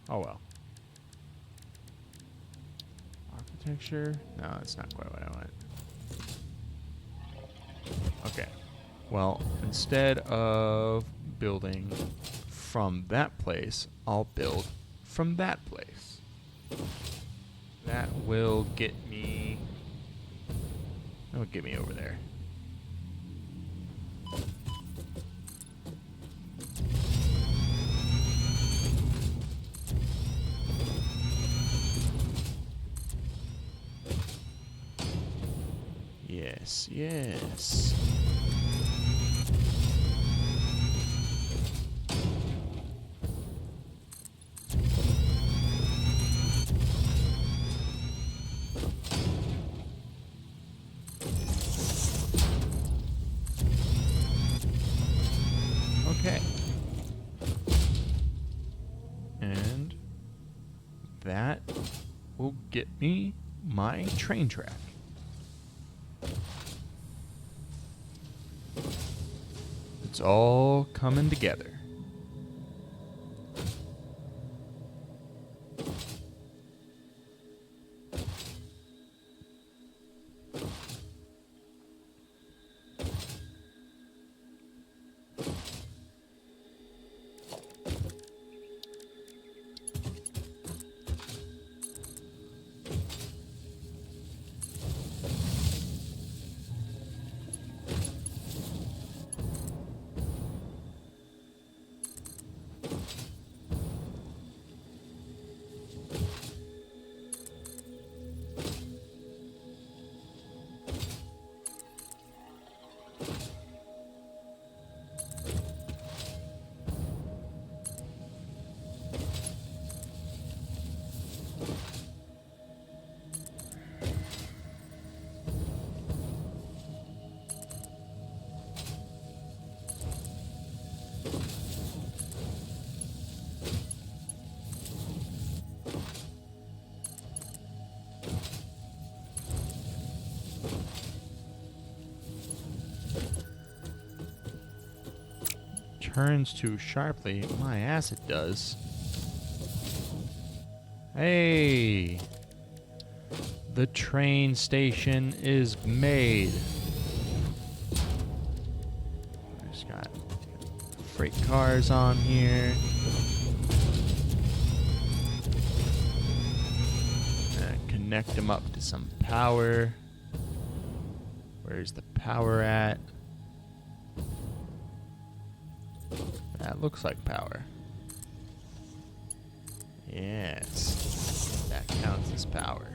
oh well. Architecture? No, that's not quite what I want. Okay. Well, instead of building from that place, I'll build from that place. That will get me... That'll get me over there. Yes, yes. Okay. And that will get me my train track. It's all coming together. turns too sharply, my ass it does. Hey! The train station is made. Just got freight cars on here. Connect them up to some power. Where's the power at? That looks like power. Yes. That counts as power.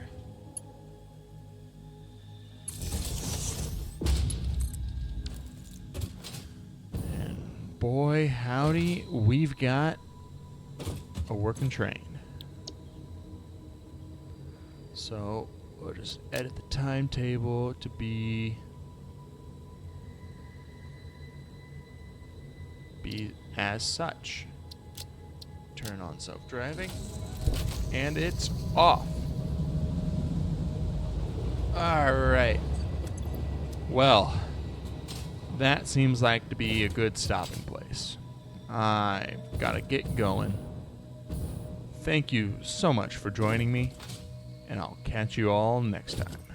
And boy, howdy, we've got a working train. So we'll just edit the timetable to be as such. Turn on self-driving, and it's off. Alright. Well, that seems like to be a good stopping place. I've got to get going. Thank you so much for joining me, and I'll catch you all next time.